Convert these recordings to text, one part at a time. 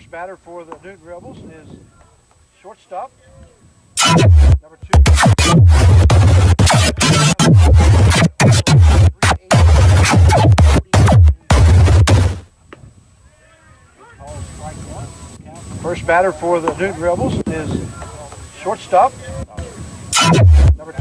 First batter for the Newton Rebels is shortstop, number 2. First batter for the Newton Rebels is shortstop, number 2.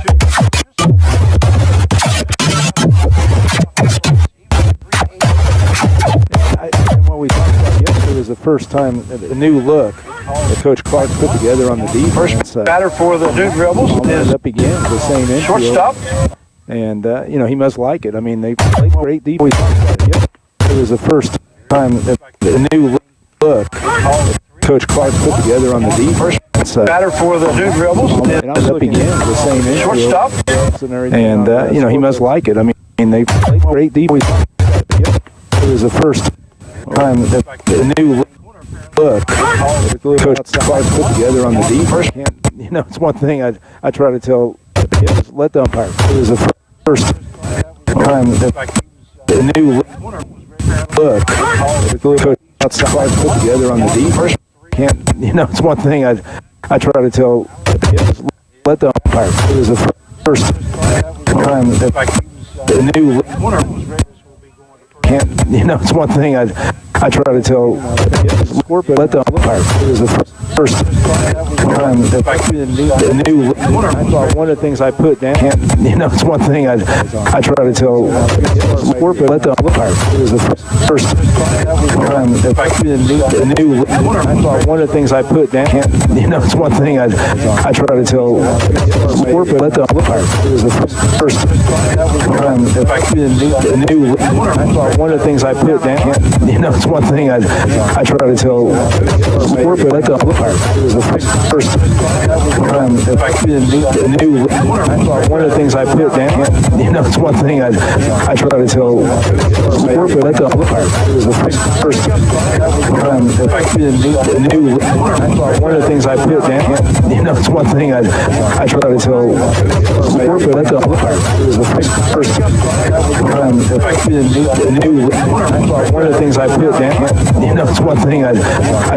And what we talked about yesterday was the first time a new look that Coach Clark put together on the defense. First batter for the Newton Rebels is up again the same infield. Shortstop. And, he must like it. I mean, they played great defense. It was the first time that a new look that Coach Clark put together on the defense. First batter for the Newton Rebels is up again the same infield. Shortstop. And, he must like it. I mean, they played great defense. It was the first time that a new look that Coach Clark put together on the defense. It's one thing I try to tell kids, let the umpire. It was the first time that a new look that Coach Clark put together on the defense. It's one thing I try to tell kids, let the umpire. It was the first time that a new look. It's one thing I I try to tell let them it was the first time that the new I thought one of the things I put down, it's one thing I try to tell let them it was the first time that the new I thought one of the things I put down, it's one thing I try to tell let them it was the first time that the new I thought one of the things I put down, it's one thing I try to tell let them it was the first time that the new I thought one of the things I put down, it's one thing I try to tell let them it was the first time that the new I thought one of the things I put down, it's one thing I try to tell let them it was the first time that the new I thought one of the things I put down, it's one thing I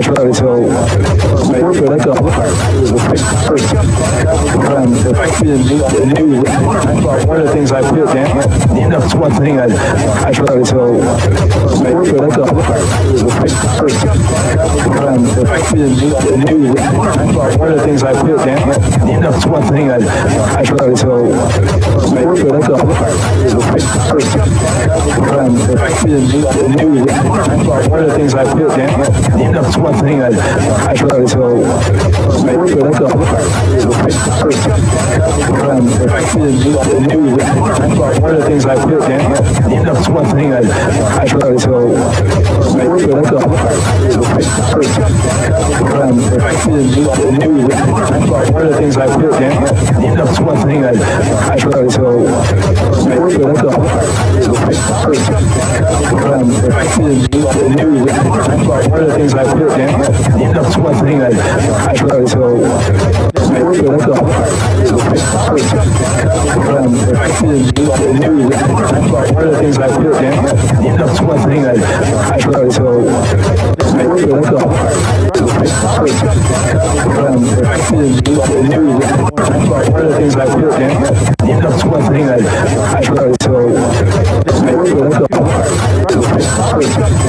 try to tell let them it was the first time that the new I thought one of the things I put down, it's one thing I try to tell let them it was the first time that the new I thought one of the things I put down, it's one thing I try to tell let them it was the first time that the new I thought one of the things I put down, it's one thing I try to tell let them it was the first time that the new I thought one of the things I put down, it's one thing I try to tell let them it was the first time that the new I thought one of the things I put down, it's one thing I try to tell let them it was the first time that the new I thought one of the things I put down, it's one thing I try to tell let them it was the first time that the new I thought one of the things I put down, it's one thing I try to tell let them it was the first time that the new I thought one of the things I put down, it's one thing I try to tell let them it was the first time that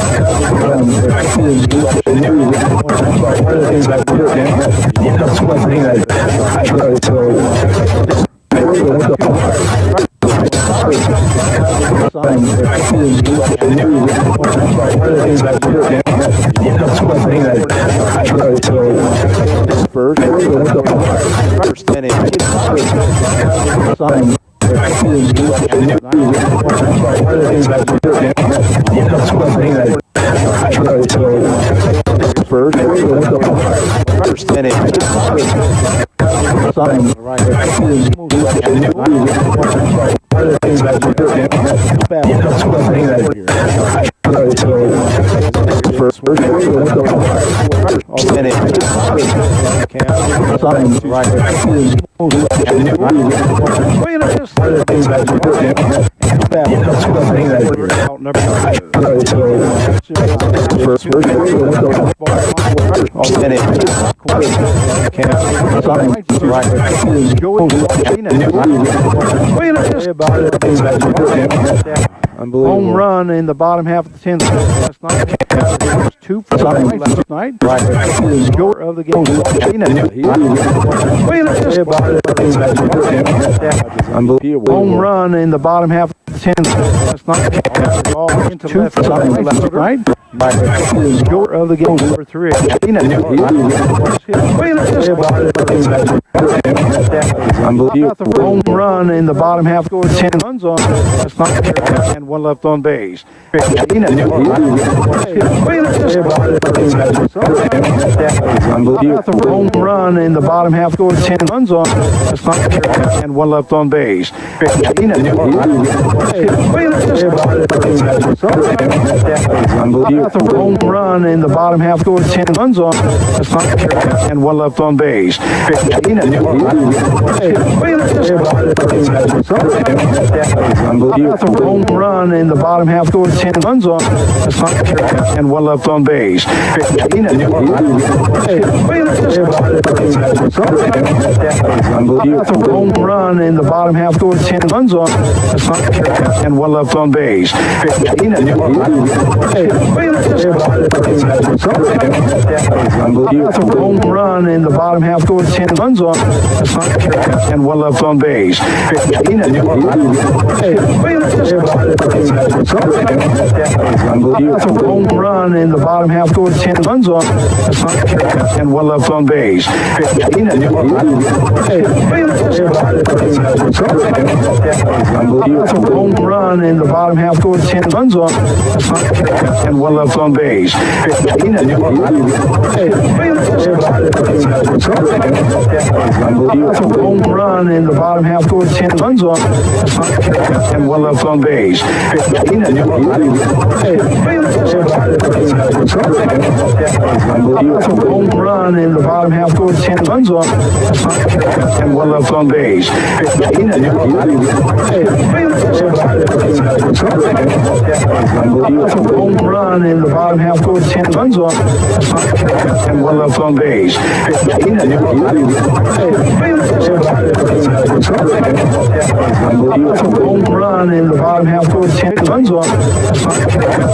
the new I thought one of the things I put down, it's one thing I try to tell let them first time that the new I thought one of the things I put down, it's one thing I try to tell first and time that the new I thought one of the things I put down, it's one thing I try to tell first and time the new one of the things I put down, it's one thing I try to tell first one of the things I put down, it's one thing I try to tell first home run in the bottom half of the 10th last night. It was 2 for last night. Short of the game. Home run in the bottom half of the 10th last night. Ball into 2 for last night. Short of the game. Number 3. Unbelievable. Home run in the bottom half of the 10 runs on last night and 1 left on base. Unbelievable. Home run in the bottom half of the 10 runs on last night and 1 left on base. Unbelievable. Home run in the bottom half of the 10 runs on last night and 1 left on base. Unbelievable. Home run in the bottom half of the 10 runs on last night and 1 left on base. Unbelievable. Home run in the bottom half of the 10 runs on last night and one left on base. That's a home run in the bottom half, goes 10 runs on, and one left on base. That's a home run in the bottom half, goes 10 runs on, and one left on base. That's a home run in the bottom half, goes 10 runs on, and one left on base. That's a home run in the bottom half, goes 10 runs on, and one left on base. That's a home run in the bottom half, goes 10 runs on, and one left on base. That's a home run in the bottom half, goes 10 runs on, and one left on base. That's a home run in the bottom half, goes 10 runs on,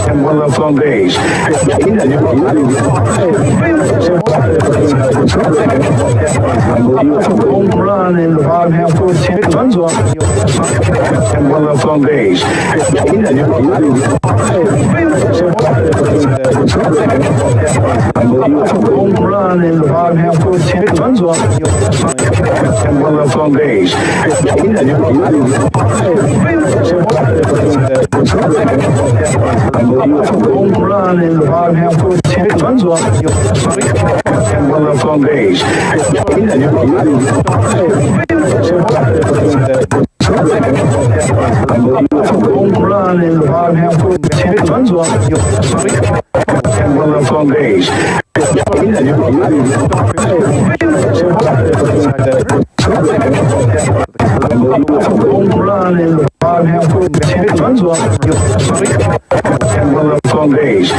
and one left on base. That's a home run in the bottom half, goes 10 runs on, and one left on base. That's a home run in the bottom half, goes 10 runs on, and one left on base. That's a home run in the bottom half, goes 10 runs on, and one left on base. Home run in the bottom half, goes 10 runs on, and one left on base. Home run in the bottom half, goes 10 runs on, and one left on base.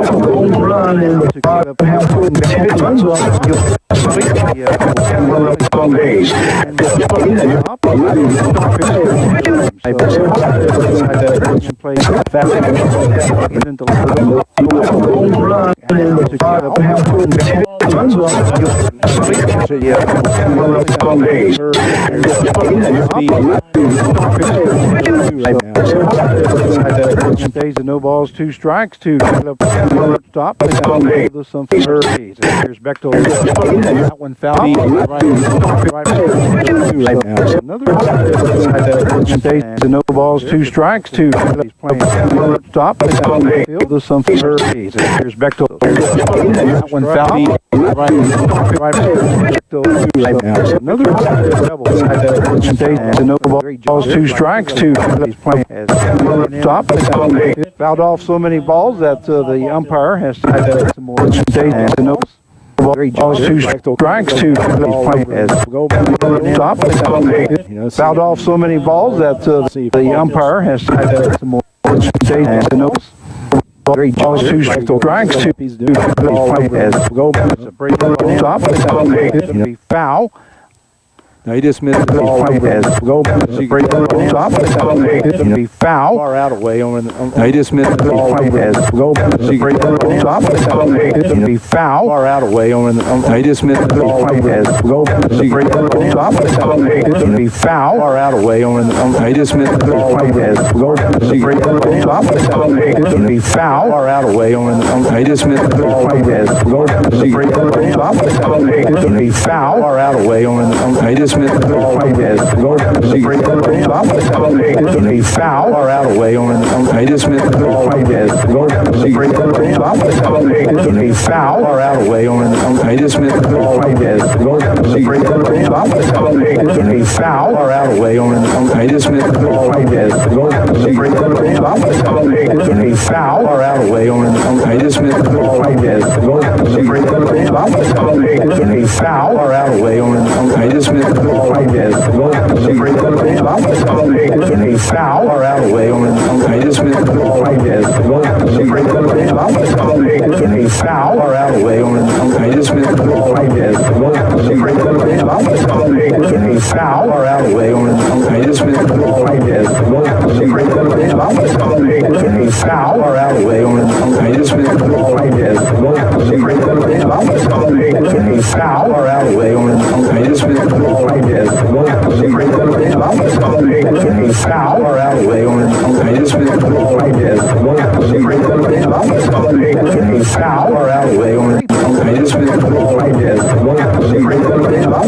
Home run in the bottom half, goes 10 runs on, and one left on base. Home run in the bottom half, goes 10 runs on, and one left on base. Days of no balls, 2 strikes, 2 stop. Here's Bechtel. That one foul. Another days of no balls, 2 strikes, 2 stop. There's some here's Bechtel. That one foul. Another days of no balls, 2 strikes, 2 stop. Fouled off so many balls that the umpire has to have some more days of no balls, 2 strikes, 2 stop. Fouled off so many balls that the umpire has to have some more days of no balls, 2 strikes, 2 stop. Foul. No, he just missed the ball. Be foul. Far out away on. No, he just missed the ball. Be foul. Far out away on. No, he just missed the ball. Be foul. Far out away on. No, he just missed the ball. Be foul. Far out away on. No, he just missed the ball. Be foul. Far out away on. No, he just missed the ball. Be foul. Far out away on. No, he just missed the ball. Be foul. Far out away on. No, he just missed the ball. Be foul. Far out away on. No, he just missed the ball. Be foul. Far out away on. No, he just missed the ball. Be foul. Far out away on. No, he just missed the ball. Be foul. Far out away on. No, he just missed the ball. Be foul. Far out away on. No, he just missed the ball. foul or out of the way on this was foul or out of the way on this was foul or out of the way on this was foul or out of the way on this was foul or out of the way on this was foul or out of the way on this was foul or out of the way on this was foul or out of the way on this was foul or out of the way on this was foul or out of the way on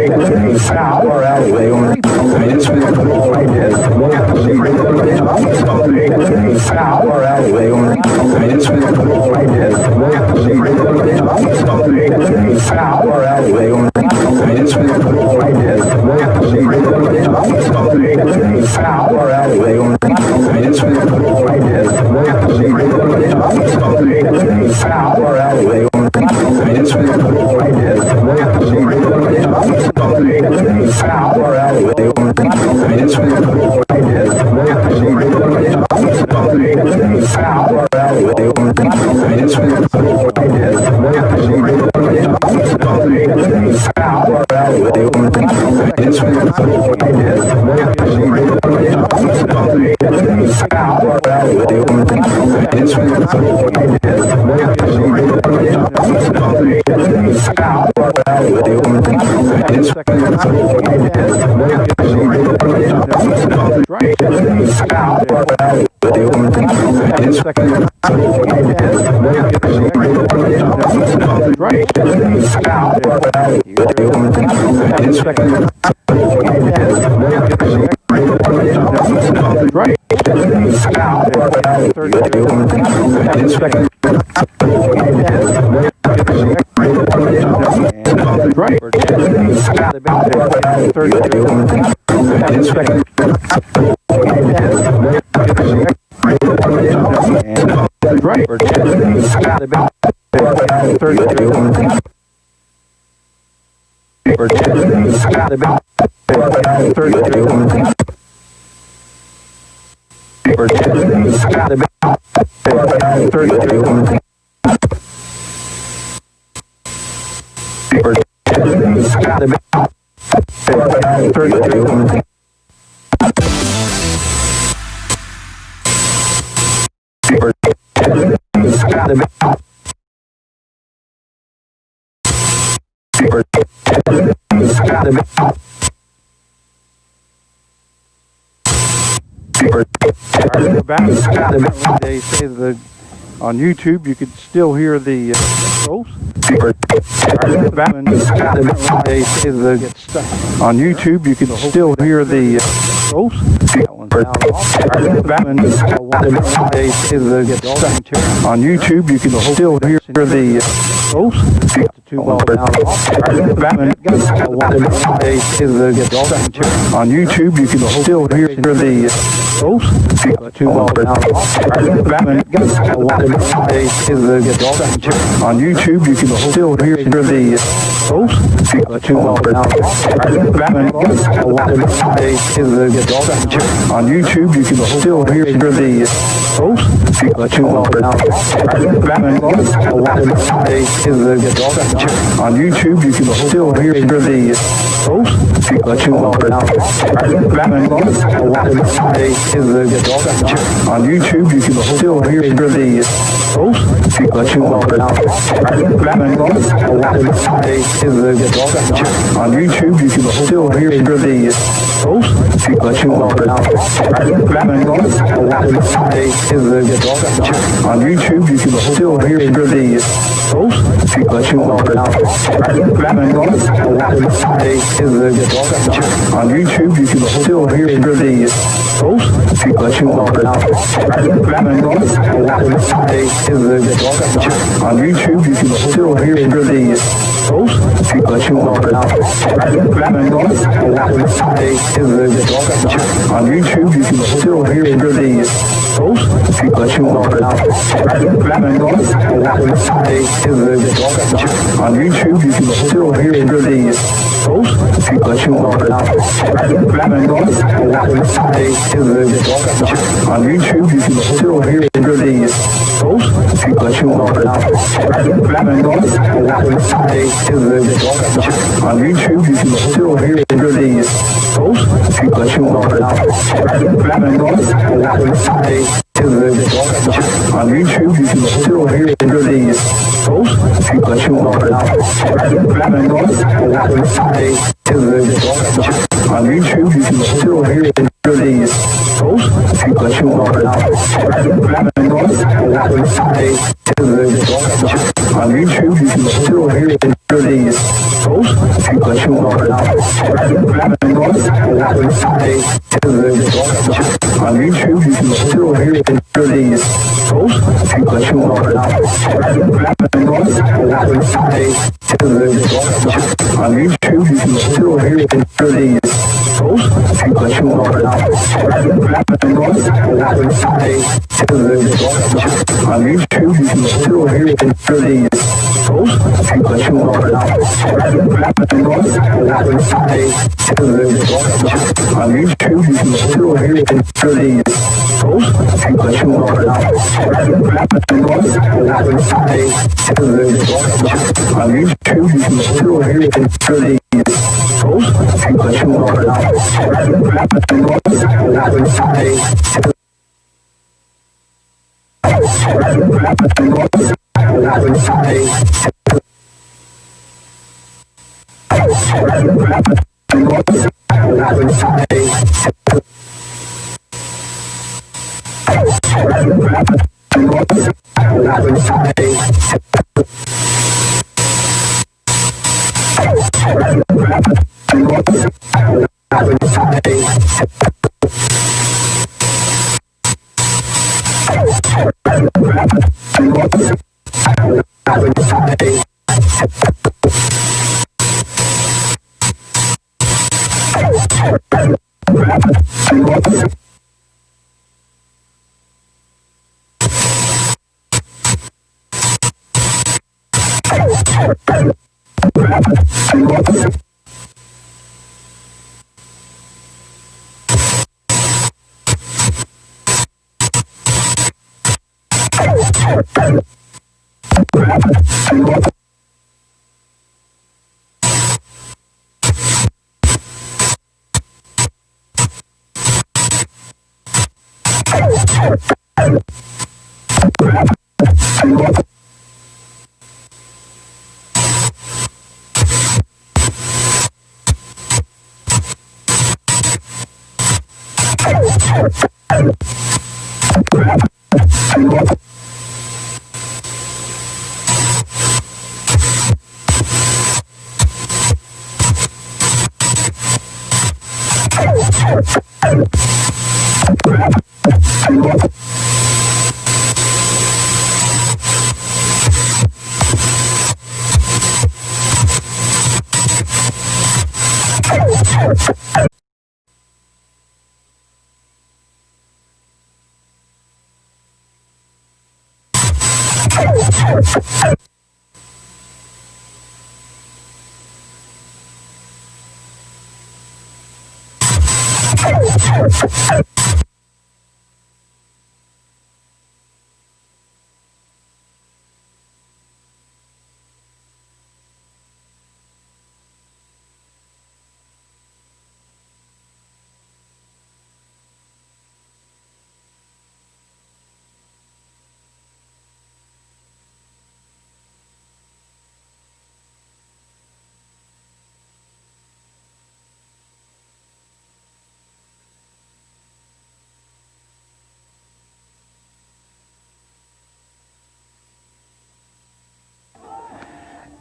this was foul or out of the way on this was foul or out of the way on this was foul or out of the way on this was foul or out of the way on this was foul or out of the way on this was foul or out of the way on this They say that on YouTube you could still hear the ropes. They say that on YouTube you could still hear the ropes. That one's out off. They say that on YouTube you can still hear the ropes. The two balls out off. They say that on YouTube you can still hear the ropes. The two balls out off. They say that on YouTube you can still hear the ropes. The two balls out off. They say that on YouTube you can still hear the ropes. The two balls out off. They say that on YouTube you can still hear the ropes. The two balls out off. They say that on YouTube you can still hear the ropes. The two balls out off. They say that on YouTube you can still hear the ropes. The two balls out off. They say that on YouTube you can still hear the ropes. The two balls out off. They say that on YouTube you can still hear the ropes. The two balls out off. They say that on YouTube you can still hear the ropes. The two balls out off. They say that on YouTube you can still hear the ropes. The two balls out off. They say that On YouTube, you can still hear the post, but you want to. On YouTube, you can still hear the post, but you want to. On YouTube, you can still hear the post, but you want to. On YouTube, you can still hear the post, but you want to. On YouTube, you can still hear the post, but you want to. On YouTube, you can still hear the post, but you want to. On YouTube, you can still hear the post, but you want to. On YouTube, you can still hear the post, but you want to. On YouTube, you can still hear the post, but you want to. On YouTube, you can still hear the post, but you want to. On YouTube, you can still hear the post, but you want to.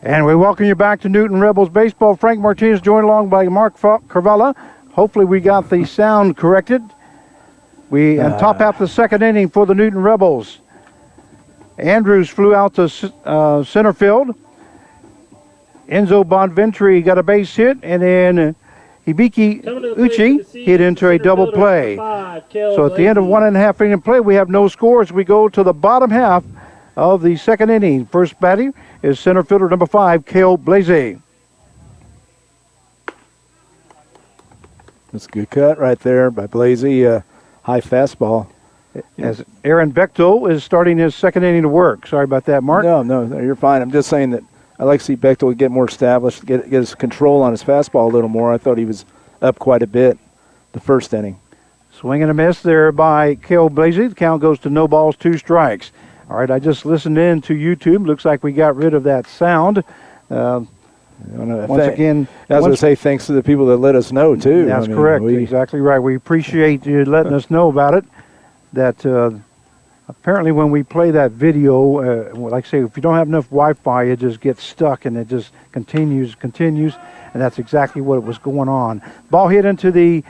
And we welcome you back to Newton Rebels Baseball. Frank Martinez joined along by Mark Carvella. Hopefully we got the sound corrected. We top half the second inning for the Newton Rebels. Andrews flew out to center field. Enzo Bonventuri got a base hit, and then Hibiki Uchi hit into a double play. So at the end of 1.5 inning play, we have no scores. We go to the bottom half of the second inning. First batting is center fielder number 5, Cale Blaze. That's a good cut right there by Blazy. High fastball. As Aaron Bechtel is starting his second inning of work. Sorry about that, Mark. No, you're fine. I'm just saying that I like to see Bechtel get more established, get his control on his fastball a little more. I thought he was up quite a bit the first inning. Swing and a miss there by Cale Blaze. The count goes to no balls, 2 strikes. All right, I just listened in to YouTube. Looks like we got rid of that sound. Once again, I was going to say thanks to the people that let us know, too. That's correct. Exactly right. We appreciate you letting us know about it. That apparently when we play that video, like I say, if you don't have enough Wi-Fi, it just gets stuck and it just continues. And that's exactly what was going on. Ball hit into the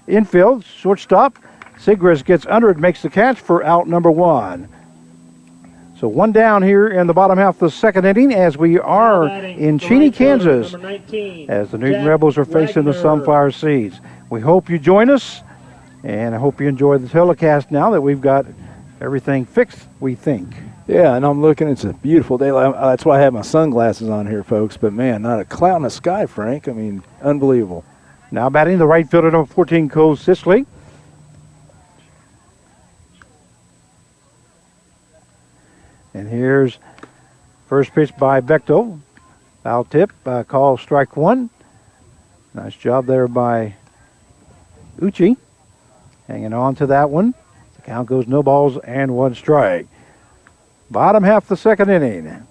infield, shortstop. Sigris gets under it, makes the catch for out number 1. So 1 down here in the bottom half of the second inning as we are in Cheney, Kansas, as the Newton Rebels are facing the Sunflower Seeds. We hope you join us, and I hope you enjoy the telecast now that we've got everything fixed, we think. Yeah, and I'm looking, it's a beautiful day. That's why I have my sunglasses on here, folks. But, man, not a cloud in the sky, Frank. I mean, unbelievable. Now batting the right fielder, number 14, Cole Sisley. And here's first pitch by Bechtel. Foul tip, call strike 1. Nice job there by Uchi. Hanging on to that one. The count goes no balls and 1 strike. Bottom half the second inning.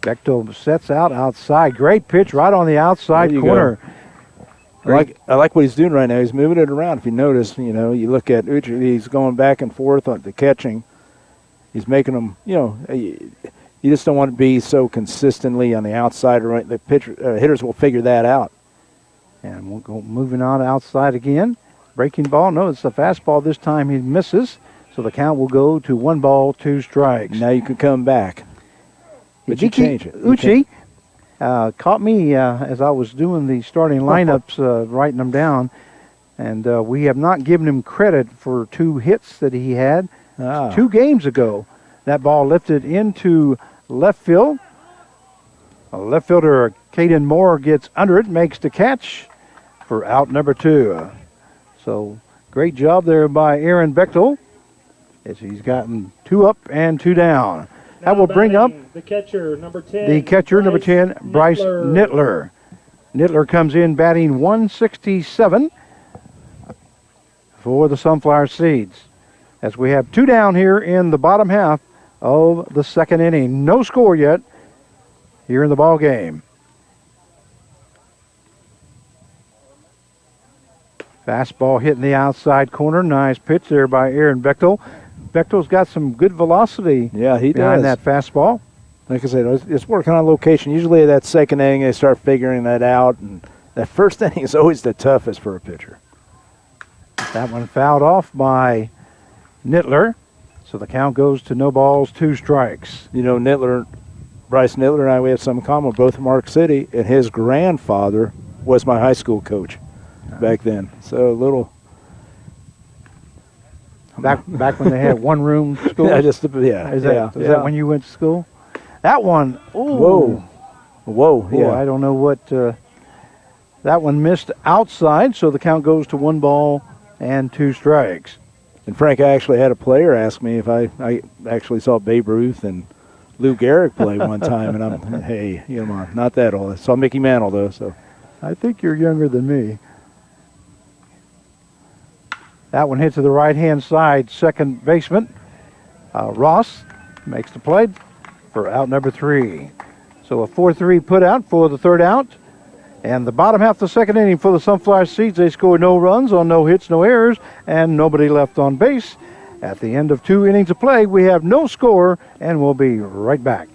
Bechtel sets out outside. Great pitch right on the outside corner. I like what he's doing right now. He's moving it around. If you notice, you look at Uchi, he's going back and forth on the catching. He's making them, you just don't want to be so consistently on the outside. Right, the hitters will figure that out. And we'll go moving on outside again. Breaking ball. No, it's a fastball. This time he misses. So the count will go to 1 ball, 2 strikes. Now you can come back. But you change it. Uchi caught me as I was doing the starting lineups, writing them down. And we have not given him credit for 2 hits that he had. 2 games ago. That ball lifted into left field. Left fielder Caden Moore gets under it, makes the catch for out number 2. So great job there by Aaron Bechtel as he's gotten 2 up and 2 down. That will bring up the catcher, number 10. Bryce Nittler. Nittler comes in batting 167 for the Sunflower Seeds. As we have 2 down here in the bottom half of the second inning. No score yet here in the ball game. Fastball hitting the outside corner. Nice pitch there by Aaron Bechtel. Bechtel's got some good velocity behind that fastball. Like I said, it's working on location. Usually that second inning, they start figuring that out. And that first inning is always the toughest for a pitcher. That one fouled off by Nittler. So the count goes to no balls, 2 strikes. Bryce Nittler and I, we have some in common, both from Mark City, and his grandfather was my high school coach back then. So a little... Back when they had one-room schools? Is that when you went to school? That one, ooh. Whoa, yeah. I don't know what... that one missed outside, so the count goes to 1 ball and 2 strikes. And Frank, I actually had a player ask me if I actually saw Babe Ruth and Lou Gehrig play one time, and I'm, hey, not that old. I saw Mickey Mantle, though, so. I think you're younger than me. That one hit to the right-hand side, second baseman. Ross makes the play for out number 3. So a 4-3 put out for the third out. And the bottom half of the second inning for the Sunflower Seeds, they scored no runs on no hits, no errors, and nobody left on base. At the end of 2 innings of play, we have no score, and we'll be right back.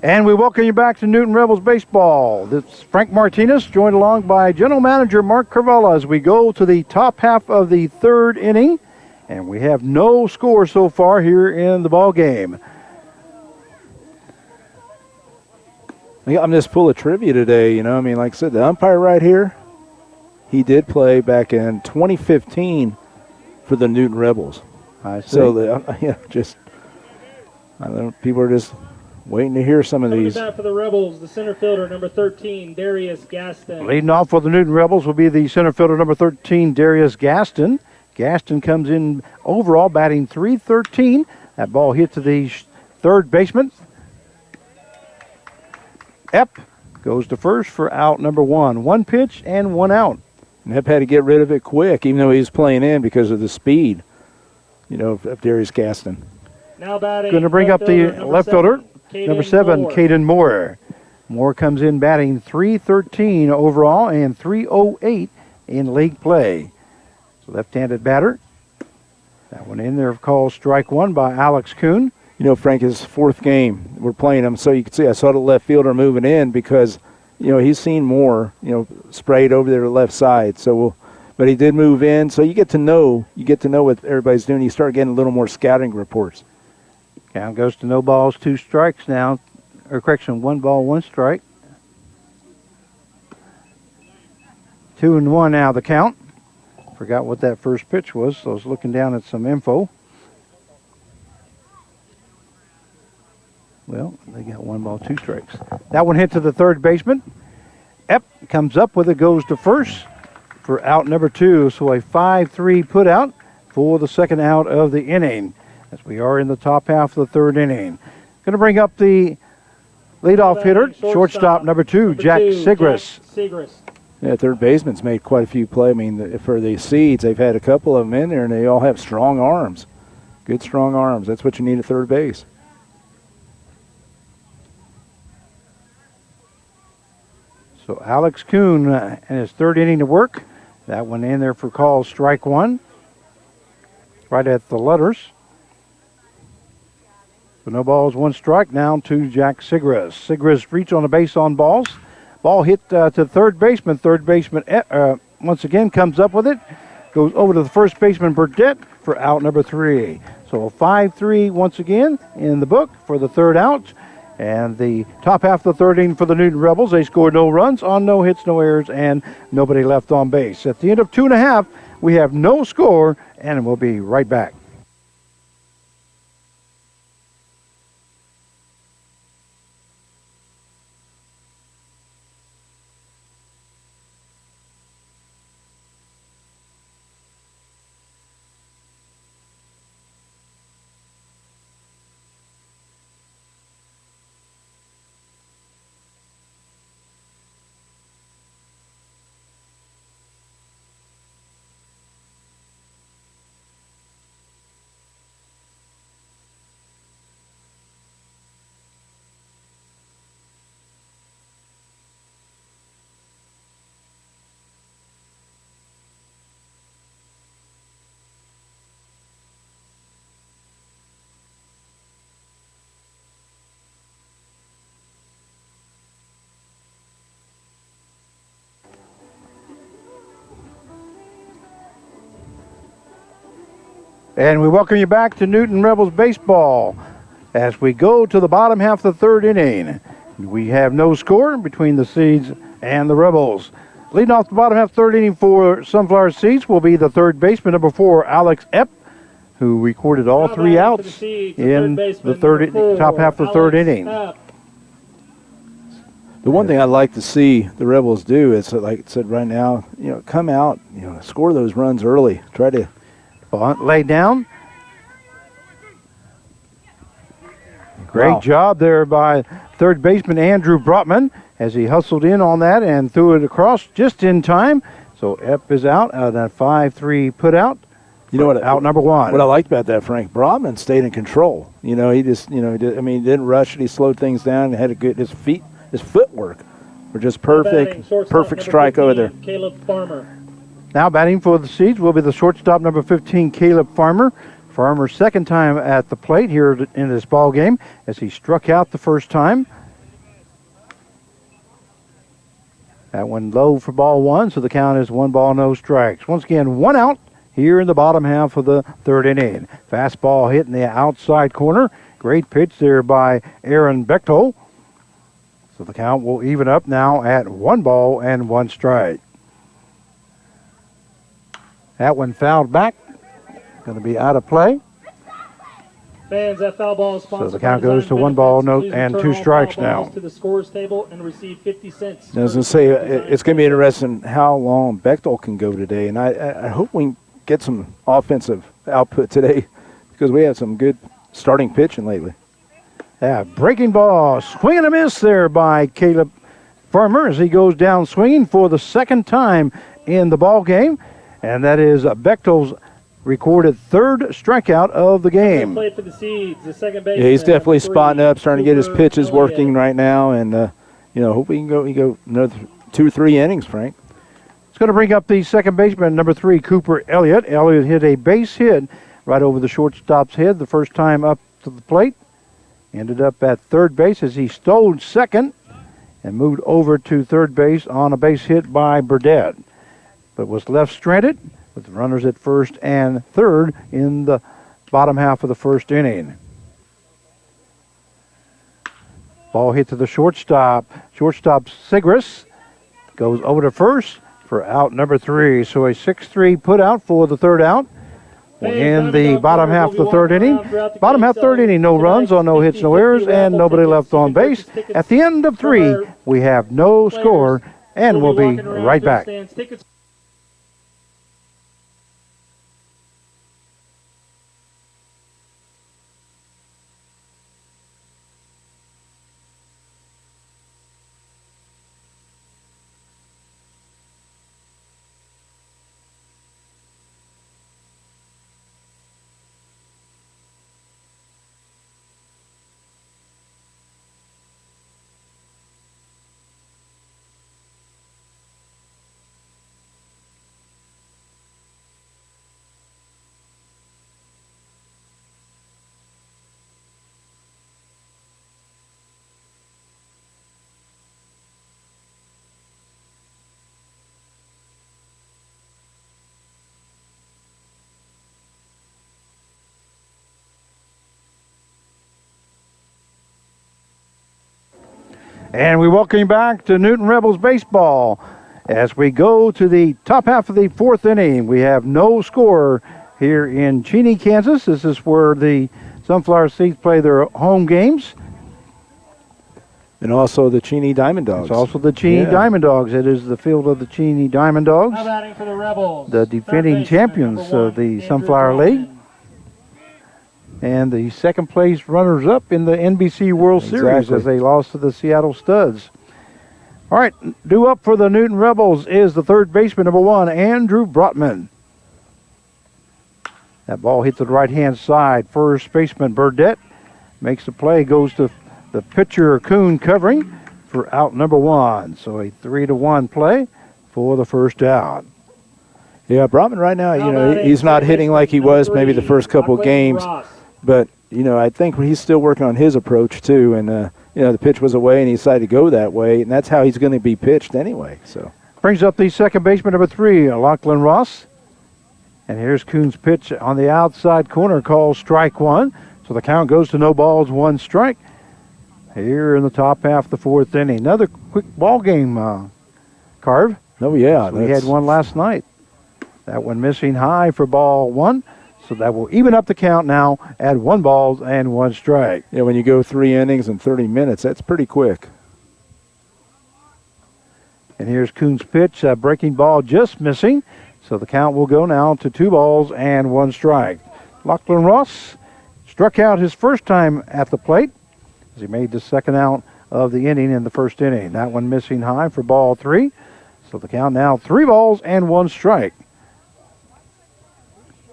And we welcome you back to Newton Rebels Baseball. This is Frank Martinez, joined along by General Manager Mark Carvella as we go to the top half of the third inning. And we have no score so far here in the ball game. I'm just full of trivia today, you know. I mean, like I said, the umpire right here, he did play back in 2015 for the Newton Rebels. I see. So, I don't know, people are just waiting to hear some of Coming these. to bat for the Rebels, the center fielder, number 13, Darius Gaston. Leading off for the Newton Rebels will be the center fielder, number 13, Darius Gaston. Gaston comes in overall batting .313. That ball hit to the third baseman. Epp goes to first for out number 1. 1 pitch and 1 out. And Epp had to get rid of it quick, even though he was playing in because of the speed, you know, of Darius Gaston. Now batting. Going to bring up the left fielder, number 7, Moore. Caden Moore. Moore comes in batting .313 overall and .308 in league play. So left-handed batter. That one in there called strike 1 by Alex Kuhn. You know, Frank, his fourth game, we're playing him, so you can see I saw the left fielder moving in because, you know, he's seen more, you know, sprayed over there to the left side. So, but he did move in, so you get to know what everybody's doing. You start getting a little more scouting reports. Count goes to no balls, 2 strikes now. Or correction, 1 ball, 1 strike. 2-1 now the count. Forgot what that first pitch was, so I was looking down at some info. Well, they got 1 ball, 2 strikes. That one hit to the third baseman. Epp comes up with it, goes to first for out number 2. So a 5-3 put out for the second out of the inning as we are in the top half of the third inning. Going to bring up the leadoff hitter, shortstop number 2, Jack Sigris. Yeah, third baseman's made quite a few plays. I mean, for the Seeds, they've had a couple of them in there, and they all have strong arms. Good, strong arms. That's what you need at third base. So Alex Kuhn and his third inning to work. That one in there for call strike 1. Right at the letters. So no balls, 1 strike. Now to Jack Sigris. Sigris reached on the base on balls. Ball hit to third baseman. Third baseman once again comes up with it. Goes over to the first baseman, Burdette, for out number 3. So a 5-3 once again in the book for the third out. And the top half of the third inning for the Newton Rebels, they scored no runs on no hits, no errors, and nobody left on base. At the end of 2.5, we have no score, and we'll be right back. And we welcome you back to Newton Rebels Baseball as we go to the bottom half of the third inning. We have no score between the Seeds and the Rebels. Leading off the bottom half of the third inning for Sunflower Seeds will be the third baseman, number 4, Alex Epp, who recorded all 3 outs in the top half of the third inning. The one thing I'd like to see the Rebels do is, like I said right now, you know, come out, you know, score those runs early. Try to bunt laid down. Great Wow. job there by third baseman Andrew Brotman as he hustled in on that and threw it across just in time. So Epp is out of that 5-3 put out. You know what? Out number 1. What I liked about that, Frank, Brotman stayed in control. You know, he just, you know, he didn't rush it. He slowed things down and had a good, his footwork were just perfect strike over there. Caleb Farmer. Now batting for the Seeds will be the shortstop, number 15, Caleb Farmer. Farmer's second time at the plate here in this ball game as he struck out the first time. That one low for ball one, so the count is 1 ball, no strikes. Once again, 1 out here in the bottom half of the third inning. Fastball hit in the outside corner. Great pitch there by Aaron Bechtel. So the count will even up now at 1 ball and 1 strike. That one fouled back. Going to be out of play. Fans, that foul ball is sponsored So the count by goes Design to 1 ball, no, Benefits. Please and return 2 all strikes foul balls now. to the scorer's table and receive 50 cents. I was going to say, it's going to be interesting how long Bechtel can go today, and I hope we can get some offensive output today because we have some good starting pitching lately. Yeah, breaking ball, swing and a miss there by Caleb Farmer as he goes down swinging for the second time in the ball game, and that is Bechtel's recorded 3rd strikeout of the game. Played for the Seeds, the second baseman. Yeah, he's definitely spotting up, starting to get his Cooper pitches Elliott. working right now, and hope we can go another 2 or 3 innings, Frank. It's going to bring up the second baseman, number 3, Cooper Elliott. Elliott hit a base hit right over the shortstop's head the first time up to the plate. Ended up at third base as he stole second and moved over to third base on a base hit by Burdett, but was left stranded with runners at first and third in the bottom half of the first inning. Ball hit to the shortstop. Shortstop Sigris goes over to first for out number 3. So a 6-3 put out for the third out. In the bottom half of the third inning. Bottom half third inning, no runs on no hits, no errors, and nobody left on base. At the end of 3, we have no score, and we'll be right back. And we welcome you back to Newton Rebels baseball. As we go to the top half of the fourth inning, we have no score here in Cheney, Kansas. This is where the Sunflower Seeds play their home games. And also the Cheney Diamond Dogs. It's also the Cheney Diamond Dogs. It is the field of the Cheney Diamond Dogs, Now batting for the Rebels, the defending third baseman, champions number of the 1, Sunflower Andrew League, Dorman. and the second place runners-up in the NBC World Series Exactly. as they lost to the Seattle Studs. All right, due up for the Newton Rebels is the third baseman, number 1, Andrew Brotman. That ball hits the right-hand side. First baseman Burdett makes the play, goes to the pitcher Kuhn covering for out number 1. So a 3-1 play for the first out. Yeah, Brotman right now, Now batting he's not third hitting baseman, like he number was maybe the 3, first couple Lachlan games, Ross. but, I think he's still working on his approach too, and, the pitch was away and he decided to go that way, and that's how he's going to be pitched anyway, so. Brings up the second baseman, number 3, Lachlan Ross. And here's Kuhn's pitch on the outside corner, called strike 1. So the count goes to no balls, 1 strike. Here in the top half of the fourth inning. Another quick ball game, Carve. Oh, yeah. We had one last night. That one missing high for ball 1. So that will even up the count now at 1 ball and 1 strike. Yeah, when you go 3 innings in 30 minutes, that's pretty quick. And here's Kuhn's pitch, breaking ball just missing. So the count will go now to 2 balls and 1 strike. Lachlan Ross struck out his first time at the plate as he made the second out of the inning in the first inning. That one missing high for ball 3. So the count now 3 balls and 1 strike.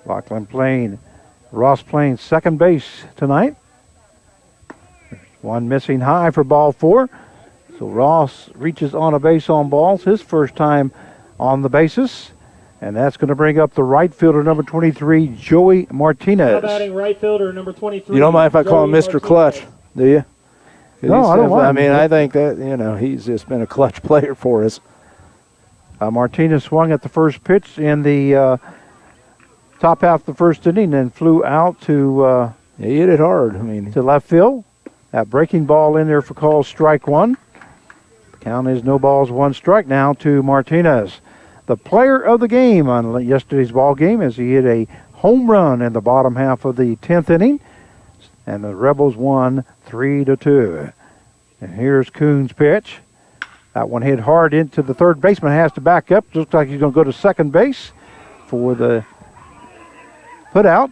Ross playing second base tonight. There's one missing high for ball 4. So Ross reaches on a base on balls, his first time on the bases. And that's going to bring up the right fielder, number 23, Joey Now Martinez. batting right fielder, number 23. You don't mind if I call him Joey Mr. Martinez. Clutch, do you? No, I don't mind. I mean, I think that, he's just been a clutch player for us. Martinez swung at the first pitch in the top half of the first inning and flew out to He hit it hard. I mean, to left field. That breaking ball in there for call strike one. The count is no balls, one strike now to Martinez. The player of the game on yesterday's ball game as he hit a home run in the bottom half of the 10th inning. And the Rebels won 3-2. And here's Kuhn's pitch. That one hit hard into the third baseman, has to back up. Looks like he's going to go to second base for the put out.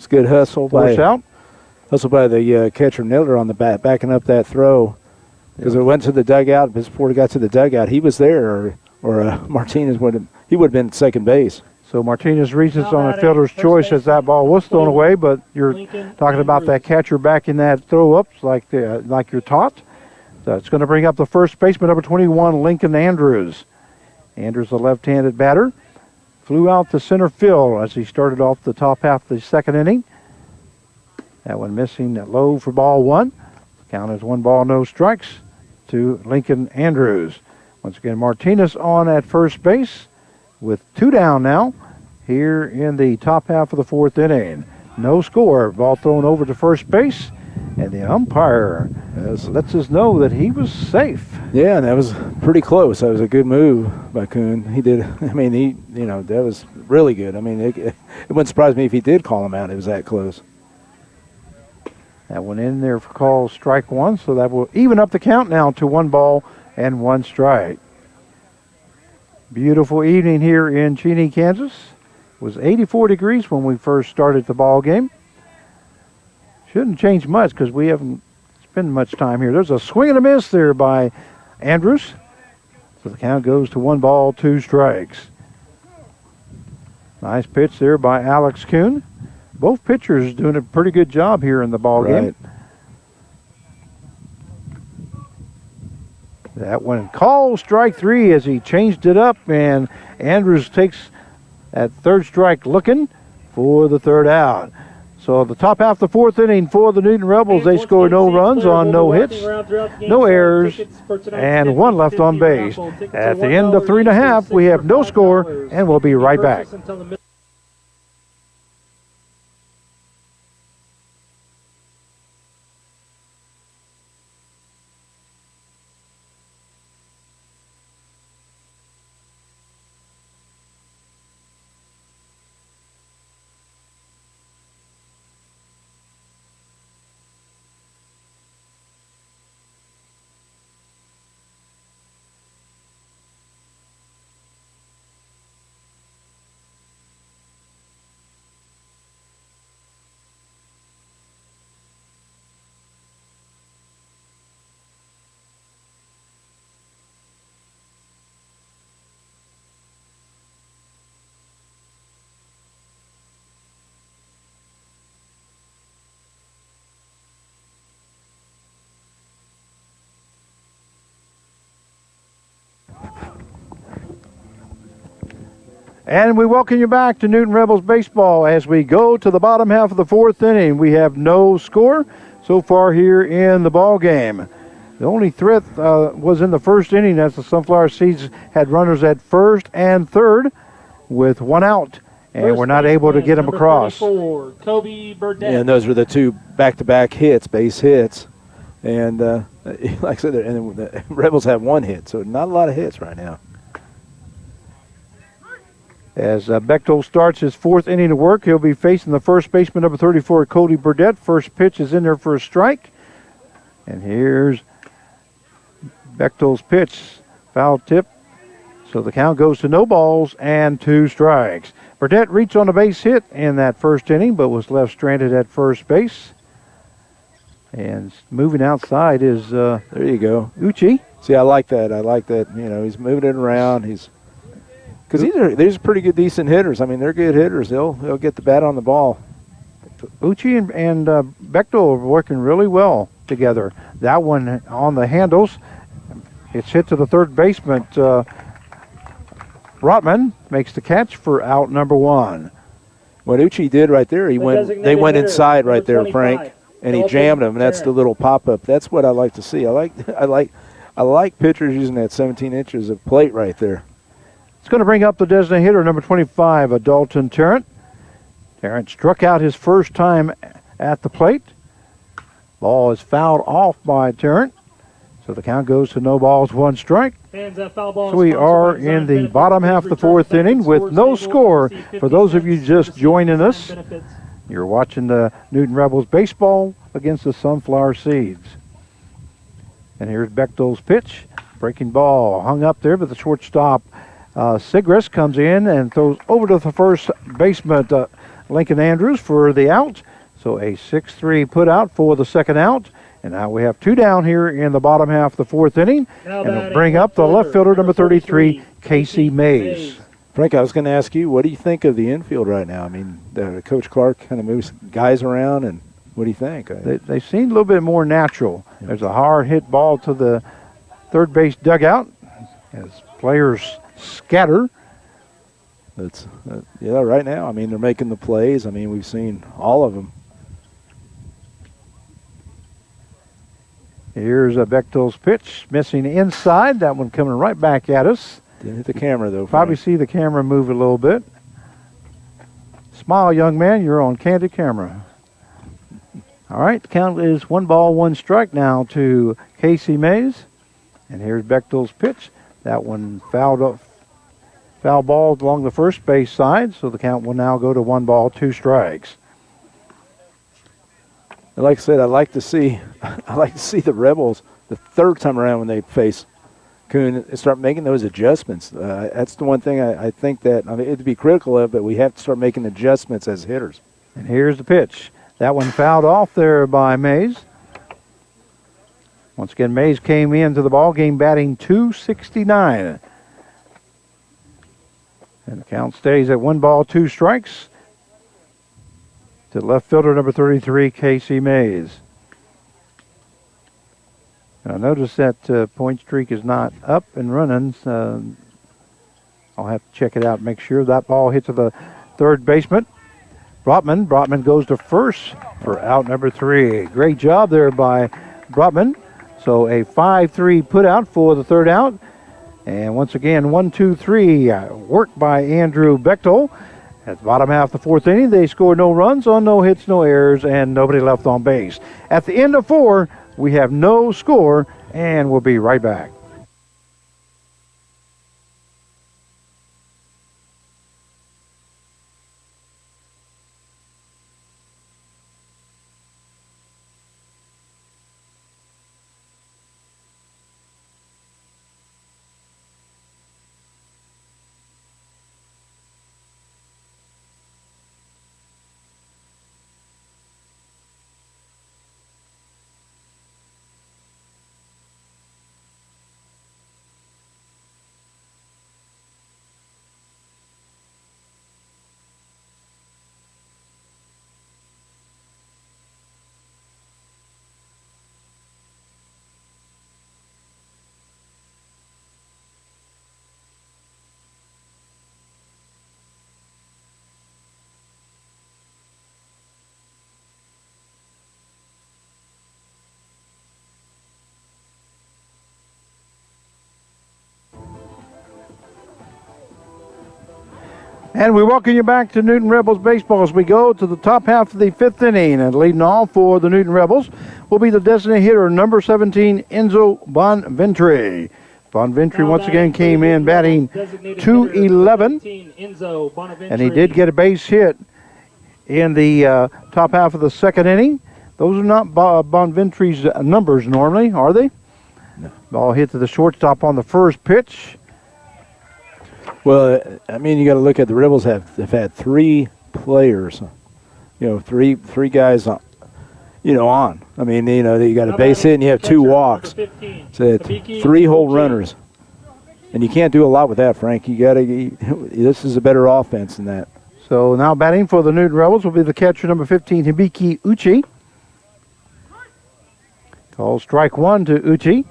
it's good hustle Force out. by the catcher Miller on the bat, backing up that throw. Because it went to the dugout. Before it got to the dugout, he was there, or Martinez would have been at second base. So Martinez reaches on a fielder's choice as that ball was thrown away, but you're talking about that catcher backing that throw up like you're taught. So it's going to bring up the first baseman, number 21, Lincoln Andrews. Andrews, a left-handed batter, flew out to center field as he started off the top half of the second inning. That one missing low for ball one. Count is 1 ball, no strikes to Lincoln Andrews. Once again, Martinez on at first base with 2 down now here in the top half of the 4th inning. No score. Ball thrown over to first base, and the umpire lets us know that he was safe. Yeah, and that was pretty close. That was a good move by Kuhn. He did. I mean, that was really good. I mean, it wouldn't surprise me if he did call him out. It was that close. That one in there for call strike one, so that will even up the count now to 1 ball and 1 strike. Beautiful evening here in Cheney, Kansas. It was 84 degrees when we first started the ball game. Shouldn't change much because we haven't spent much time here. There's a swing and a miss there by Andrews. So the count goes to 1 ball, 2 strikes. Nice pitch there by Alex Kuhn. Both pitchers doing a pretty good job here in the ball game. That one called strike 3 as he changed it up, and Andrews takes that third strike looking for the third out. So the top half of the 4th inning for the Newton Rebels, they scored no runs on no hits, no errors, and 1 left on base. At the end of 3 1/2, we have no score, and we'll be right back. And we welcome you back to Newton Rebels baseball as we go to the bottom half of the 4th inning. We have no score so far here in the ball game. The only threat was in the first inning as the Sunflower Seeds had runners at first and third with 1 out, and we're not able to get them across. Kobe Burdett. And those were the 2 back-to-back hits, base hits. And like I said, and the Rebels have 1 hit, so not a lot of hits right now. As Bechtel starts his 4th inning of work, he'll be facing the first baseman, number 34, Cody Burdett. First pitch is in there for a strike. And here's Bechtel's pitch, foul tip. So the count goes to no balls and 2 strikes. Burdett reached on a base hit in that first inning, but was left stranded at first base. And moving outside is There you go. Uchi. See, I like that. He's moving it around. Because these are pretty good, decent hitters. I mean, they're good hitters. They'll get the bat on the ball. Uchi and Bechtel are working really well together. That one on the handles. It's hit to the third baseman. Rotman makes the catch for out number 1. What Uchi did right there, they went inside right there, Frank, and he jammed him. And that's the little pop up. That's what I like to see. I I like pitchers using that 17 inches of plate right there. It's going to bring up the designated hitter, number 25, Dalton Tarrant. Tarrant struck out his first time at the plate. Ball is fouled off by Tarrant. So the count goes to no balls, 1 strike. And foul ball So we sponsored are by Design in the Benefits. bottom half of the Return 4th seconds, inning with no stable, score. receive 50 For those of you cents, just receive joining Design us, Benefits. you're watching the Newton Rebels baseball against the Sunflower Seeds. And here's Bechtel's pitch. Breaking ball hung up there, but the shortstop, Sigris, comes in and throws over to the first baseman, Lincoln Andrews, for the out. So a 6-3 put out for the second out. And now we have 2 down here in the bottom half of the 4th inning. Now And it'll batting bring up the left fielder, number 33, Casey Mays. Frank, I was going to ask you, what do you think of the infield right now? I mean, Coach Clark kind of moves guys around, and what do you think? They seem a little bit more natural. Yeah. There's a hard hit ball to the third base dugout as players scatter. It's yeah, right now. I mean, they're making the plays. I mean, we've seen all of them. Here's a Bechtel's pitch, missing inside. That one coming right back at us. Didn't hit the camera though. Probably Frank. see the camera move a little bit. Smile, young man. You're on candid camera. All right, the count is 1 ball, 1 strike now to Casey Mays. And here's Bechtel's pitch. That one foul ball along the first base side, so the count will now go to 1 ball, 2 strikes. And like I said, I like to see the Rebels the third time around when they face Coon start making those adjustments. That's the one thing I think that it'd be critical of, but we have to start making adjustments as hitters. And here's the pitch. That one fouled off there by Mays. Once again, Mays came into the ball game batting .269. And the count stays at 1 ball, 2 strikes to left fielder number 33, Casey Mays. Now notice that point streak is not up and running. I'll have to check it out and make sure that ball hits the third baseman. Brotman goes to first for out number 3. Great job there by Brotman. So a 5-3 put out for the third out. And once again, 1-2-3 work by Andrew Bechtel. At the bottom half of the 4th inning, they scored no runs on no hits, no errors, and nobody left on base. At the end of 4, we have no score, and we'll be right back. And we welcome you back to Newton Rebels baseball as we go to the top half of the 5th inning. And leading off for the Newton Rebels will be the designated hitter, number 17, Enzo Bonventry. Bonventry once again came in batting .211, and he did get a base hit in the top half of the 2nd inning. Those are not Bonventry's numbers normally, are they? No. Ball hit to the shortstop on the first pitch. Well, I mean, you got to look at the Rebels have had 3 players, three guys on. I mean, you got a base hit and you have 2 walks. So 3 whole runners, and you can't do a lot with that, Frank. This is a better offense than that. So now batting for the Newton Rebels will be the catcher, number 15, Hibiki Uchi. Call strike 1 to Uchi.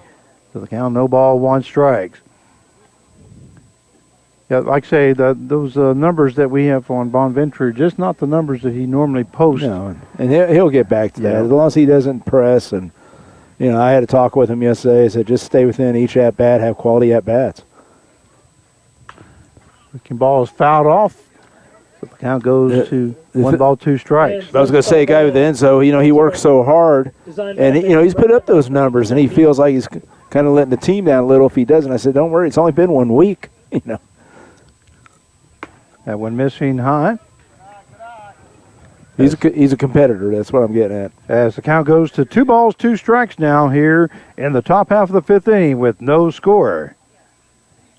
So the count, no ball, 1 strikes. Yeah, like I say, those numbers that we have on Bonventry are just not the numbers that he normally posts. No, and he'll get back to that as long as he doesn't press and You know, I had a talk with him yesterday. I said, just stay within each at bat, have quality at bats. Breaking ball is fouled off. So the count goes to 1 ball, 2 strikes. I was going to say, a guy with Enzo, you know, he works so hard, and you know, he's put up those numbers, and he feels like he's kind of letting the team down a little if he doesn't. I said, don't worry, it's only been 1 week. You know, That one missing high. he's a competitor. That's what I'm getting at. As the count goes to 2 balls, 2 strikes now here in the top half of the 5th inning with no score.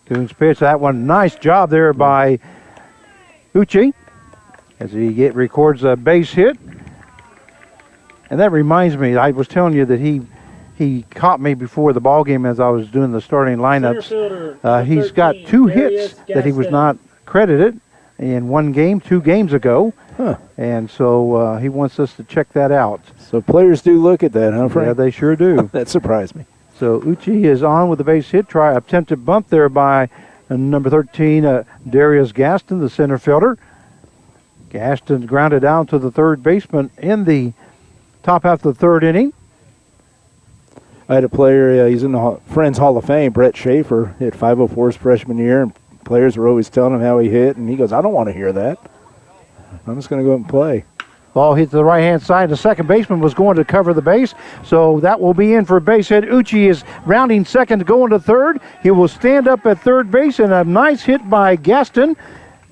Coons pitch that one. Nice job there by Uchi as he records a base hit. And that reminds me, I was telling you that he caught me before the ball game as I was doing the starting lineups. He's got 2 hits that he was not credited in 1 game, 2 games ago. Huh. And so he wants us to check that out. So players do look at that, huh, Frank? Yeah, they sure do. That surprised me. So Uchi is on with the base hit. Attempted bump there by number 13, Darius Gaston, the center fielder. Gaston grounded down to the third baseman in the top half of the 3rd inning. I had a player, he's in the Friends Hall of Fame, Brett Schaefer, hit 504 his freshman year, and players were always telling him how he hit, and he goes, I don't want to hear that. I'm just going to go out and play. Ball hit to the right-hand side. The second baseman was going to cover the base, so that will be in for a base hit. Uchi is rounding second, going to third. He will stand up at third base, and a nice hit by Gaston.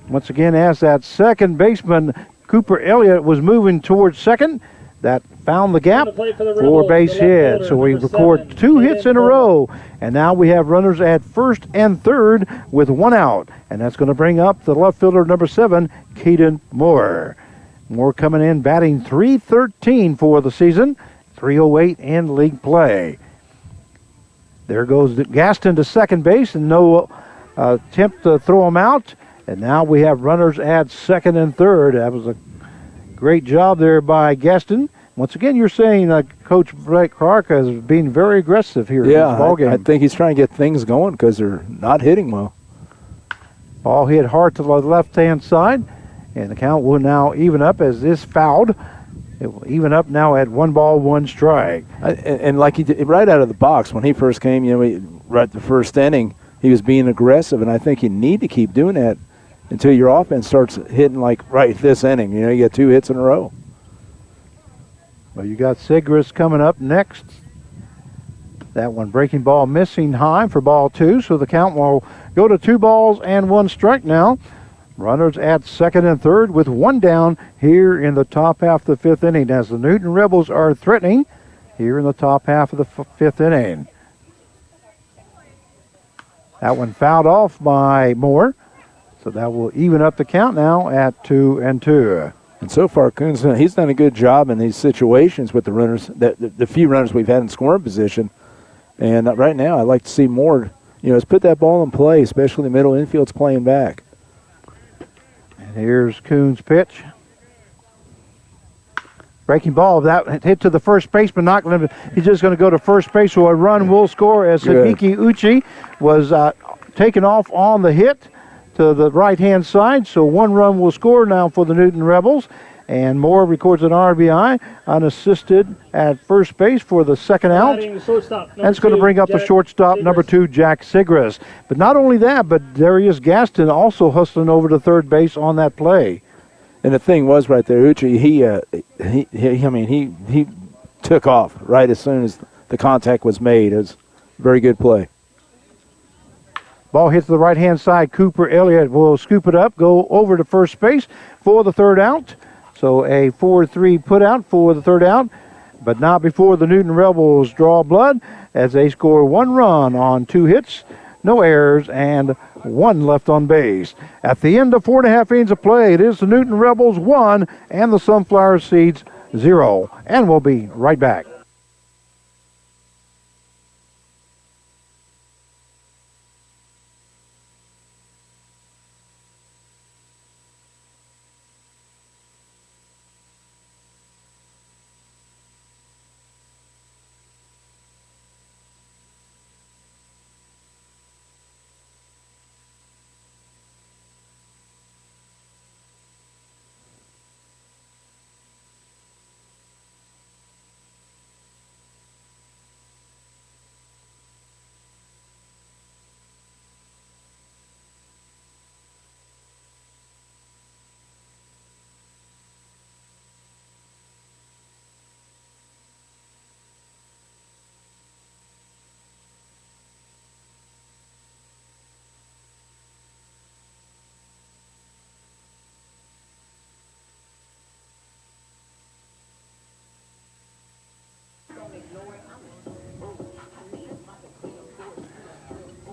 Once again, as that second baseman, Cooper Elliott, was moving towards second, that found the gap for base hit. So we record 2 hits in a row, and now we have runners at first and third with 1 out, and that's going to bring up the left fielder, number 7, Caden Moore. Moore coming in batting .313 for the season, .308 in league play. There goes Gaston to second base, and no attempt to throw him out. And now we have runners at second and third. That was a great job there by Gaston. Once again, you're saying Coach Brett Clark is being very aggressive here in this ball game. I think he's trying to get things going because they're not hitting well. Ball hit hard to the left-hand side. And the count will now even up as this fouled. It will even up now at 1 ball, 1 strike. And like he did right out of the box when he first came, you know, right the first inning, he was being aggressive, and I think you need to keep doing that until your offense starts hitting like right this inning. You know, you get 2 hits in a row. Well, you got Sigris coming up next. That one breaking ball missing high for ball 2, so the count will go to 2 balls and 1 strike now. Runners at second and third with 1 down here in the top half of the 5th inning as the Newton Rebels are threatening here in the top half of the 5th inning. That one fouled off by Moore, so that will even up the count now at 2-2. And so far, Coons, he's done a good job in these situations with the runners, the few runners we've had in scoring position. And right now, I'd like to see more. You know, let's put that ball in play, especially the middle infield's playing back. And here's Coons' pitch. Breaking ball, that hit to the first baseman, not going to, he's just going to go to first base, so a run will score as Hibiki Uchi was taken off on the hit to the right-hand side, so 1 run will score now for the Newton Rebels, and Moore records an RBI, unassisted at first base for the second out. That's going to bring up the shortstop, number 2, Jack Sigris. But not only that, but Darius Gaston also hustling over to third base on that play. And the thing was right there, Uchi, he took off right as soon as the contact was made. It was a very good play. Ball hits the right-hand side. Cooper Elliott will scoop it up, go over to first base for the third out. So a 4-3 put out for the third out, but not before the Newton Rebels draw blood as they score 1 run on 2 hits, no errors, and 1 left on base. At the end of 4.5 innings of play, it is the Newton Rebels 1 and the Sunflower Seeds 0. And we'll be right back.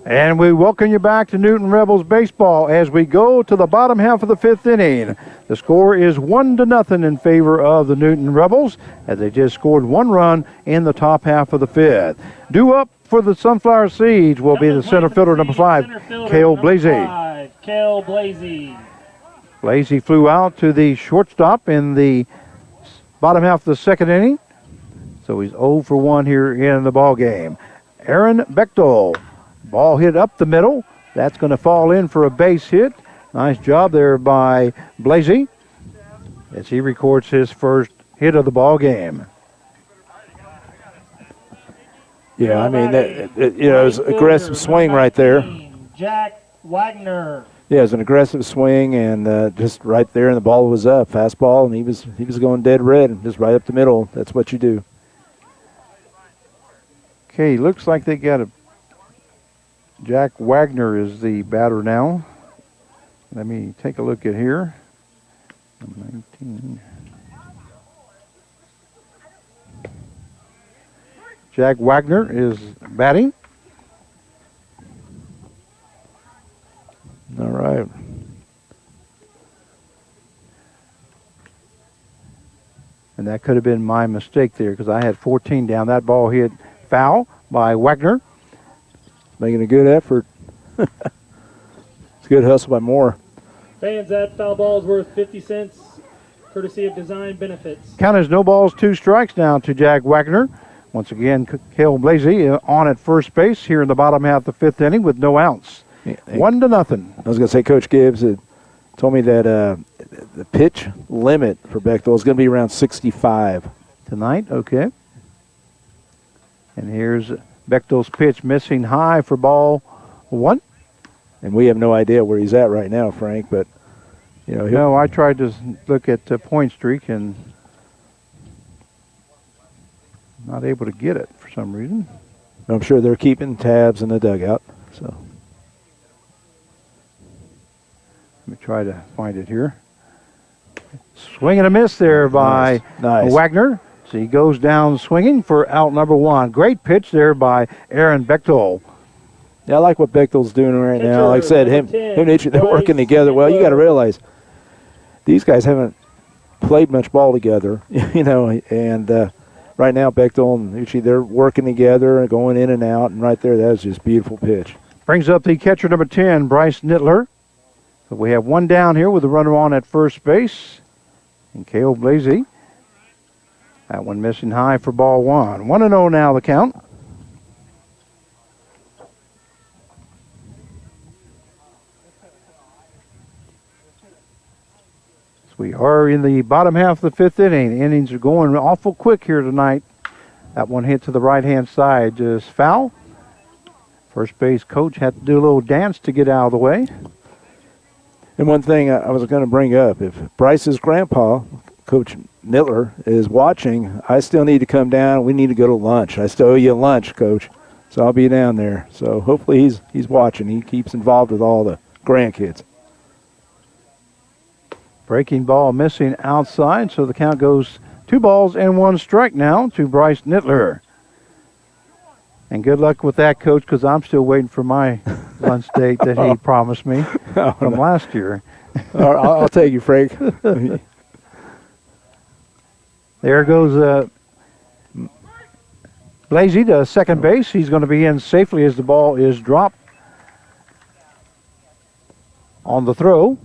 And we welcome you back to Newton Rebels baseball as we go to the bottom half of the 5th inning. The score is 1-0 in favor of the Newton Rebels as they just scored 1 run in the top half of the 5th. Due up for the Sunflower Seeds will be the center fielder, number 5, Cale Blasey. Cale Blasey. Blasey flew out to the shortstop in the bottom half of the 2nd inning. So he's 0 for 1 here in the ball game. Aaron Bechtel. Ball hit up the middle. That's going to fall in for a base hit. Nice job there by Blasey as he records his first hit of the ball game. Yeah, I mean, it was an aggressive swing right there. Jack Wagner. Yeah, it was an aggressive swing, and just right there, and the ball was up, fastball, and he was going dead red, just right up the middle. That's what you do. Okay, looks like they got a Jack Wagner is the batter now. Let me take a look at here. 19. Jack Wagner is batting. All right. And that could have been my mistake there because I had 14 down. That ball hit foul by Wagner. Making a good effort. It's a good hustle by Moore. Fans, that foul ball is worth 50 cents, courtesy of Design Benefits. Count is no balls, 2 strikes now to Jack Wagner. Once again, Cale Blasey on at first base here in the bottom half of the 5th inning with no outs. 1-0. I was going to say, Coach Gibbs told me that the pitch limit for Bechtel is going to be around 65 tonight. Okay. And here's Bechtel's pitch missing high for ball 1. And we have no idea where he's at right now, Frank, but, No, I tried to look at point streak and not able to get it for some reason. I'm sure they're keeping tabs in the dugout. So let me try to find it here. Swing and a miss there by Nice. Wagner. So he goes down swinging for out number 1. Great pitch there by Aaron Bechtel. Yeah, I like what Bechtel's doing right now. Like I said, him and Itchy, they're working together. Well, you got to realize these guys haven't played much ball together, and right now Bechtel and Itchy, they're working together and going in and out, and right there, that was just a beautiful pitch. Brings up the catcher number 10, Bryce Nittler. So we have 1 down here with a runner on at first base. And Cale Blasey. That one missing high for ball 1. 1-0 now the count. So we are in the bottom half of the 5th inning. Innings are going awful quick here tonight. That one hit to the right-hand side, just foul. First base coach had to do a little dance to get out of the way. And one thing I was going to bring up, if Bryce's grandpa, Coach Nittler, is watching, I still need to come down. We need to go to lunch. I still owe you lunch, Coach. So I'll be down there. So hopefully he's watching. He keeps involved with all the grandkids. Breaking ball missing outside, so the count goes 2 balls and 1 strike now to Bryce Nittler. And good luck with that, Coach, because I'm still waiting for my lunch date that he promised me from last year. I'll take you, Frank. There goes Blasey to second base. He's going to be in safely as the ball is dropped on the throw.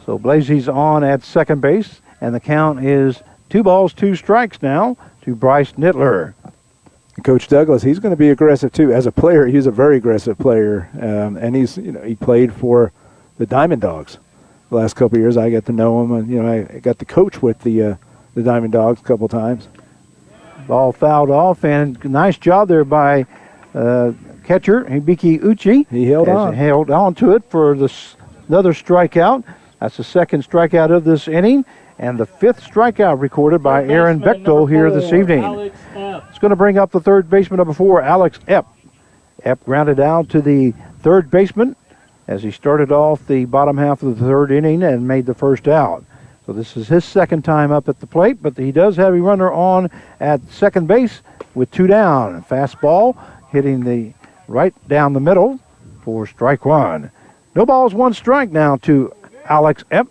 So Blasey's on at second base, and the count is 2 balls, 2 strikes now to Bryce Nittler. Coach Douglas, he's going to be aggressive too. As a player, he's a very aggressive player, and he played for the Diamond Dogs the last couple of years. I got to know him, and I got to coach with the Diamond Dogs a couple times. Ball fouled off, and nice job there by catcher Hibiki Uchi. He held on. Held on to it for another strikeout. That's the 2nd strikeout of this inning, and the 5th strikeout recorded by Aaron Bechtel here this evening. It's going to bring up the 3rd baseman, number 4, Alex Epp. Epp grounded out to the 3rd baseman as he started off the bottom half of the 3rd inning and made the first out. So this is his 2nd time up at the plate, but he does have a runner on at second base with 2 down. Fastball hitting the right down the middle. for strike one. No balls, one strike now to Alex Epp.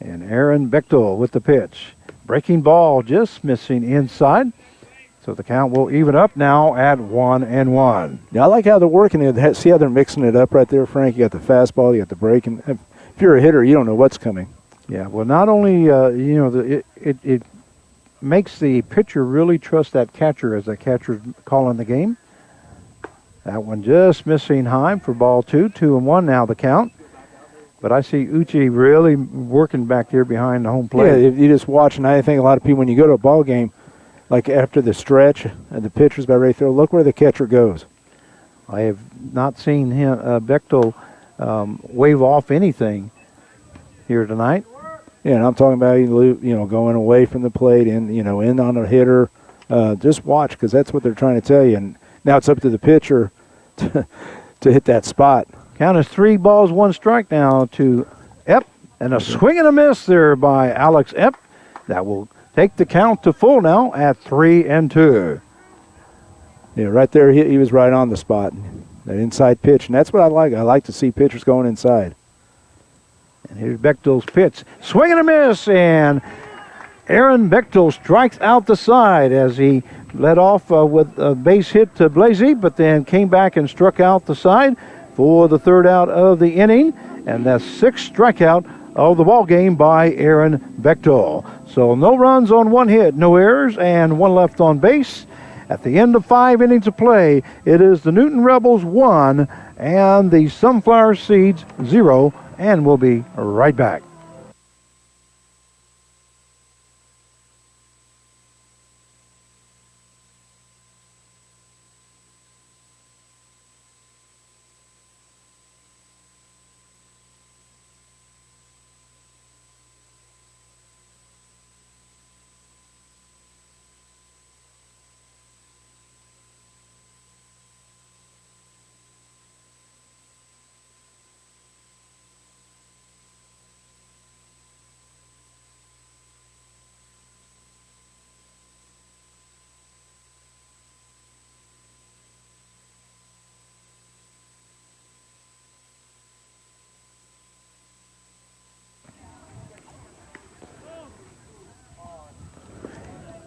And Aaron Bechtel with the pitch. Breaking ball just missing inside. So the count will even up now at 1-1. Yeah, I like how they're working it. See how they're mixing it up right there, Frank? You got the fastball, you got the breaking. If you're a hitter, you don't know what's coming. Yeah, well, not only, it makes the pitcher really trust that catcher as the catcher's calling the game. That one just missing high for ball two. 2-1 now the count. But I see Uche really working back there behind the home plate. Yeah, you just watch, and I think a lot of people, when you go to a ball game, like after the stretch and the pitcher's about ready to throw, look where the catcher goes. I have not seen him, Bechtel, wave off anything here tonight. Yeah, and I'm talking about going away from the plate and in on a hitter. Just watch, because that's what they're trying to tell you. And now it's up to the pitcher to hit that spot. Count is 3 balls, 1 strike now to Epp, and a swing and a miss there by Alex Epp. That will take the count to full now at 3-2. Yeah, right there, he was right on the spot. That inside pitch, and that's what I like. I like to see pitchers going inside. And here's Bechtel's pitch. Swing and a miss, and Aaron Bechtel strikes out the side as he led off with a base hit to Blasey, but then came back and struck out the side for the third out of the inning, and that's 6th strikeout of the ball game by Aaron Bechtel. So no runs on 1 hit, no errors, and 1 left on base. At the end of 5 innings of play, it is the Newton Rebels 1 and the Sunflower Seeds 0, and we'll be right back.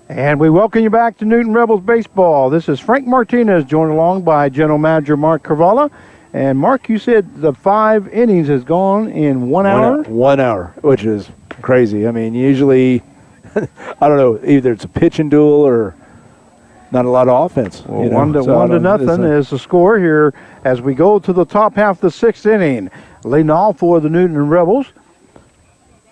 And we welcome you back to Newton Rebels Baseball. This is Frank Martinez, joined along by General Manager Mark Carvala. And Mark, you said the 5 innings has gone in 1 hour? 1 hour, which is crazy. I mean, usually, I don't know, either it's a pitching duel or not a lot of offense. Well, 1-0 is the score here as we go to the top half of the 6th inning. Leading off for the Newton Rebels.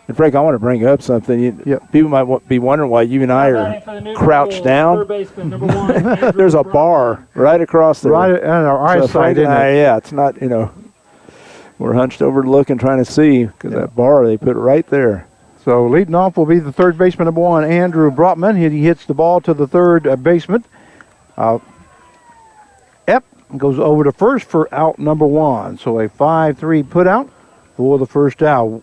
And Frank, I want to bring up something. People might be wondering why you and I are crouched down. There's a bar right across the right on our eyesight. Yeah, it's not, we're hunched over looking, trying to see, because that bar they put right there. So leading off will be the third baseman, number 1, Andrew Brotman. He hits the ball to the third baseman. Epp goes over to first for out number 1. So a 5-3 put out for the first out.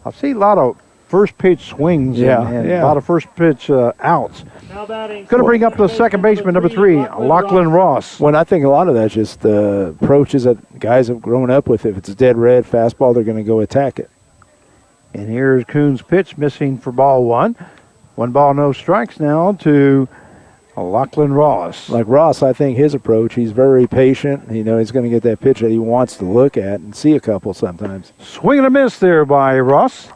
I see a lot of first pitch swings and a lot of first pitch outs. Going to bring up the second baseman, number 3, Lachlan Ross. Well, I think a lot of that's just the approaches that guys have grown up with. If it's a dead red fastball, they're going to go attack it. And here's Coon's pitch missing for ball 1. 1 ball, no strikes now to Lachlan Ross. Like Ross, I think his approach, he's very patient. He's going to get that pitch that he wants to look at and see a couple sometimes. Swing and a miss there by Ross.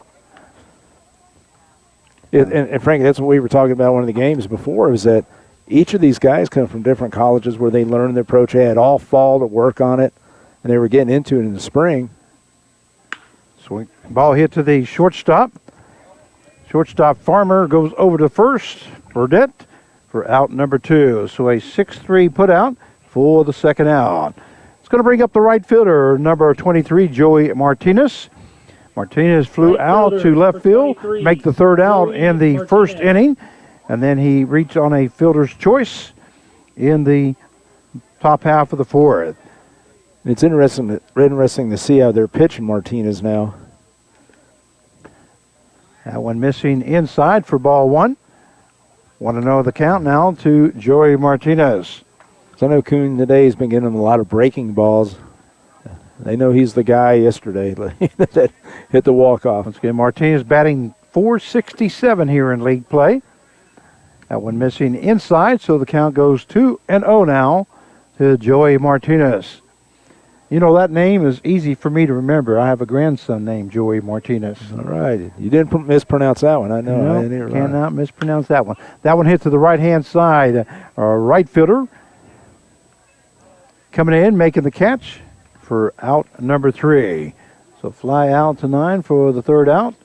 And Frank, that's what we were talking about one of the games before, is that each of these guys come from different colleges where they learned their approach. They had all fall to work on it, and they were getting into it in the spring. Swing. Ball hit to the shortstop. Shortstop Farmer goes over to first. Burdette for out number 2. So a 6-3 put out for the second out. It's going to bring up the right fielder, number 23, Joey Martinez. Martinez flew out to left field, make the third out in the first inning, and then he reached on a fielder's choice in the top half of the 4th. It's interesting to see how they're pitching Martinez now. That one missing inside for ball 1. 1-0 the count now to Joey Martinez. So I know Kuhn today has been getting them a lot of breaking balls. They know he's the guy yesterday that hit the walk-off. Once again, Martinez batting .467 here in league play. That one missing inside, so the count goes 2-0 now to Joey Martinez. You know, that name is easy for me to remember. I have a grandson named Joey Martinez. All right. You didn't mispronounce that one. I know. No, I didn't hear it cannot mispronounce that one. That one hit to the right-hand side. Right fielder coming in, making the catch for out number 3. So fly out to 9 for the third out.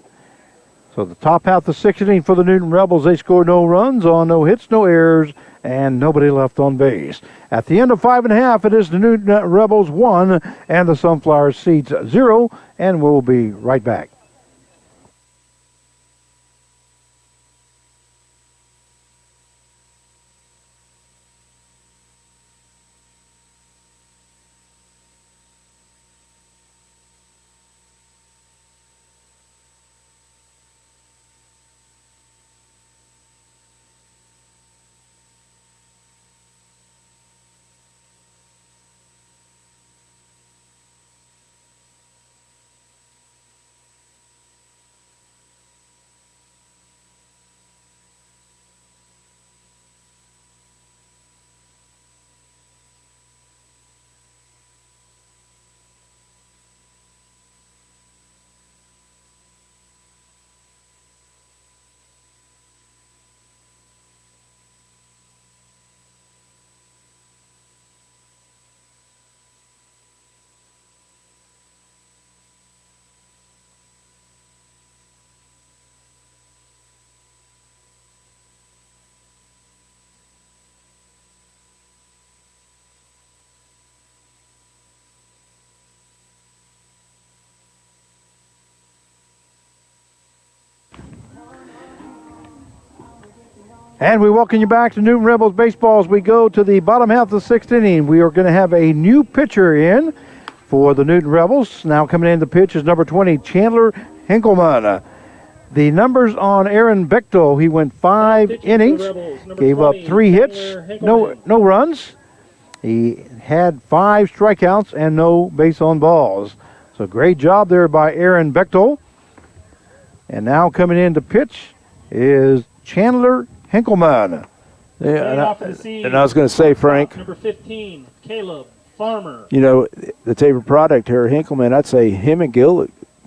So the top half of the 6th inning for the Newton Rebels. They scored no runs on no hits, no errors, and nobody left on base. At the end of 5 1/2, it is the Newton Rebels 1 and the Sunflower Seeds 0, and we'll be right back. And we welcome you back to Newton Rebels Baseball as we go to the bottom half of the 6th inning. We are going to have a new pitcher in for the Newton Rebels. Now coming in the pitch is number 20, Chandler Henkelman. The numbers on Aaron Bechtel, he went 5 innings, gave up 3 hits, no runs. He had 5 strikeouts and no base on balls. So great job there by Aaron Bechtel. And now coming in to pitch is Chandler Henkelman. Yeah, and I was going to say, Frank, number 15, Caleb Farmer. You know, the Tabor product here, Henkelman, I'd say him and Gill,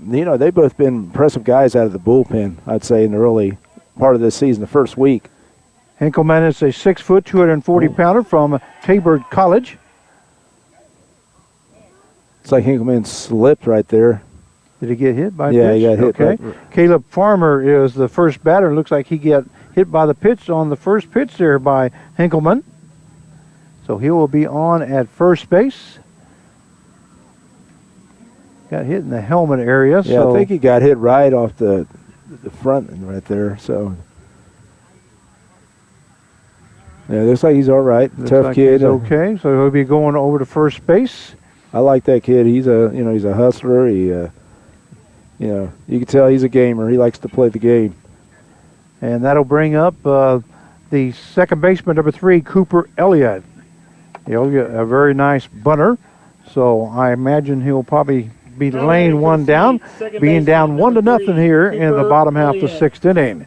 you know, they've both been impressive guys out of the bullpen, I'd say, in the early part of this season, the first week. Henkelman is a 6-foot, 240-pounder from Tabor College. It's like Henkelman slipped right there. Did he get hit by a pitch? Yeah, he got hit. Okay. Right. Caleb Farmer is the first batter. Looks like he got hit by the pitch on the first pitch there by Henkelman. So he will be on at first base. Got hit in the helmet area. Yeah, so I think he got hit right off the front right there. So, yeah, looks like he's all right. looks Tough like kid. he's okay, so he'll be going over to first base. I like that kid. He's a hustler. He, you can tell he's a gamer. He likes to play the game. And that'll bring up the second baseman, number 3, Cooper Elliott. Elliott, a very nice bunter. So I imagine he'll probably be laying one down, being down 1-0 here in the bottom half of the 6th inning.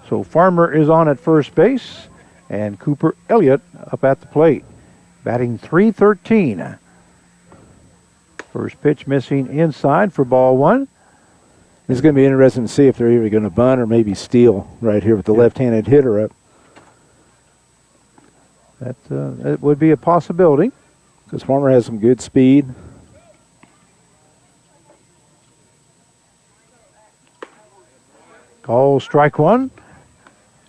So Farmer is on at first base, and Cooper Elliott up at the plate, batting .313. First pitch missing inside for ball 1. It's going to be interesting to see if they're either going to bunt or maybe steal right here with the left-handed hitter up. That would be a possibility. Because Farmer has some good speed. Call strike 1.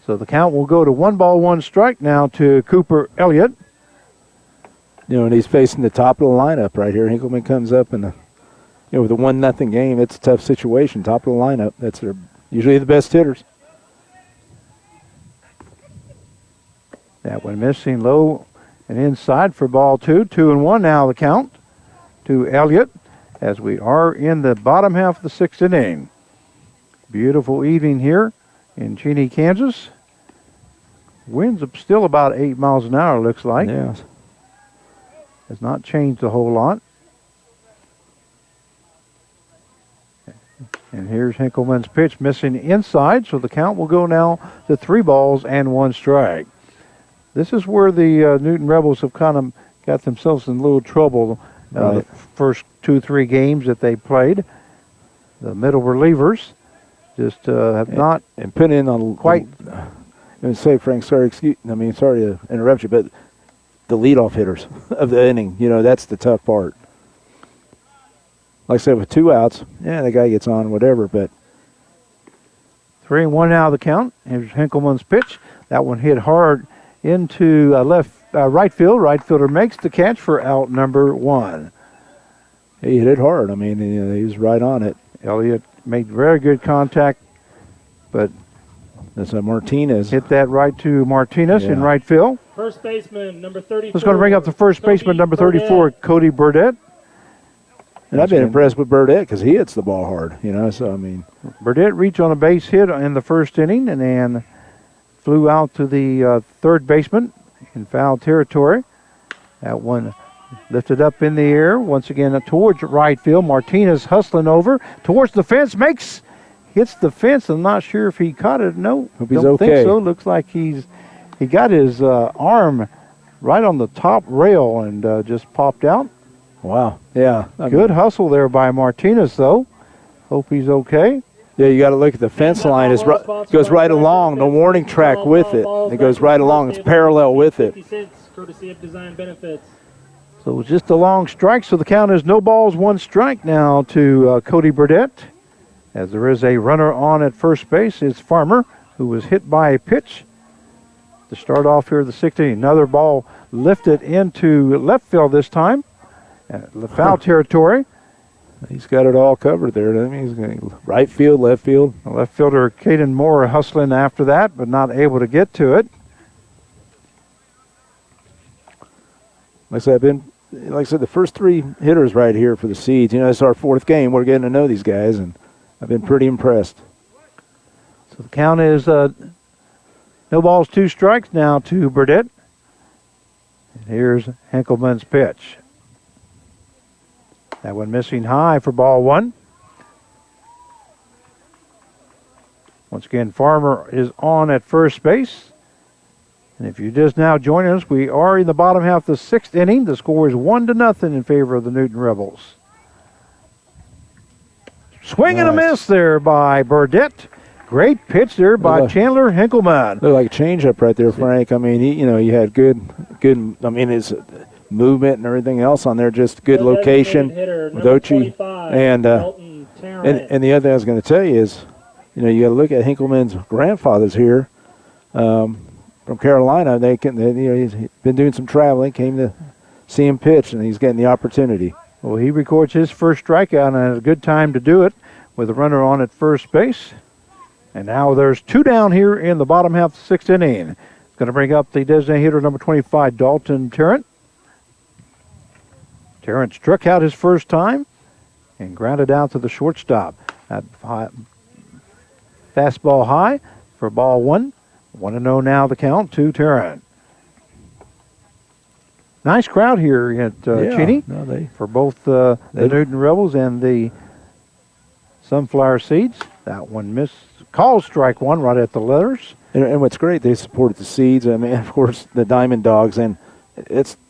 So the count will go to 1-1 now to Cooper Elliott. You know, and he's facing the top of the lineup right here. Henkelman comes up and, with a 1-0 game, it's a tough situation. Top of the lineup. That's their usually the best hitters. That one missing low and inside for ball 2. 2-1 now the count to Elliott as we are in the bottom half of the 6th inning. Beautiful evening here in Cheney, Kansas. Winds up still about 8 miles an hour, looks like. Yeah. has not changed a whole lot. And here's Hinkleman's pitch missing inside, so the count will go now to 3 balls and 1 strike. This is where the Newton Rebels have kind of got themselves in a little trouble the first 2-3 games that they played. The middle relievers just have not and put in on quite. And say, Frank, sorry to interrupt you, but the leadoff hitters of the inning, that's the tough part. Like I said, with 2 outs, the guy gets on, whatever, but 3-1 now the count. Here's Hinkleman's pitch. That one hit hard into right field. Right fielder makes the catch for out number 1. He hit it hard. I mean, he was right on it. Elliott made very good contact, but that's Martinez. Hit that right to Martinez in right field. First baseman, number 34. Let's go to bring up the first baseman, number 34, Cody Burdett. And I've been impressed with Burdett because he hits the ball hard, so, I mean. Burdett reached on a base hit in the first inning and then flew out to the third baseman in foul territory. That one lifted up in the air, once again towards right field. Martinez hustling over towards the fence, hits the fence. I'm not sure if he caught it. No, hope he's don't okay. think so. Looks like he got his arm right on the top rail and just popped out. Wow. Yeah. Good hustle there by Martinez, though. Hope he's okay. Yeah, you got to look at the fence line. It goes right along the warning track with it. It goes right along. It's parallel with it. 50 cents, courtesy of Design Benefits. So it's just a long strike. So the count is no balls, 1 strike now to Cody Burdett. As there is a runner on at first base, it's Farmer, who was hit by a pitch to start off here the 16th. Another ball lifted into left field this time. The foul territory. He's got it all covered there. I mean, he's going right field, left field. The left fielder Caden Moore hustling after that, but not able to get to it. Like I said, the first 3 hitters right here for the Seeds. It's our 4th game. We're getting to know these guys, and I've been pretty impressed. So the count is no balls, 2 strikes now to Burdett. And here's Hinkleman's pitch. That one missing high for ball 1. Once again, Farmer is on at first base. And if you're just now joining us, we are in the bottom half of the 6th inning. The score is 1-0 in favor of the Newton Rebels. Swing and a miss there by Burdett. Great pitch there by Chandler Hinkleman. Looked like a changeup right there, Frank. I mean, he had good. I mean, his movement and everything else on there, just good location with Ochi. And the other thing I was going to tell you is, you got to look at Hinkleman's grandfather's here from Carolina. He's been doing some traveling, came to see him pitch, and he's getting the opportunity. Well, he records his first strikeout, and had a good time to do it with a runner on at first base. And now there's 2 down here in the bottom half of the 6th inning. It's going to bring up the designated hitter, number 25, Dalton Tarrant. Tarrant struck out his first time and grounded out to the shortstop. That fastball high for ball 1. 1-0 now the count to Tarrant. Nice crowd here at Cheney for both the Newton Rebels and the Sunflower Seeds. That one missed. Called strike 1 right at the letters. And what's great, they supported the Seeds. I mean, of course, the Diamond Dogs, and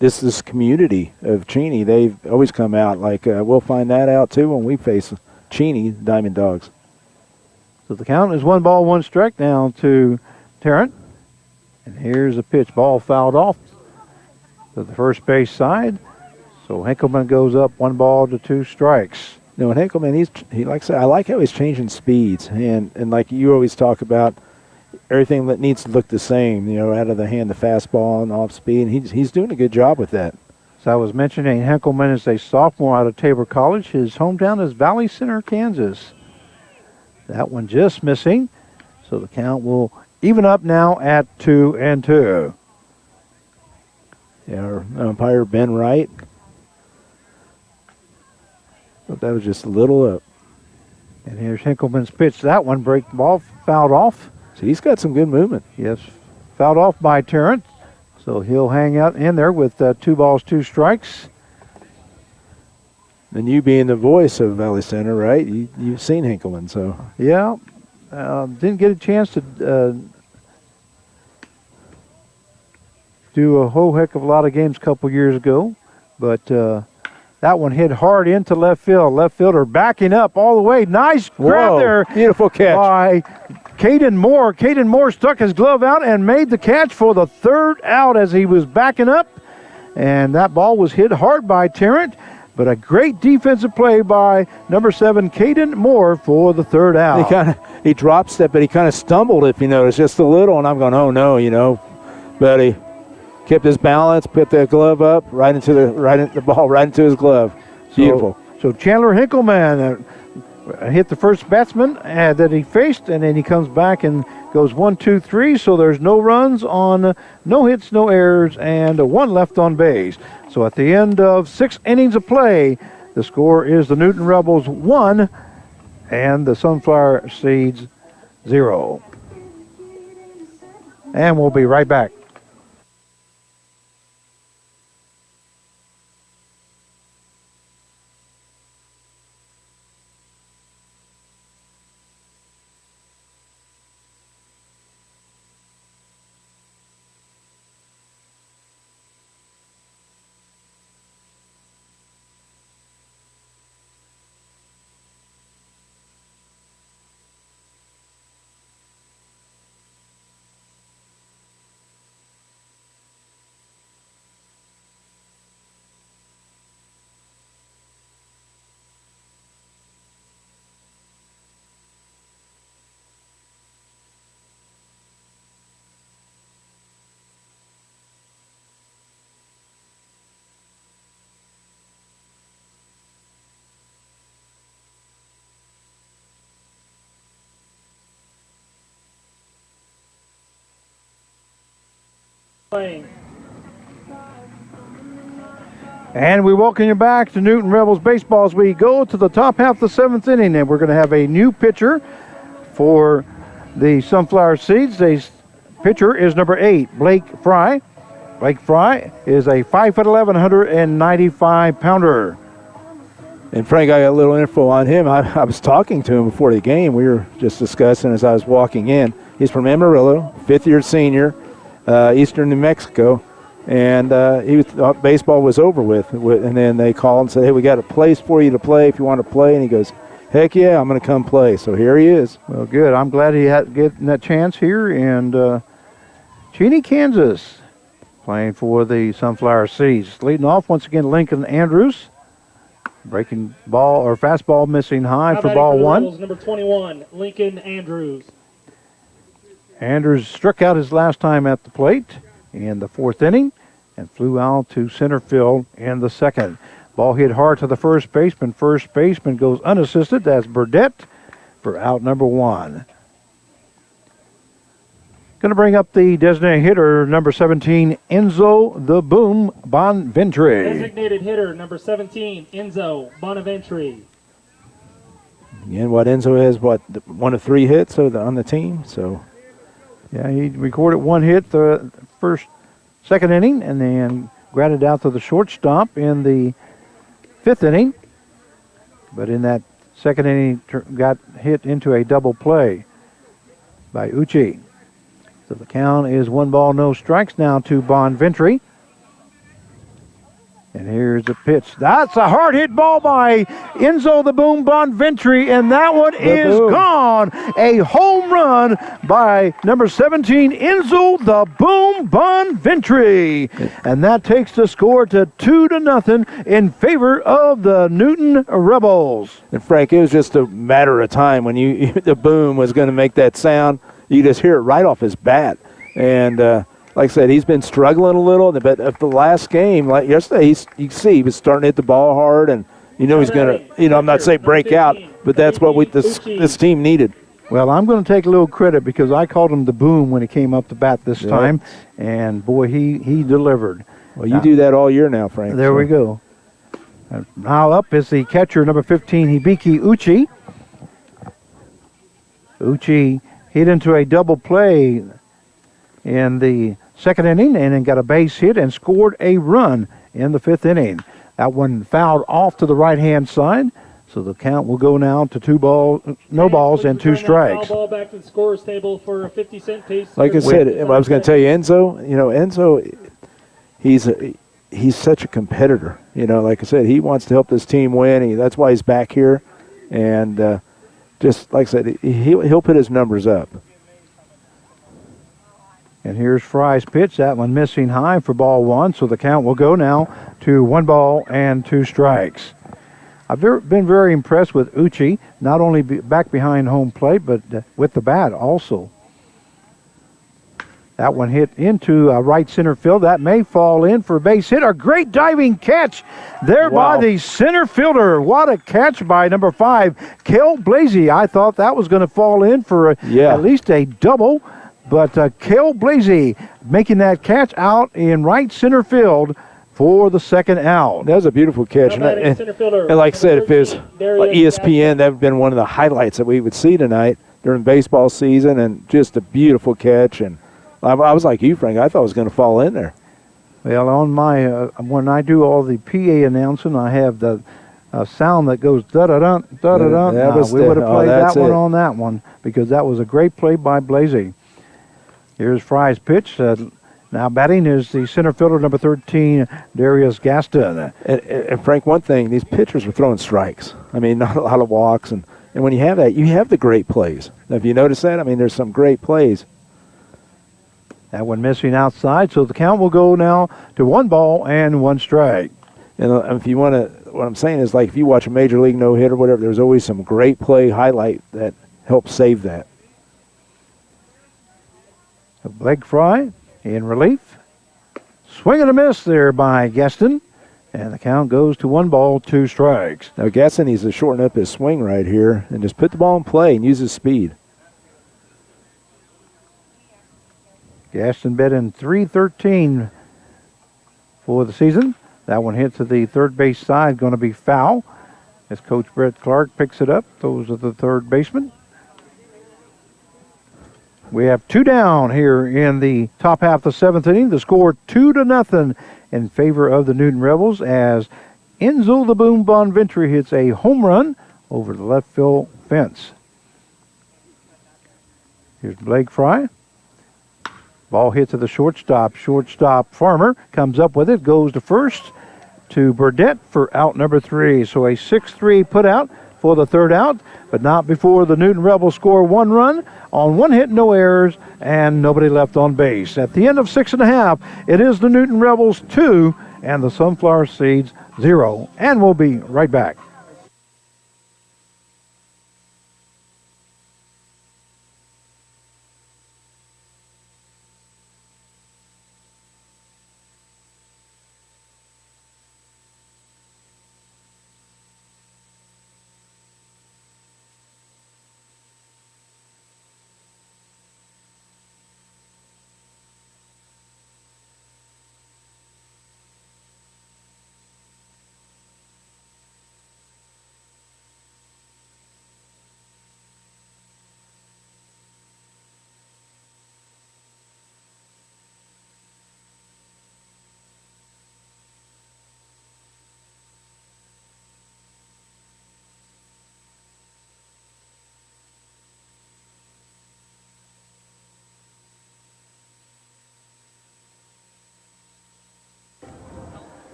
this community of Cheney. They've always come out like we'll find that out too when we face Cheney Diamond Dogs. So the count is 1 ball, 1 strike now to Tarrant. And here's a pitch, ball fouled off to the first base side. So Hinkleman goes up 1 ball to 2 strikes. No, and Hinkleman, I like how he's changing speeds, and like you always talk about, everything that needs to look the same, out of the hand, the fastball and off speed, and he's doing a good job with that. So I was mentioning Hinkleman is a sophomore out of Tabor College. His hometown is Valley Center, Kansas. That one just missing. So the count will even up now at 2-2. Yeah, our umpire, Ben Wright. But that was just a little up. And here's Hinkleman's pitch. That one ball fouled off. So he's got some good movement. Yes, fouled off by Tarrant. So he'll hang out in there with 2 balls, 2 strikes. And you being the voice of Valley Center, right? You've seen Hinkleman, so. Yeah, didn't get a chance to do a whole heck of a lot of games a couple years ago, but that one hit hard into left field. Left fielder backing up all the way. Nice grab Whoa, there beautiful catch. by Caden Moore. Caden Moore stuck his glove out and made the catch for the 3rd out as he was backing up, and that ball was hit hard by Tarrant. But a great defensive play by number 7, Caden Moore, for the 3rd out. He drop stepped, but he kind of stumbled, if you notice, just a little. And I'm going, oh no, But he kept his balance, put the glove up, the ball right into his glove. Beautiful. So Chandler Hinkleman hit the first batsman that he faced, and then he comes back and goes 1, 2, 3. So there's no runs on, no hits, no errors, and 1 left on base. So at the end of 6 innings of play, the score is the Newton Rebels 1 and the Sunflower Seeds 0. And we'll be right back. Playing. And we welcome you back to Newton Rebels Baseball as we go to the top half of the 7th inning, and we're going to have a new pitcher for the Sunflower Seeds. The pitcher is number 8, Blake Fry. Blake Fry is a 5'11", 195-pounder. And Frank, I got a little info on him. I was talking to him before the game. We were just discussing as I was walking in. He's from Amarillo, 5th-year senior, Eastern New Mexico. And he thought baseball was over with. And then they called and said, hey, we got a place for you to play if you want to play. And he goes, heck yeah, I'm going to come play. So here he is. Well, good. I'm glad he had getting that chance here. And Cheney, Kansas, playing for the Sunflower Seeds. Leading off once again, Lincoln Andrews. Breaking ball or fastball missing high for ball 1. Rebels, number 21, Lincoln Andrews. Andrews struck out his last time at the plate in the 4th inning and flew out to center field in the 2nd. Ball hit hard to the first baseman. First baseman goes unassisted. That's Burdett for out number 1. Going to bring up the designated hitter, number 17, Enzo the Boom Bonventry. Designated hitter, number 17, Enzo Bonaventure. Again, Enzo has, 1 of 3 hits on the team. So, yeah, he recorded 1 hit the second inning and then grounded out to the shortstop in the 5th inning. But in that 2nd inning, got hit into a double play by Uchi. So the count is 1 ball, no strikes now to Bonventry. And here's the pitch. That's a hard hit ball by Enzo the Boom Bonventry, and that one is gone. A home run by number 17, Enzo the Boom Bonventry. And that takes the score to 2-0 in favor of the Newton Rebels. and Frank, it was just a matter of time when the boom was going to make that sound. You just hear it right off his bat. And like I said, he's been struggling a little. But at the last game, like yesterday, you see he was starting to hit the ball hard. And he's going to, I'm not saying break out, but that's what this team needed. Well, I'm going to take a little credit because I called him the Boom when he came up to bat this time. And, boy, he delivered. Well, you do that all year now, Frank. There we go. Now up is the catcher, number 15, Hibiki Uchi. Uchi hit into a double play in the second inning and then got a base hit and scored a run in the 5th inning. That one fouled off to the right-hand side, so the count will go now to no balls and 2 strikes. Foul ball back to the scorer's table for a 50-cent piece. Like I said, I was going to tell you, Enzo. You know, Enzo, he's such a competitor. You know, like I said, he wants to help this team win. That's why he's back here, and just like I said, he'll put his numbers up. And here's Fry's pitch. That one missing high for ball 1, so the count will go now to 1 ball and 2 strikes. I've been very impressed with Uchi, not only back behind home plate, but with the bat also. That one hit into right center field. That may fall in for a base hit. A great diving catch there by the center fielder. What a catch by number 5, Cale Blasey. I thought that was going to fall in for at least a double, but Cale Blasey making that catch out in right center field for the 2nd out. That was a beautiful catch. And like I said, if it was like ESPN, that would have been one of the highlights that we would see tonight during baseball season, and just a beautiful catch. And I was like you, Frank. I thought it was going to fall in there. Well, on my when I do all the PA announcing, I have the sound that goes da-da-dun, da-da-dun. We would have played that one on that one because that was a great play by Blasey. Here's Fry's pitch. Now batting is the center fielder, number 13, Darius Gaston. And Frank, one thing, these pitchers were throwing strikes. I mean, not a lot of walks. And when you have that, you have the great plays. Now, have you noticed that? I mean, there's some great plays. That one missing outside, so the count will go now to 1 ball and 1 strike. And if you want to, what I'm saying is, like, if you watch a Major League no-hitter or whatever, there's always some great play highlight that helps save that. Blake Fry in relief. Swing and a miss there by Gaston. And the count goes to 1 ball, 2 strikes. Now, Gaston needs to shorten up his swing right here and just put the ball in play and use his speed. Gaston betting .313 for the season. That one hit to the third base side, going to be foul. As Coach Brett Clark picks it up, those are the third baseman. We have 2 down here in the top half of the 7th inning. The score 2-0 in favor of the Newton Rebels as Enzo the Boom Bonventry hits a home run over the left field fence. Here's Blake Fry. Ball hit to the shortstop. Shortstop Farmer comes up with it, goes to first to Burdette for out number 3. So a 6-3 put out for the 3rd out, but not before the Newton Rebels score 1 run on 1 hit, no errors, and nobody left on base. At the end of 6.5, it is the Newton Rebels 2 and the Sunflower Seeds 0. And we'll be right back.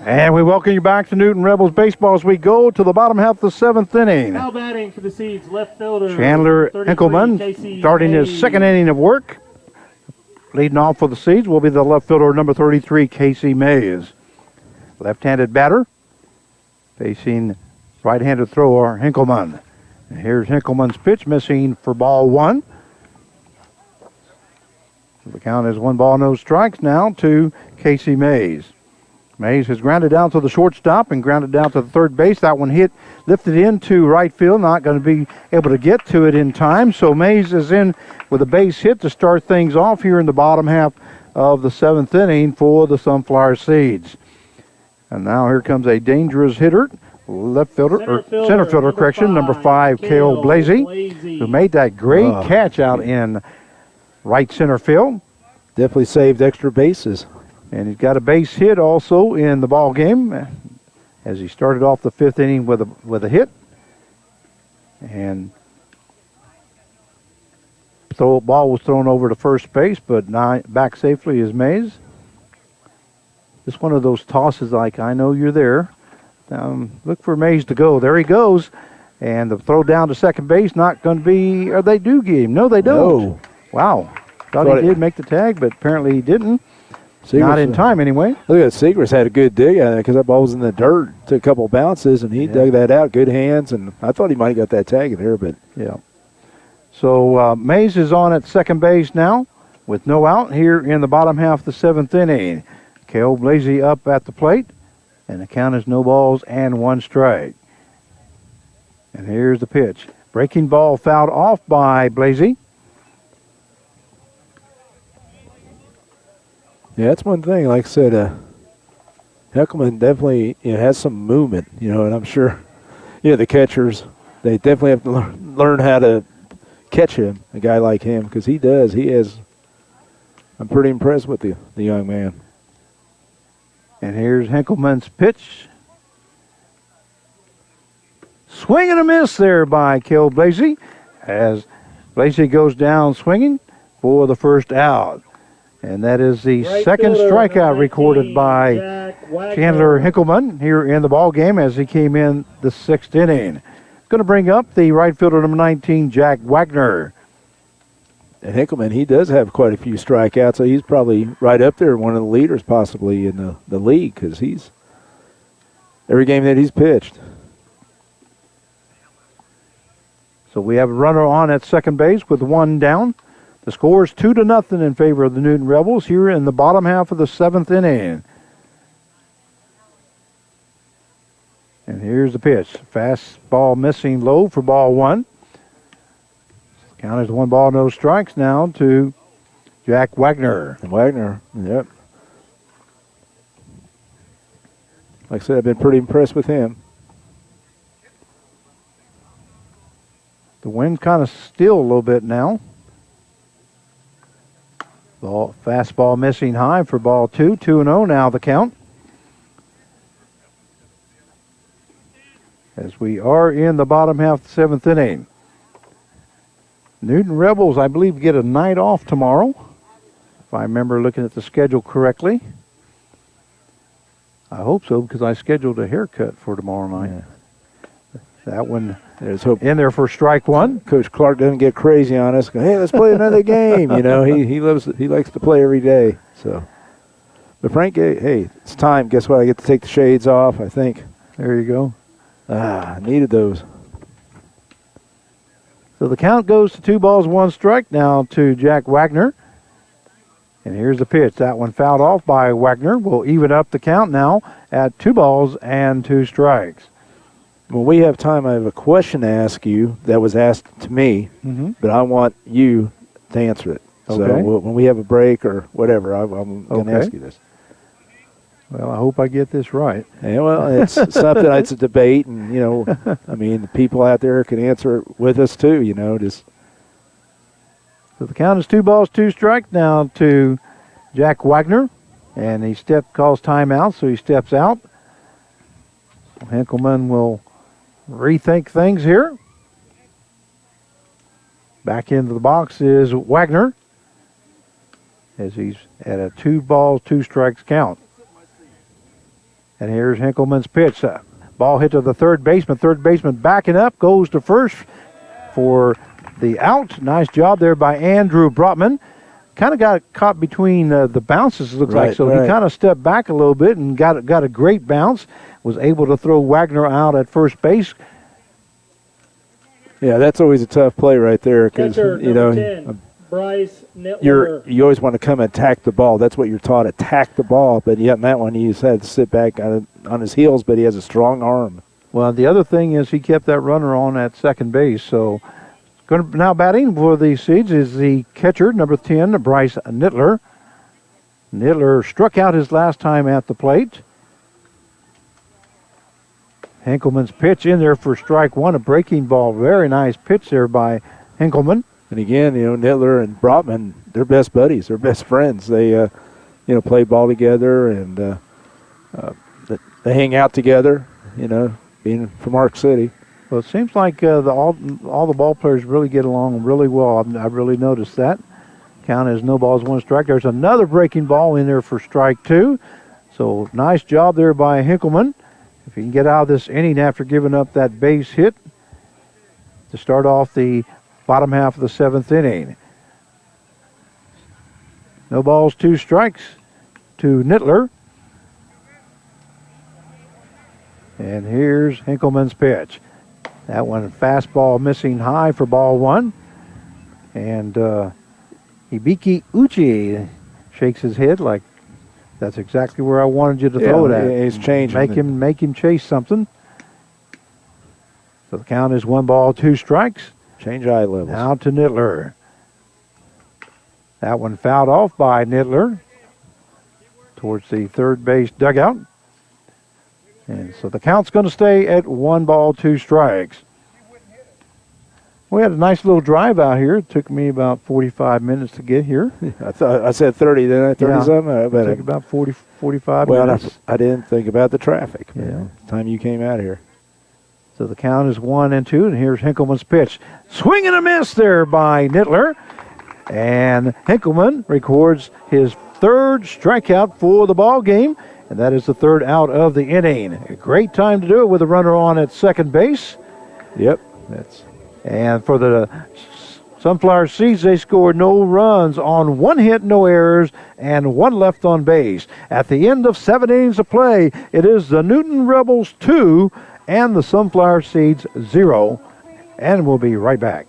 And we welcome you back to Newton Rebels baseball as we go to the bottom half of the 7th inning. Now batting for the Seeds, left fielder Chandler 33, Hinkleman Casey starting his Mays. 2nd inning of work. Leading off for the Seeds will be the left fielder, number 33, Casey Mays. Left-handed batter facing right-handed thrower Hinkleman. And here's Hinkleman's pitch, missing for ball 1. So the count is 1 ball, no strikes now to Casey Mays. Mays has grounded down to the shortstop and grounded down to the third base. That one lifted into right field, not going to be able to get to it in time. So Mays is in with a base hit to start things off here in the bottom half of the 7th inning for the Sunflower Seeds. And now here comes a dangerous hitter, center fielder, number 5, Cale Blasey, who made that great catch out in right center field. Definitely saved extra bases. And he's got a base hit also in the ball game as he started off the 5th inning with a hit. And ball was thrown over to first base, but back safely is Mays. Just one of those tosses like, I know you're there. Look for Mays to go. There he goes. And the throw down to second base, not going to be, or they do get him. No, they don't. No. Wow. Thought he did make the tag, but apparently he didn't. Not in time anyway. Look at Segrist had a good dig at it because that ball was in the dirt. Took a couple bounces, and he dug that out. Good hands, and I thought he might have got that tag in there, but. Yeah. So Mays is on at second base now with no out here in the bottom half of the 7th inning. Cale Blasey up at the plate, and the count is no balls and 1 strike. And here's the pitch. Breaking ball fouled off by Blasey. Yeah, that's one thing. Like I said, Heckelman definitely has some movement, and I'm sure, the catchers, they definitely have to learn how to catch him, a guy like him, because he does. He is. I'm pretty impressed with the young man. And here's Henkelman's pitch. Swing and a miss there by Cale Blasey as Blasey goes down swinging for the first out. And that is the second strikeout recorded by Chandler Henkelman here in the ball game as he came in the 6th inning. Going to bring up the right fielder number 19, Jack Wagner. And Henkelman, he does have quite a few strikeouts, so he's probably right up there, one of the leaders possibly in the league, because he's every game that he's pitched. So we have a runner on at second base with 1 down. The score is 2-0 in favor of the Newton Rebels here in the bottom half of the 7th inning. And here's the pitch. Fastball missing low for ball 1. Count is 1 ball, no strikes now to Jack Wagner. And Wagner, yep. Like I said, I've been pretty impressed with him. The wind's kind of still a little bit now. Fastball missing high for ball 2. 2-0 now the count. As we are in the bottom half of the 7th inning. Newton Rebels, I believe, get a night off tomorrow, if I remember looking at the schedule correctly. I hope so, because I scheduled a haircut for tomorrow night. Yeah. That one is in there for strike 1. Coach Clark doesn't get crazy on us. Hey, let's play another game. He likes to play every day. So, but Frank, hey, it's time. Guess what? I get to take the shades off, I think. There you go. I needed those. So the count goes to 2 balls, 1 strike now to Jack Wagner. And here's the pitch. That one fouled off by Wagner. We'll even up the count now at 2 balls and 2 strikes. When we have time, I have a question to ask you that was asked to me, but I want you to answer it. Okay. So when we have a break or whatever, I'm going to ask you this. Well, I hope I get this right. Yeah, well, it's something. It's a debate, and the people out there can answer it with us too. So the count is 2 balls, 2 strikes now to Jack Wagner, and he calls timeout, so he steps out. Henkelman will rethink things here. Back into the box is Wagner, as he's at a 2 balls, 2 strikes count. And here's Henkelman's pitch. Ball hit to the third baseman. Third baseman backing up, goes to first for the out. Nice job there by Andrew Brotman. Kind of got caught between the bounces, it looks like. So he kind of stepped back a little bit and got a great bounce. Was able to throw Wagner out at first base. Yeah, that's always a tough play right there because, 10, Bryce Nittler. You always want to come and attack the ball. That's what you're taught, attack the ball. But yet in that one, he just had to sit back on his heels, but he has a strong arm. Well, the other thing is he kept that runner on at second base. So going to now batting for the Seeds is the catcher, number 10, Bryce Nittler. Nittler struck out his last time at the plate. Henkelman's pitch in there for strike 1, a breaking ball. Very nice pitch there by Henkelman. And again, Nittler and Brotman, they're best buddies. They're best friends. They, play ball together, and they hang out together, being from Ark City. Well, it seems like all the ball players really get along really well. I've really noticed that. Count is no balls, one strike. There's another breaking ball in there for strike two. So nice job there by Hinkleman. If he can get out of this inning after giving up that base hit to start off the bottom half of the seventh inning. No balls, two strikes to Nittler. And here's Hinkleman's pitch. That one fastball missing high for ball one. And Hibiki Uchi shakes his head like that's exactly where I wanted you to throw it at. He's changing. Make him chase something. So the count is 1 ball, 2 strikes. Change eye levels. Now to Nittler. That one fouled off by Nittler towards the third base dugout. And so the count's going to stay at 1 ball, 2 strikes. We had a nice little drive out here. It took me about 45 minutes to get here. I thought I said 30, didn't I? 30 something? It took about 45 well, minutes. I didn't think about the traffic. Yeah. The time you came out here. So the count is 1-2, and here's Hinkleman's pitch. Swing and a miss there by Nittler. And Hinkleman records his 3rd strikeout for the ball game, and that is the 3rd out of the inning. A great time to do it with a runner on at second base. Yep. And for the Sunflower Seeds, they scored no runs on 1 hit, no errors, and 1 left on base. At the end of 7 innings of play, it is the Newton Rebels 2 and the Sunflower Seeds 0. And we'll be right back.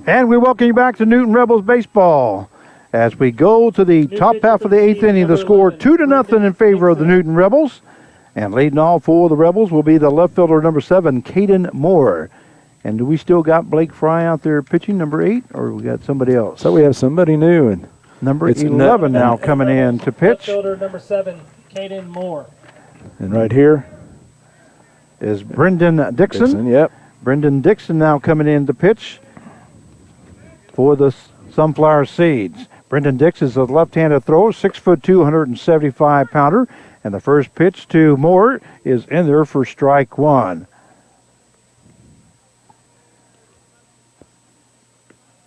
And we welcome you back to Newton Rebels baseball as we go to the top half of the 8th inning. The score 2-0 in favor of the Newton Rebels. And leading off for the Rebels will be the left fielder, number 7, Caden Moore. And do we still got Blake Fry out there pitching, number 8, or we got somebody else? So we have somebody new. And number 11 now coming in to pitch. Left fielder number 7, Caden Moore. And right here is Brendan Dixon. Yep. Brendan Dixon now coming in to pitch for the Sunflower Seeds. Brendan Dixon is a left-handed thrower, 6'2", 175-pounder. And the first pitch to Moore is in there for strike 1.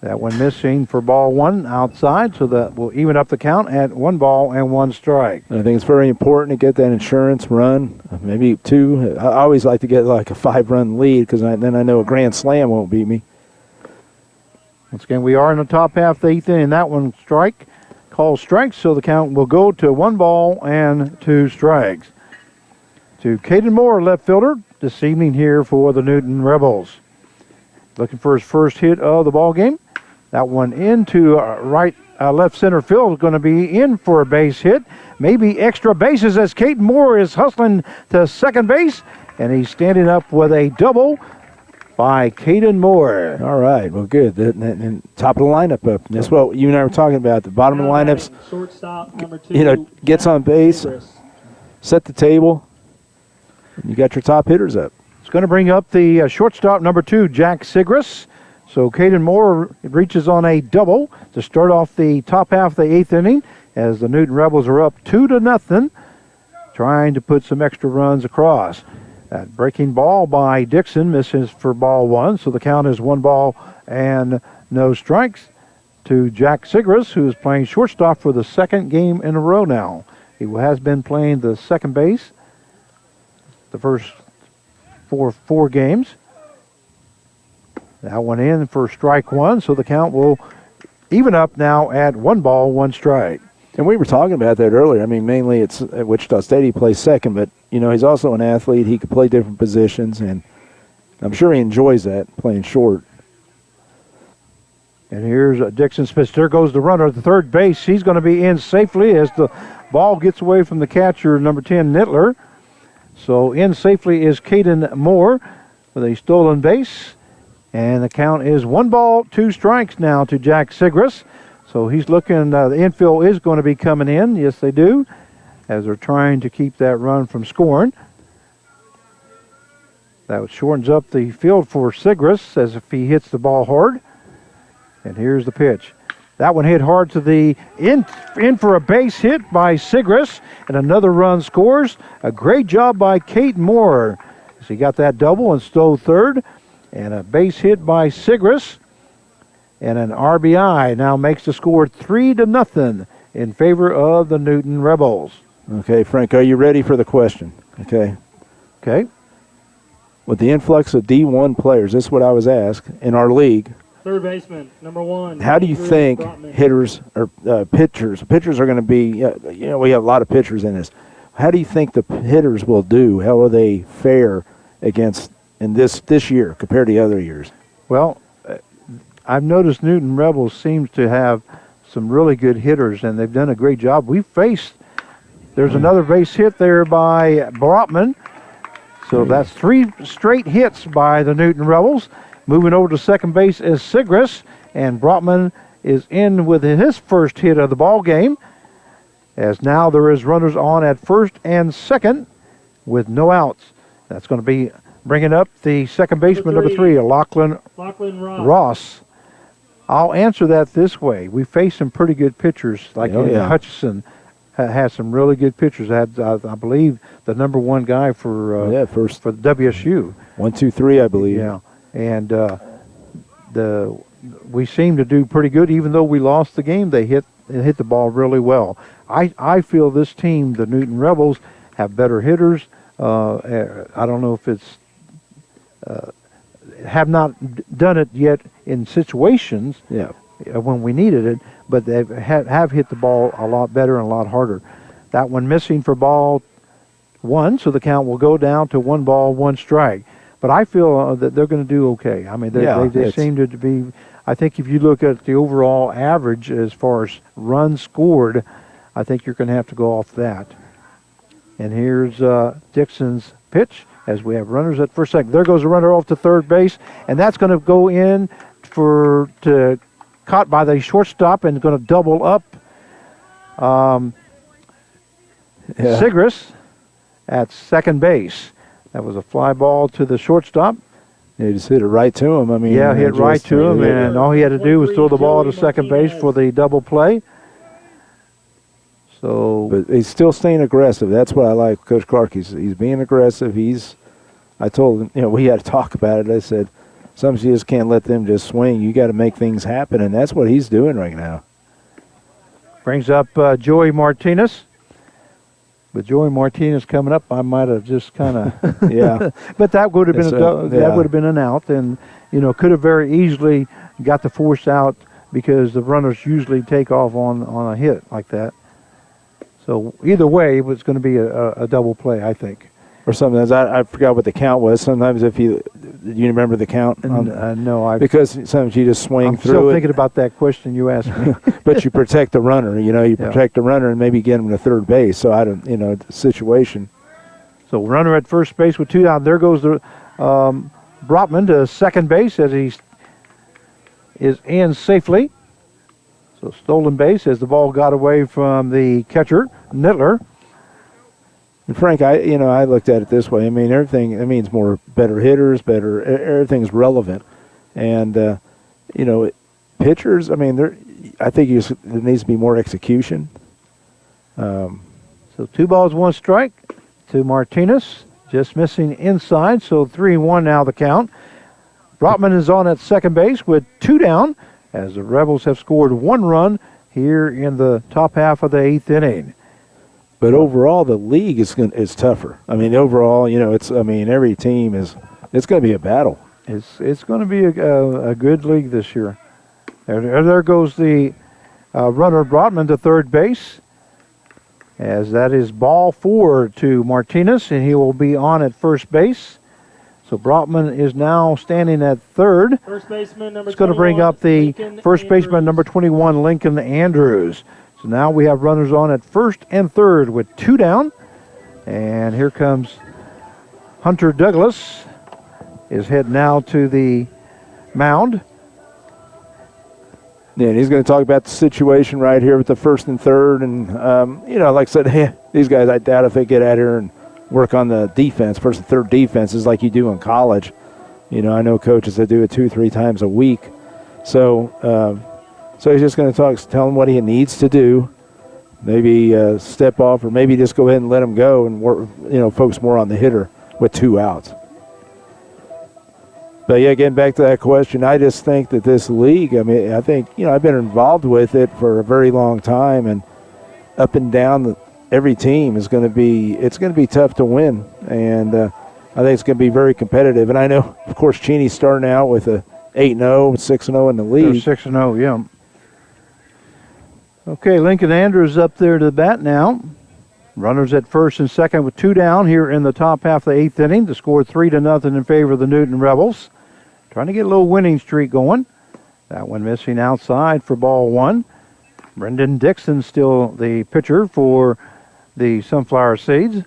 That one missing for ball 1 outside, so that will even up the count at 1 ball and 1 strike. And I think it's very important to get that insurance run, maybe 2. I always like to get like a 5-run lead because then I know a grand slam won't beat me. Once again, we are in the top half of the 8th inning. That one called strikes, so the count will go to 1 ball and 2 strikes. To Caden Moore, left fielder, this evening here for the Newton Rebels. Looking for his first hit of the ball game. That one into left center field is going to be in for a base hit. Maybe extra bases as Caden Moore is hustling to second base, and he's standing up with a double by Caden Moore. All right, well, good. And top of the lineup up. That's what you and I were talking about. The bottom of the lineups, Shortstop number 2. Gets on base, set the table, and you got your top hitters up. It's going to bring up the shortstop number 2, Jack Sigris. So Caden Moore reaches on a double to start off the top half of the 8th inning as the Newton Rebels are up 2-0, trying to put some extra runs across. That breaking ball by Dixon misses for ball 1, so the count is 1 ball and no strikes to Jack Sigris, who is playing shortstop for the 2nd game in a row now. He has been playing the second base the first four games. That one in for strike 1, so the count will even up now at 1 ball, 1 strike. And we were talking about that earlier. I mean, mainly it's at Wichita State he plays second, but, he's also an athlete. He could play different positions, and I'm sure he enjoys that, playing short. And here's Dixon's pitch. There goes the runner at the third base. He's going to be in safely as the ball gets away from the catcher, number 10, Nittler. So in safely is Caden Moore with a stolen base. And the count is 1 ball, 2 strikes now to Jack Sigris. So he's looking, the infield is going to be coming in. Yes, they do, as they're trying to keep that run from scoring. That shortens up the field for Sigris as if he hits the ball hard. And here's the pitch. That one hit hard to the in for a base hit by Sigris, and another run scores. A great job by Caden Moore as he got that double and stole third. And a base hit by Sigris. And an RBI now makes the score 3-0 in favor of the Newton Rebels. Okay, Frank, are you ready for the question? Okay. Okay. With the influx of D1 players, this is what I was asked, in our league, Third baseman, number 1. how do you Drew think Brotman. hitters or pitchers are going to be, we have a lot of pitchers in this. How do you think the hitters will do? How will they fare against in this year compared to other years? Well, I've noticed Newton Rebels seems to have some really good hitters, and they've done a great job. There's another base hit there by Brotman. So that's 3 straight hits by the Newton Rebels. Moving over to second base is Sigris, and Brotman is in with his first hit of the ball game. As now there is runners on at first and second with no outs. That's going to be bringing up the second baseman, number 3, Lachlan Ross. I'll answer that this way. We faced some pretty good pitchers, like Hutchison has some really good pitchers. Had I believe the number 1 guy for the WSU. 1, 2, 3, I believe. Yeah, and we seemed to do pretty good, even though we lost the game. They hit the ball really well. I feel this team, the Newton Rebels, have better hitters. I don't know if it's have not done it yet in situations when we needed it, but they have hit the ball a lot better and a lot harder. That one missing for ball 1, so the count will go down to 1 ball, 1 strike. But I feel that they're going to do okay. I mean, they seem to be. I think if you look at the overall average as far as runs scored, I think you're going to have to go off that. And here's Dixon's pitch as we have runners at first, second. There goes a runner off to third base, and that's going to go in caught by the shortstop and going to double up Sigris at second base. That was a fly ball to the shortstop. He just hit it right to him. I mean, hit right to him, and all he had to do was throw the ball to second base for the double play. But he's still staying aggressive. That's what I like, Coach Clark. He's being aggressive. I told him, we had to talk about it. I said, sometimes you just can't let them just swing. You got to make things happen, and that's what he's doing right now. Brings up Joey Martinez. With Joey Martinez coming up, I might have just kind of But that would have been that would have been an out, and could have very easily got the force out because the runners usually take off on a hit like that. So either way, it was going to be a double play, I think. Or sometimes I forgot what the count was. Sometimes do you remember the count? No, because sometimes you just swing through. I'm still thinking about that question you asked me. But you protect the runner. You protect the runner and maybe get him to third base. So I don't, the situation. So runner at first base with 2 down. There goes the Brotman to second base as he is in safely. So stolen base as the ball got away from the catcher, Nittler. And Frank, I looked at it this way. I mean, everything. It means better hitters, everything's relevant, and you know, pitchers. I mean, I think there needs to be more execution. So 2 balls, 1 strike to Martinez. Just missing inside, so 3-1 now the count. Brotman is on at second base with 2 down, as the Rebels have scored 1 run here in the top half of the 8th inning. But overall, the league is tougher. I mean, overall, you know, every team it's going to be a battle. It's going to be a good league this year. There goes the runner Brotman to third base, as that is ball 4 to Martinez, and he will be on at first base. So Brotman is now standing at third. First baseman number 21. It's going to bring up the Lincoln first baseman Andrews. number 21, Lincoln Andrews. So now we have runners on at first and third with 2 down. And here comes Hunter Douglas is heading now to the mound. Yeah, and he's going to talk about the situation right here with the first and third. And, you know, like I said, these guys, I doubt if they get out here and work on the defense, first and third defenses like you do in college. You know, I know coaches that do it 2-3 times a week. So he's just going to tell him what he needs to do, maybe step off, or maybe just go ahead and let him go and work, you know, focus more on the hitter with 2 outs. But yeah, getting back to that question, I just think that this league, I mean, I think, you know, I've been involved with it for a very long time, and up and down every team it's going to be tough to win, and I think it's going to be very competitive. And I know, of course, Cheney's starting out with a 8-0, 6-0 in the league. 6-0, yeah. Okay, Lincoln Andrews up there to the bat now. Runners at first and second with 2 down here in the top half of the 8th inning. The score 3-0 in favor of the Newton Rebels. Trying to get a little winning streak going. That one missing outside for ball 1. Brendan Dixon still the pitcher for the Sunflower Seeds.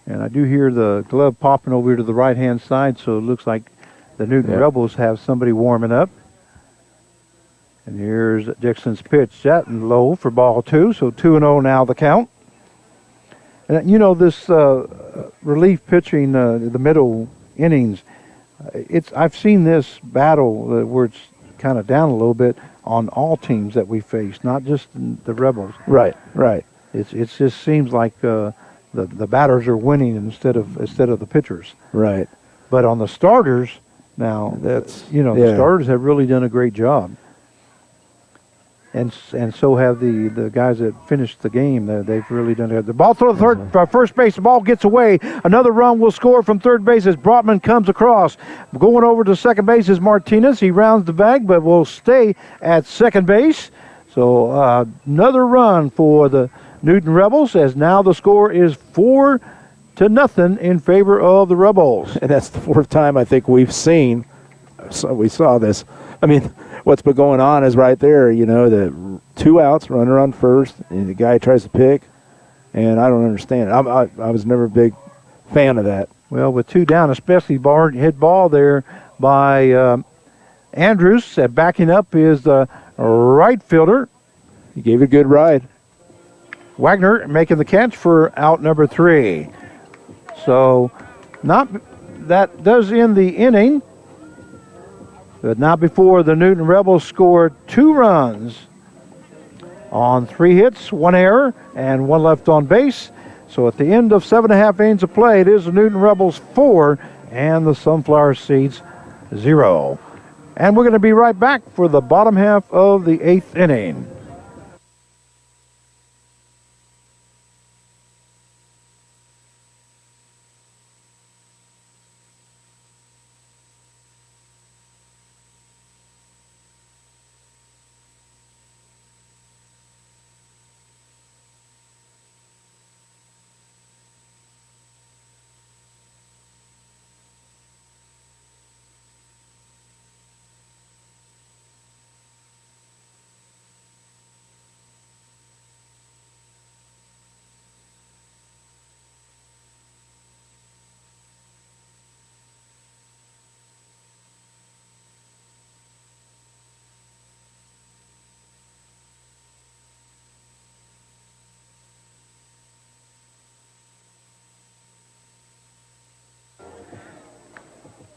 And I do hear the glove popping over to the right-hand side, so it looks like the Newton Rebels have somebody warming up. And here's Dixon's pitch set and low for ball 2, so 2-0 now the count. And you know, this relief pitching, the middle innings, I've seen this battle where it's kind of down a little bit on all teams that we face, not just the Rebels. Right. It just seems like the batters are winning instead of the pitchers. Right. But on the starters now, the starters have really done a great job. And so have the guys that finished the game. They've really done it. The ball throw to first base. The ball gets away. Another run will score from third base as Brotman comes across. Going over to second base is Martinez. He rounds the bag, but will stay at second base. So another run for the Newton Rebels, as now the score is 4-0 in favor of the Rebels. And that's the 4th time I think we saw this. I mean, what's been going on is right there, you know, the 2 outs, runner on first, and the guy tries to pick, and I don't understand it. I was never a big fan of that. Well, with 2 down, especially hit ball there by Andrews. Backing up is the right fielder. He gave it a good ride. Wagner making the catch for out number 3. So that does end the inning. But not before the Newton Rebels scored 2 runs on 3 hits, 1 error, and 1 left on base. So at the end of 7.5 innings of play, it is the Newton Rebels 4 and the Sunflower Seeds 0. And we're going to be right back for the bottom half of the 8th inning.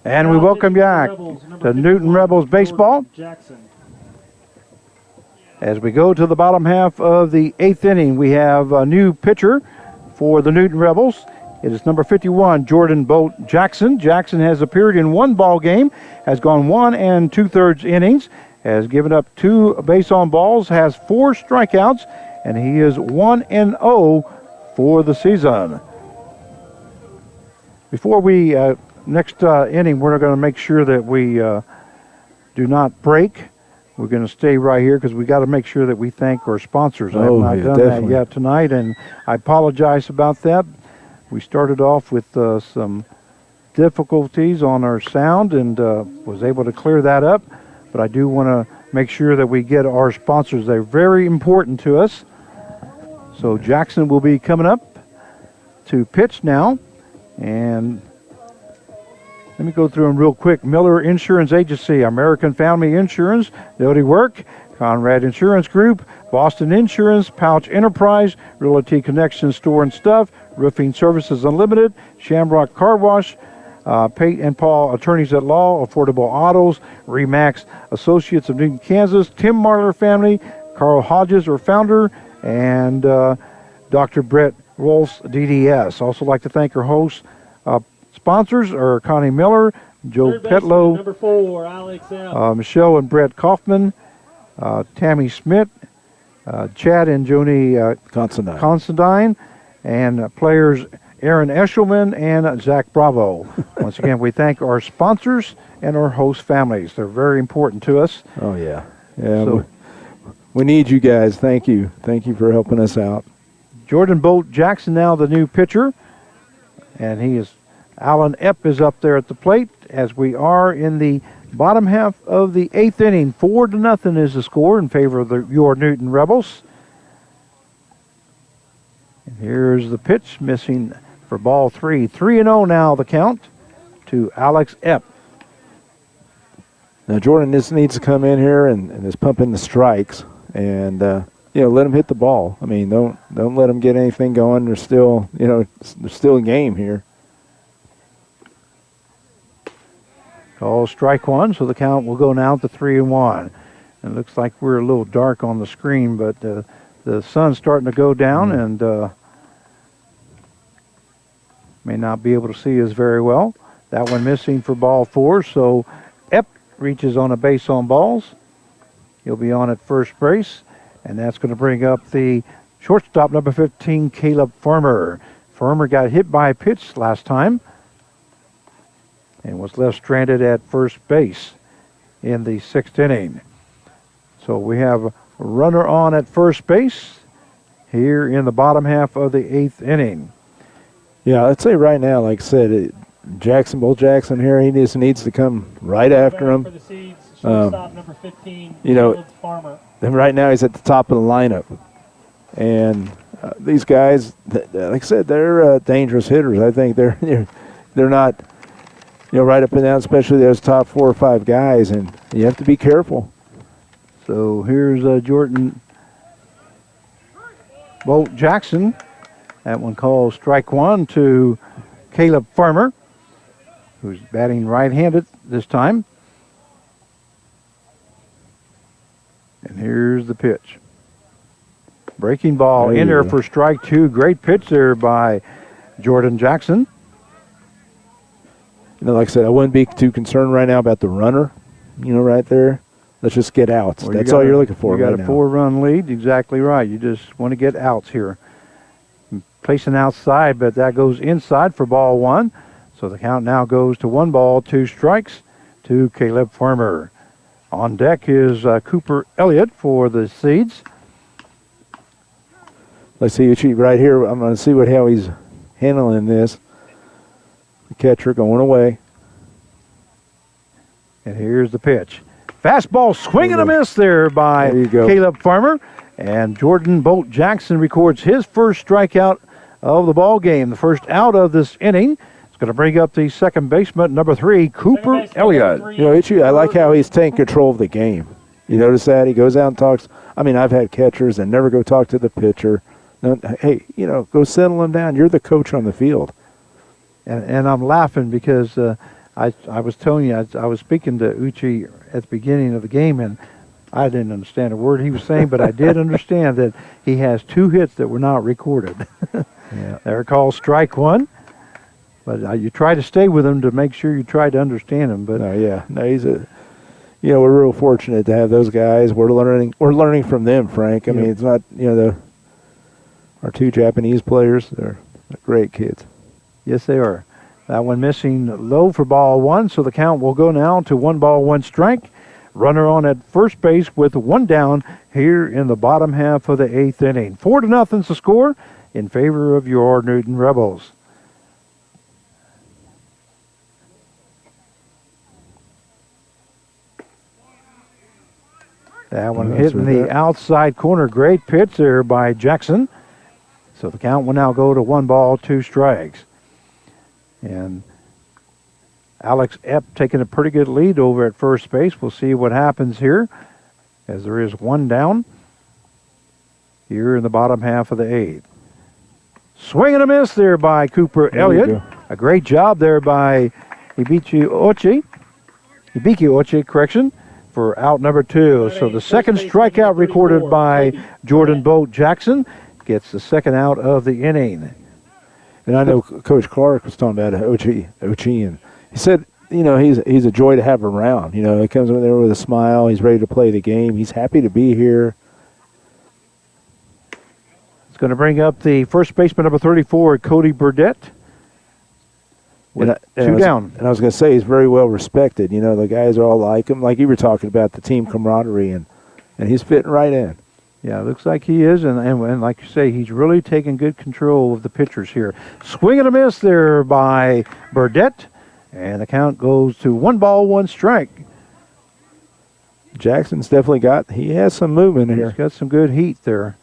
And we welcome you back to Newton Rebels baseball. Jackson. As we go to the bottom half of the 8th inning, we have a new pitcher for the Newton Rebels. It is number 51, Jordan Bolt Jackson. Jackson has appeared in one ball game, has gone 1 2/3 innings, has given up 2 base on balls, has 4 strikeouts, and he is 1-0 for the season. Before we next inning, we're going to make sure that we do not break. We're going to stay right here because we got to make sure that we thank our sponsors. I have not done definitely. that yet tonight, and I apologize about that. We started off with some difficulties on our sound and was able to clear that up. But I do want to make sure that we get our sponsors. They're very important to us. So Jackson will be coming up to pitch now. And let me go through them real quick. Miller Insurance Agency, American Family Insurance, Doty Work, Conrad Insurance Group, Boston Insurance, Pouch Enterprise, Realty Connection Store and Stuff, Roofing Services Unlimited, Shamrock Car Wash, Pate and Paul Attorneys at Law, Affordable Autos, Remax Associates of Newton, Kansas, Tim Marler Family, Carl Hodges, our founder, and Dr. Brett Rolfs, DDS. Also like to thank our hosts, sponsors are Connie Miller, Joe Third baseman, Petlow, number 4, Alex F. Michelle and Brett Kaufman, Tammy Smith, Chad and Joni Considine, and players Aaron Eshelman and Zach Bravo. Once again, we thank our sponsors and our host families. They're very important to us. Oh, yeah. Yeah. So- we need you guys. Thank you. Thank you for helping us out. Jordan Bolt Jackson now the new pitcher, and Alan Epp is up there at the plate as we are in the bottom half of the 8th inning. 4-0 is the score in favor of your Newton Rebels. And here's the pitch missing for ball 3. 3-0 now the count to Alex Epp. Now Jordan just needs to come in here and is pumping the strikes and let him hit the ball. I mean, don't let him get anything going. There's still a game here. Call strike 1, so the count will go now to 3-1. It looks like we're a little dark on the screen, but the sun's starting to go down and may not be able to see us very well. That one missing for ball 4, so Epp reaches on a base on balls. He'll be on at first base, and that's going to bring up the shortstop, number 15, Caleb Farmer. Farmer got hit by a pitch last time and was left stranded at first base in the 6th inning. So we have a runner on at first base here in the bottom half of the 8th inning. Yeah, I'd say right now, like I said, Bolt Jackson here, he just needs to come right after him. For the Seeds, shortstop number 15, Caleb Farmer. And right now he's at the top of the lineup. And these guys, like I said, they're dangerous hitters. I think they're not, right up and down, especially those top 4 or 5 guys, and you have to be careful. So here's Jordan Bolt Jackson. That one called strike 1 to Caleb Farmer, who's batting right-handed this time. And here's the pitch. Breaking ball in there for strike 2. Great pitch there by Jordan Jackson. Like I said, I wouldn't be too concerned right now about the runner, right there. Let's just get outs. Well, That's all you're looking for You got right a now. 4-run lead. Exactly right. You just want to get outs here. Placing outside, but that goes inside for ball 1. So the count now goes to 1 ball, 2 strikes to Caleb Farmer. On deck is Cooper Elliott for the Seeds. Let's see right here. I'm going to see how he's handling this. The catcher going away. And here's the pitch. Fastball swing and a miss there by Caleb Farmer. And Jordan Bolt Jackson records his first strikeout of the ball game. The first out of this inning. It's going to bring up the second baseman, number 3, Cooper Elliott. I like how he's taking control of the game. You notice that? He goes out and talks. I mean, I've had catchers that never go talk to the pitcher. No, hey, go settle him down. You're the coach on the field. And I'm laughing because I was telling you, I was speaking to Uchi at the beginning of the game, and I didn't understand a word he was saying, but I did understand that he has 2 hits that were not recorded. Yeah. They're called strike one, but you try to stay with him to make sure you try to understand him. But No, yeah. No, he's a. You know, we're real fortunate to have those guys. We're learning from them, Frank. I mean, it's not, you know, our 2 Japanese players. They're great kids. yes, they are. That one missing low for ball 1, so the count will go now to 1 ball, 1 strike. Runner on at first base with 1 down here in the bottom half of the 8th inning. 4-0's the score in favor of your Newton Rebels. That one That's hitting the right. outside corner. Great pitch there by Jackson. So the count will now go to 1 ball, 2 strikes. And Alex Epp taking a pretty good lead over at first base. We'll see what happens here as there is 1 down here in the bottom half of the 8th. Swing and a miss there by Cooper There you Elliott. go. A great job there by Hibiki Ochi, correction, for out number 2. So the second strikeout recorded by Jordan Boat Jackson gets the second out of the inning. And I know Coach Clark was talking about Ochi, and he said, you know, he's a joy to have around. You know, he comes in there with a smile. He's ready to play the game. He's happy to be here. It's going to bring up the first baseman number 34, Cody Burdett. With And I 2 was- down. And I was going to say he's very well respected. You know, the guys are all like him. Like you were talking about the team camaraderie, and he's fitting right in. Yeah, looks like he is, and like you say, he's really taking good control of the pitchers here. Swing and a miss there by Burdett, and the count goes to 1 ball, 1 strike. Jackson's definitely he has some movement He's here. got some good heat there.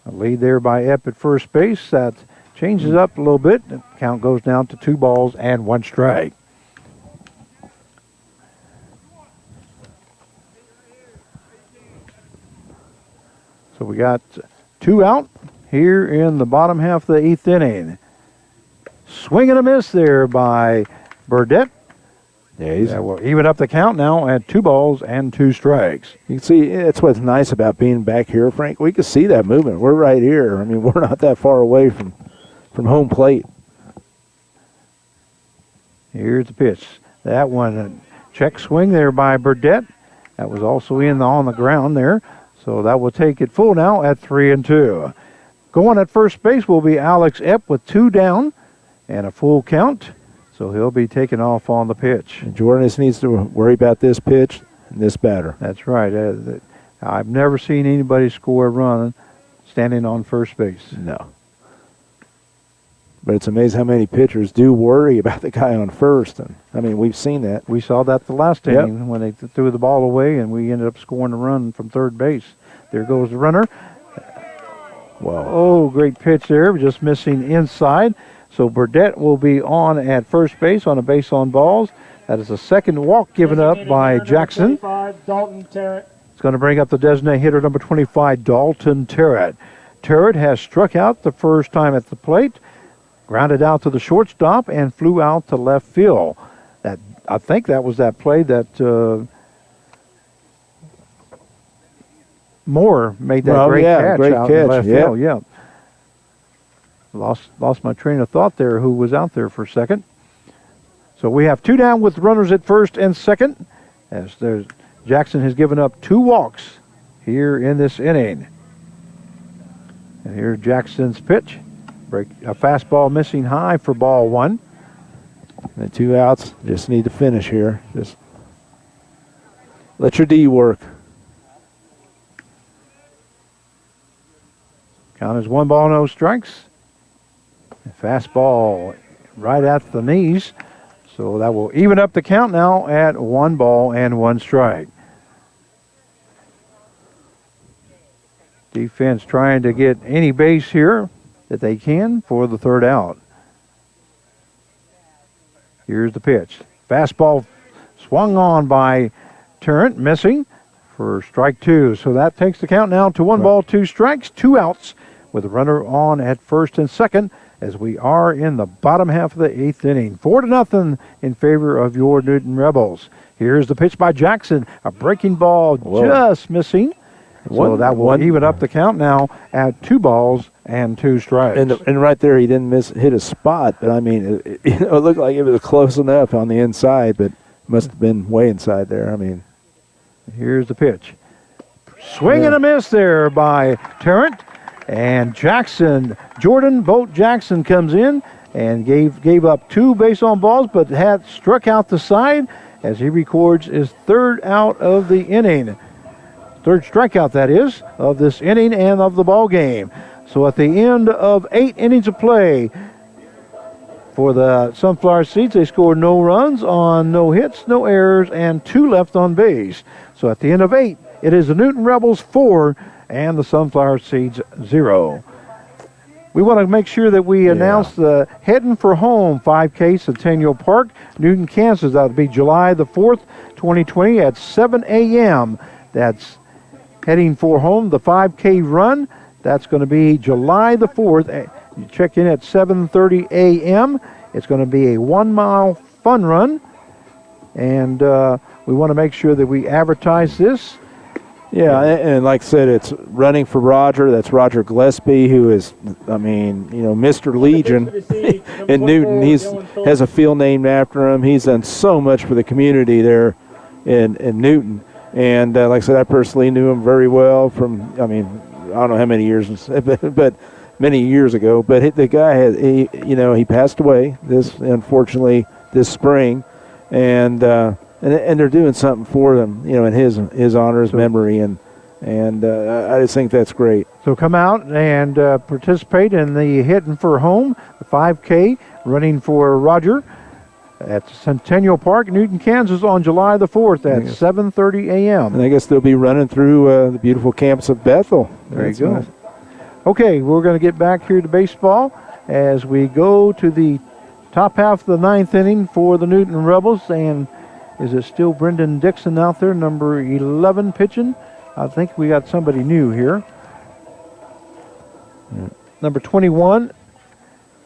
A lead there by Epp at first base. That changes up a little bit. The count goes down to 2 balls and 1 strike. So we got 2 out here in the bottom half of the 8th inning. Swing and a miss there by Burdett. Yeah, That will even up the count now at 2 balls and 2 strikes. you can see that's what's nice about being back here, Frank. We can see that movement. We're right here. I mean, we're not that far away from home plate. Here's the pitch. That one, a check swing there by Burdett. That was also on the ground there. So that will take it full now at 3-2. Going at first base will be Alex Epp with 2 down and a full count. So he'll be taken off on the pitch. And Jordan just needs to worry about this pitch and this batter. That's right. I've never seen anybody score a run standing on first base. No. But it's amazing how many pitchers do worry about the guy on first. And I mean, we've seen that. We saw that the last Yep. inning when they threw the ball away and we ended up scoring a run from third base. There goes the runner. Wow. Oh, great pitch there, just missing inside. So Burdett will be on at first base on a base on balls. That is the second walk given up by Jackson. 25, Dalton Terrett. It's going to bring up the designated hitter number 25, Dalton Terrett. Terrett has struck out the first time at the plate, grounded out to the shortstop, and flew out to left field. I think that was that play that Moore made that Well, great yeah, catch great out in catch, left yeah. field. Yeah. Lost my train of thought there. Who was out there for a second? So we have 2 down with runners at first and second, as Jackson has given up 2 walks here in this inning. And here's Jackson's pitch. A fastball missing high for ball 1. And the 2 outs, just need to finish here. Just let your D work. Count is 1 ball, no strikes. Fastball right at the knees. So that will even up the count now at 1 ball and 1 strike. Defense trying to get any base here that they can for the 3rd out. Here's the pitch. Fastball swung on by Tarrant, missing for strike 2. So that takes the count now to 1 ball, 2 strikes, 2 outs with a runner on at first and second as we are in the bottom half of the 8th inning. 4-0 in favor of your Newton Rebels. Here's the pitch by Jackson. A breaking ball just missing. So that will even up the count now at 2 balls and 2 strikes. And right there, he didn't hit a spot, but I mean, it looked like it was close enough on the inside, but must have been way inside there. I mean, here's the pitch. Swing and a miss there by Tarrant. And Jackson, Jordan Bolt Jackson comes in and gave up 2 base on balls, but had struck out the side as he records his 3rd out of the inning. 3rd strikeout, that is, of this inning and of the ball game. So at the end of 8 innings of play for the Sunflower Seeds, they scored no runs on no hits, no errors, and 2 left on base. So at the end of 8, it is the Newton Rebels 4 and the Sunflower Seeds 0. We want to make sure that we announce the Heading for Home 5K Centennial Park, Newton, Kansas. That will be July the 4th, 2020 at 7 a.m. That's Heading for Home, the 5K run. That's going to be July the 4th. You check in at 7:30 a.m. It's going to be a 1-mile fun run. And we want to make sure that we advertise this. Yeah, and like I said, it's running for Roger. That's Roger Gillespie, who is, I mean, you know, Mr. Legion in Newton. Has a field named after him. He's done so much for the community there in Newton. And like I said, I personally knew him very well from, I mean, I don't know how many years, but many years ago. But the guy he passed away unfortunately this spring, and they're doing something for them, you know, in his honor, his memory, and I just think that's great. So come out and participate in the Hitting for Home, the 5K running for Roger at Centennial Park, Newton, Kansas on July the 4th at 7:30 a.m. And I guess they'll be running through the beautiful campus of Bethel. There you go. Nice. Okay, we're going to get back here to baseball as we go to the top half of the 9th inning for the Newton Rebels. And is it still Brendan Dixon out there, number 11 pitching? I think we got somebody new here. Yeah. Number 21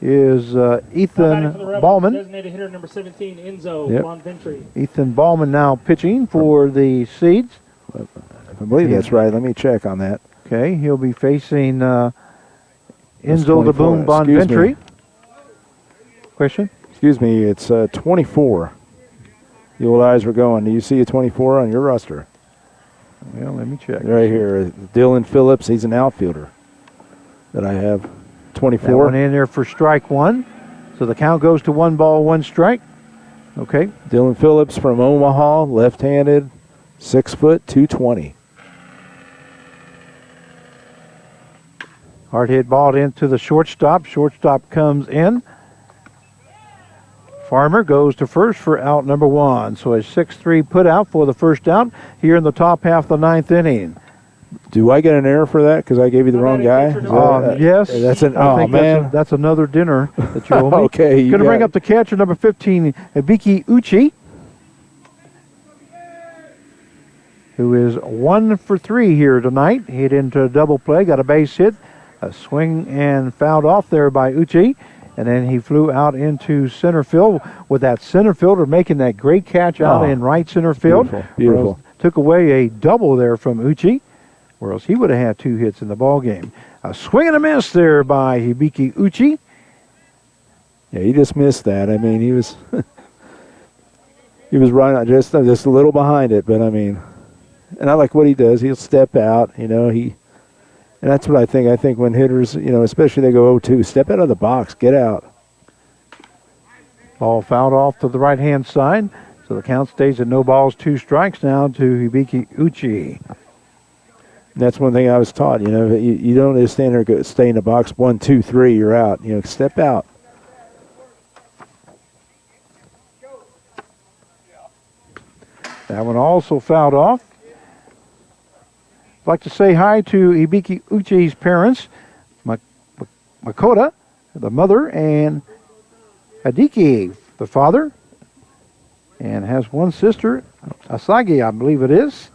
is Ethan Ballman. Designated hitter number 17, Enzo Bonventry. Ethan Ballman now pitching for the Seeds. I believe that's right. Let me check on that. Okay, he'll be facing Enzo the Boom Bonventry. Question? Excuse me, it's 24. The old eyes were going. Do you see a 24 on your roster? Well, let me check. Right here, Dylan Phillips. He's an outfielder that I have. 24. That one in there for strike 1. So the count goes to 1 ball, 1 strike. Okay. Dylan Phillips from Omaha, left-handed, 6 foot, 220. Hard hit ball into the shortstop. Shortstop comes in. Farmer goes to first for out number 1. So a 6-3 put out for the first out here in the top half of the 9th inning. Do I get an error for that because I gave you the wrong guy? Yes. Man. That's another dinner that you owe me. Okay. Going to bring up the catcher, number 15, Hibiki Uchi, who is 1 for 3 here tonight. Hit into a double play, got a base hit, a swing and fouled off there by Uchi. And then he flew out into center field with that center fielder making that great catch out in right center field. Beautiful. Took away a double there from Uchi, or else he would have had 2 hits in the ball game. A swing and a miss there by Hibiki Uchi. Yeah, he just missed that. I mean, he was he was running just a little behind it, but I mean, and I like what he does. He'll step out, you know, and that's what I think. I think when hitters, you know, especially they go 0-2, step out of the box, get out. Ball fouled off to the right-hand side. So the count stays at no balls, 2 strikes now to Hibiki Uchi. That's one thing I was taught, you know, you don't just stand there, stay in the box, 1, 2, 3, you're out. You know, step out. That one also fouled off. I'd like to say hi to Hibiki Uchi's parents, Makoto, the mother, and Hideki, the father, and has 1 sister, Asagi, I believe it is.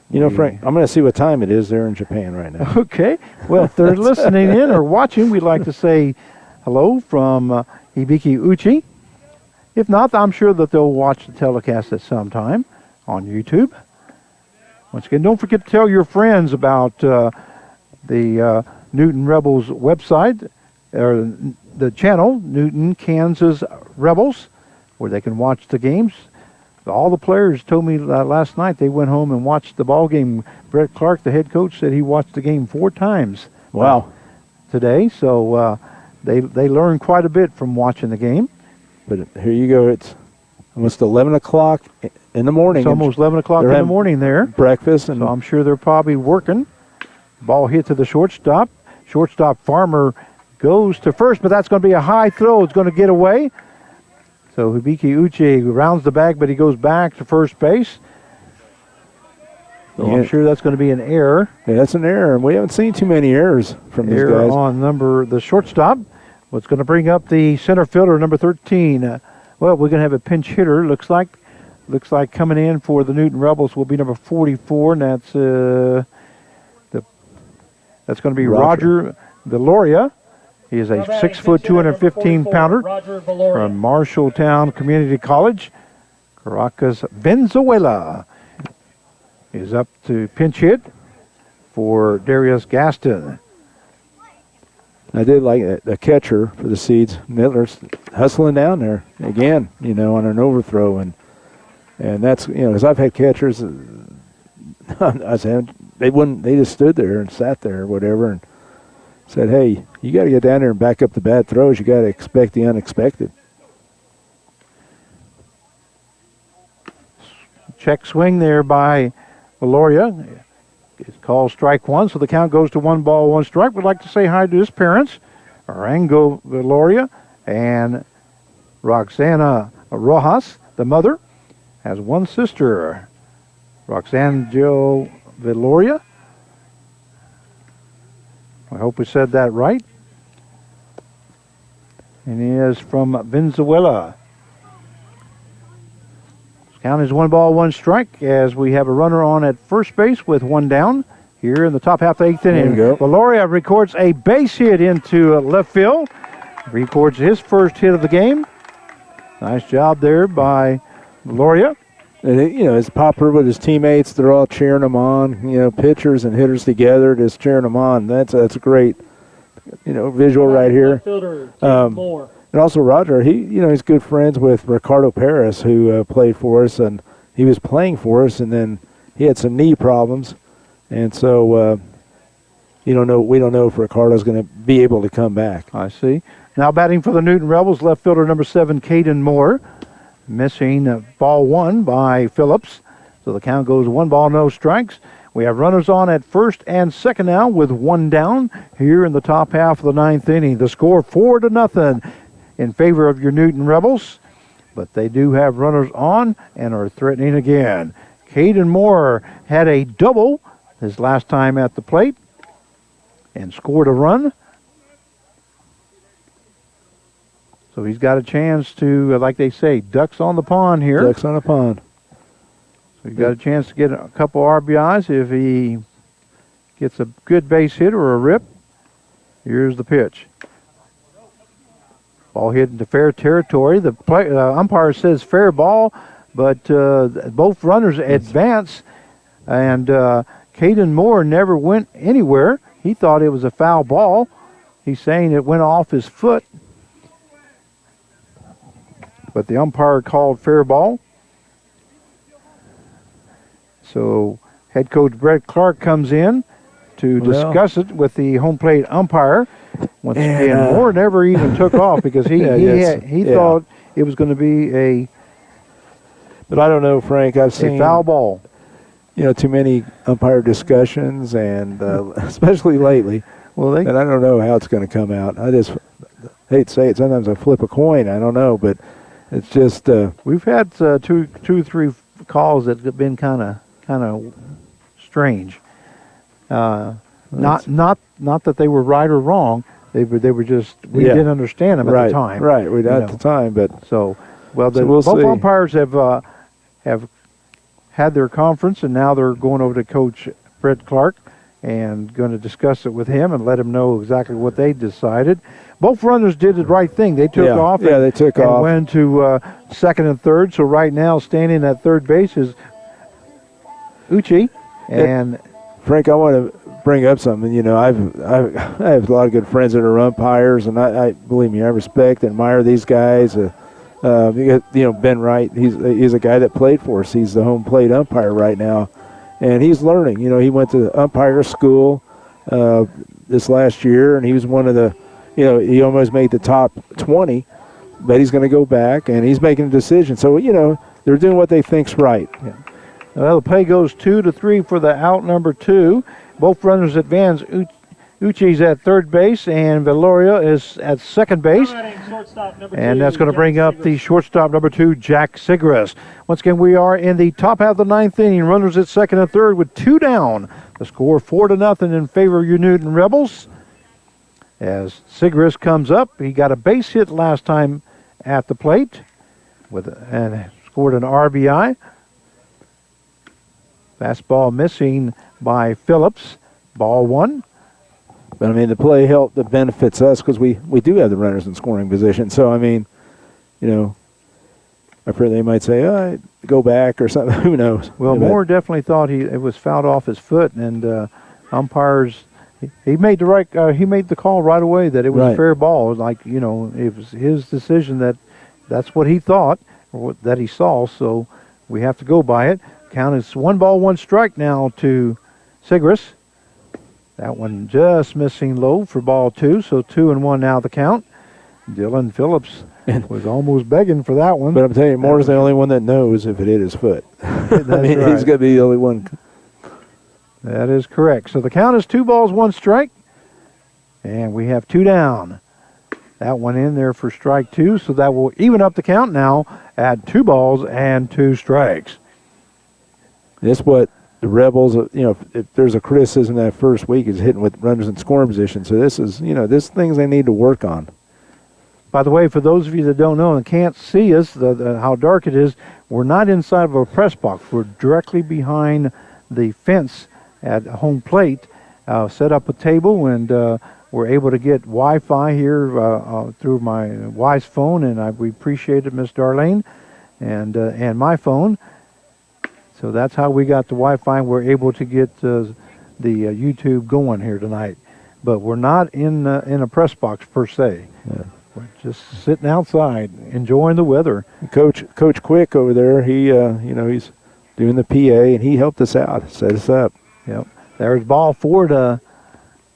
You know, Frank, I'm going to see what time it is there in Japan right now. Okay. Well, if they're listening in or watching, we'd like to say hello from Hibiki Uchi. If not, I'm sure that they'll watch the telecast at some time on YouTube. Once again, don't forget to tell your friends about the Newton Rebels website, or the channel, Newton Kansas Rebels, where they can watch the games. All the players told me last night they went home and watched the ball game. Brett Clark, the head coach, said he watched the game 4 times. Wow. Today, so they learned quite a bit from watching the game. But here you go. It's almost 11 o'clock in the morning. It's almost 11 o'clock in they're the having morning there. breakfast, and So I'm sure they're probably working. Ball hit to the shortstop. Shortstop Farmer goes to first, but that's going to be a high throw. It's going to get away. So Hibiki Uche rounds the bag, but he goes back to first base. So I'm sure that's going to be an error. yeah, that's an error. And we haven't seen too many errors from these Error guys. on the shortstop. What's going to bring up the center fielder, number 13. Well, we're going to have a pinch hitter. Looks like coming in for the Newton Rebels will be number 44, and that's going to be Roger Valoria. He is a 6 foot, 215 pounder Roger Valoria. from Marshalltown Community College. Caracas, Venezuela is up to pinch hit for Darius Gaston. I did like the catcher for the Seeds, Mittler's hustling down there again, on an overthrow, and that's because I've had catchers. I said they just stood there and sat there or whatever, and said, "Hey, you got to get down there and back up the bad throws. You got to expect the unexpected." Check swing there by Valoria. It's called strike 1, so the count goes to 1 ball, 1 strike. We'd like to say hi to his parents, Arango Valoria and Roxana Rojas. The mother has 1 sister, Roxanne Jill Valoria. I hope we said that right. And he is from Venezuela. Count is 1 ball, 1 strike as we have a runner on at first base with 1 down here in the top half of the 8th inning. There you go. Valoria records a base hit into left field. Records his first hit of the game. Nice job there by Valoria. And his popper with his teammates, they're all cheering him on. Pitchers and hitters together, just cheering him on. That's a great, visual right here. Left fielder, Keith Moore. And also Roger, he's good friends with Ricardo Paris, who played for us, and he was playing for us, and then he had some knee problems, and so we don't know if Ricardo's going to be able to come back. I see. Now batting for the Newton Rebels, left fielder number 7, Caden Moore. Missing ball 1 by Phillips. So the count goes 1 ball, no strikes. We have runners on at first and second now with 1 down here in the top half of the 9th inning. The score 4-0 in favor of your Newton Rebels. But they do have runners on and are threatening again. Caden Moore had a double his last time at the plate and scored a run. So he's got a chance to, like they say, ducks on the pond here. Ducks on a pond. So he's got a chance to get a couple RBIs if he gets a good base hit or a rip. Here's the pitch. Ball hit into fair territory. The umpire says fair ball, but both runners advance, and Caden Moore never went anywhere. He thought it was a foul ball. He's saying it went off his foot, but the umpire called fair ball. So head coach Brett Clark comes in to discuss it with the home plate umpire. Once again, Moore never even took off because he thought it was going to be a. But I don't know, Frank. I've seen foul ball. Too many umpire discussions, and especially lately. Well, and I don't know how it's going to come out. I just hate to say it. Sometimes I flip a coin. I don't know, but it's just. We've had two, 3 calls that have been kind of strange. Not that they were right or wrong. They were just we didn't understand them at the time. Right, we did at the time, but so we'll both see. Umpires have had their conference, and now they're going over to Coach Brett Clark and going to discuss it with him and let him know exactly what they decided. Both runners did the right thing. They took off. Yeah, they took off. Went to second and third. So right now, standing at third base is Uche. And Frank, I want to bring up something. You know, I have a lot of good friends that are umpires, and I believe me, I respect and admire these guys. You know, Ben Wright, he's a guy that played for us. He's the home plate umpire right now, and he's learning. You know, he went to umpire school this last year, and he was one of the, you know, he almost made the top 20, but he's going to go back, and he's making a decision. So, you know, they're doing what they think's right. Yeah. Well, the play goes 2-3 for the out number 2. Both runners advance. Uche's at third base, and Valoria is at second base. And that's going to bring up the shortstop number 2, Jack Sigris. Once again, we are in the top half of the ninth inning. Runners at second and third with 2 down. The score 4-0 in favor of your Newton Rebels. As Sigris comes up, he got a base hit last time at the plate and scored an RBI. Fastball missing by Phillips. Ball 1. But, I mean, the play that benefits us because we do have the runners in scoring position. So, I mean, you know, I'm afraid they might say, go back or something. Who knows? Well, Moore definitely thought it was fouled off his foot, and umpires, he made the call right away that it was a fair ball. It was like, you know, it was his decision that's what he thought or that he saw, so we have to go by it. Count is 1-1 now to Sigris. That one just missing low for ball 2, so 2-1 now the count. Dylan Phillips was almost begging for that one. But I'm telling you, Moore's the only one that knows if it hit his foot. I mean, right. He's going to be the only one. That is correct. So the count is 2-1 strike, and we have 2 down. That one in there for strike 2, so that will even up the count now at 2 strikes. That's what the Rebels, you know, if there's a criticism that first week is hitting with runners in scoring position. So this is, you know, this things they need to work on. By the way, for those of you that don't know and can't see us, how dark it is, we're not inside of a press box. We're directly behind the fence at home plate, set up a table, and we're able to get Wi-Fi here through my wife's phone, and we appreciate it, Miss Darlene, and my phone. So that's how we got the Wi-Fi, and we're able to get the YouTube going here tonight. But we're not in a press box per se. Yeah. We're just sitting outside, enjoying the weather. Coach Quick over there, he you know, he's doing the PA, and he helped us out, set us up. Yep. There's ball 4 to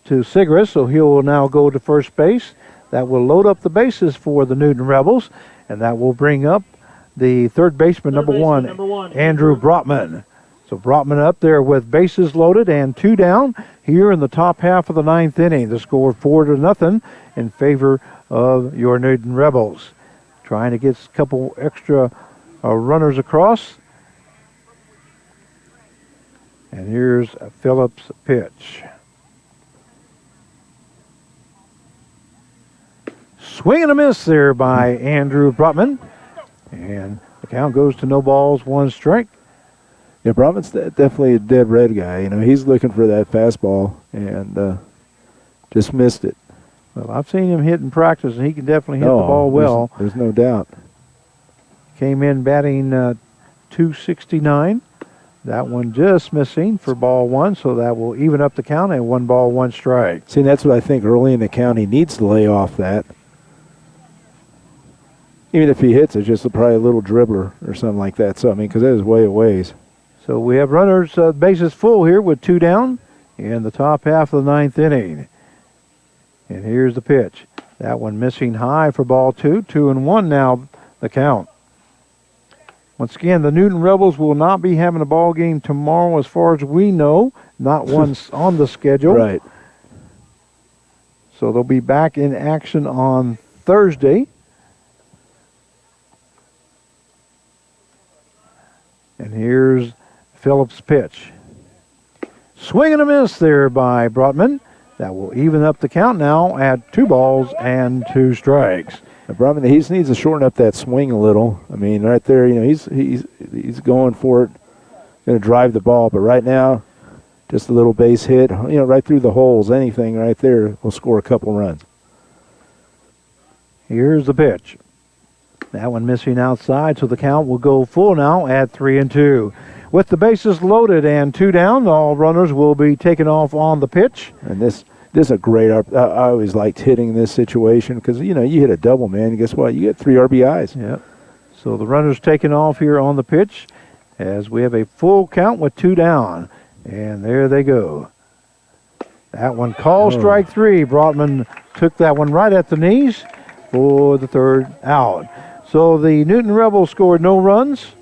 Sigris, so he'll now go to first base. That will load up the bases for the Newton Rebels, and that will bring up the third baseman, number one, Andrew Brotman. So Brotman up there with bases loaded and 2 down here in the top half of the ninth inning. The score 4-0 in favor of your Newton Rebels. Trying to get a couple extra runners across. And here's Phillips' pitch. Swing and a miss there by Andrew Brotman. And the count goes to 1 strike. Yeah, Brotman's definitely a dead red guy. You know, he's looking for that fastball and just missed it. Well, I've seen him hit in practice, and he can definitely hit the ball well. There's no doubt. Came in batting .269. That one just missing for ball 1, so that will even up the count at 1 strike. See, that's what I think early in the count he needs to lay off that. Even if he hits it, just probably a little dribbler or something like that. So, I mean, because that is way a ways. So we have runners, bases full here with 2 down in the top half of the ninth inning. And here's the pitch. That one missing high for ball 2. 2-1 now the count. Once again, the Newton Rebels will not be having a ball game tomorrow as far as we know. Not one on the schedule. Right. So they'll be back in action on Thursday. And here's Phillips' pitch. Swing and a miss there by Brotman. That will even up the count now at 2 strikes. Now, Brotman, he needs to shorten up that swing a little. I mean, right there, you know, he's going for it, going to drive the ball. But right now, just a little base hit, right through the holes, anything right there will score a couple runs. Here's the pitch. That one missing outside, so the count will go full now at 3-2. With the bases loaded and 2 down, all runners will be taken off on the pitch. And this is a great. I always liked hitting this situation because you hit a double, man. And guess what? You get 3 RBIs. Yep. So the runners taking off here on the pitch as we have a full count with 2 down. And there they go. That one called strike 3. Brotman took that one right at the knees for the 3rd out. So the Newton Rebels scored no runs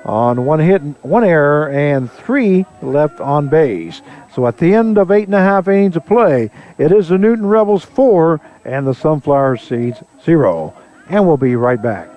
on 1 hit, 1 error, and 3 left on base. So at the end of 8.5 innings of play, it is the Newton Rebels 4 and the Sunflower Seeds 0. And we'll be right back.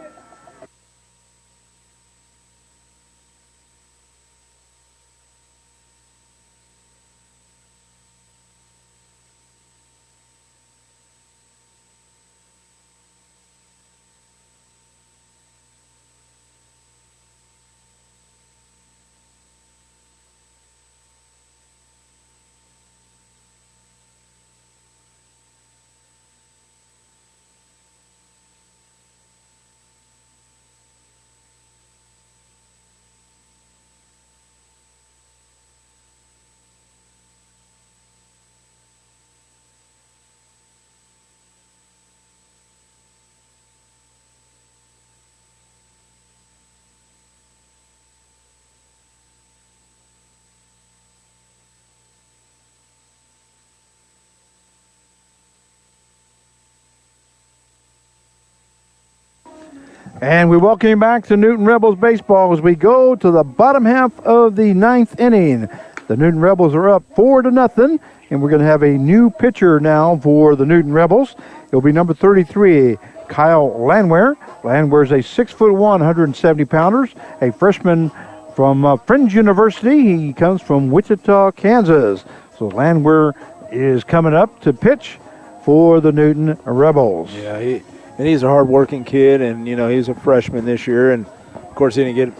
And we welcome you back to Newton Rebels baseball as we go to the bottom half of the 9th inning. The Newton Rebels are up 4-0, and we're going to have a new pitcher now for the Newton Rebels. It'll be number 33, Kyle Landwehr. Landwehr is a 6'1", 170-pounder, a freshman from Friends University. He comes from Wichita, Kansas. So Landwehr is coming up to pitch for the Newton Rebels. Yeah, and he's a hard-working kid, and he's a freshman this year, and of course he didn't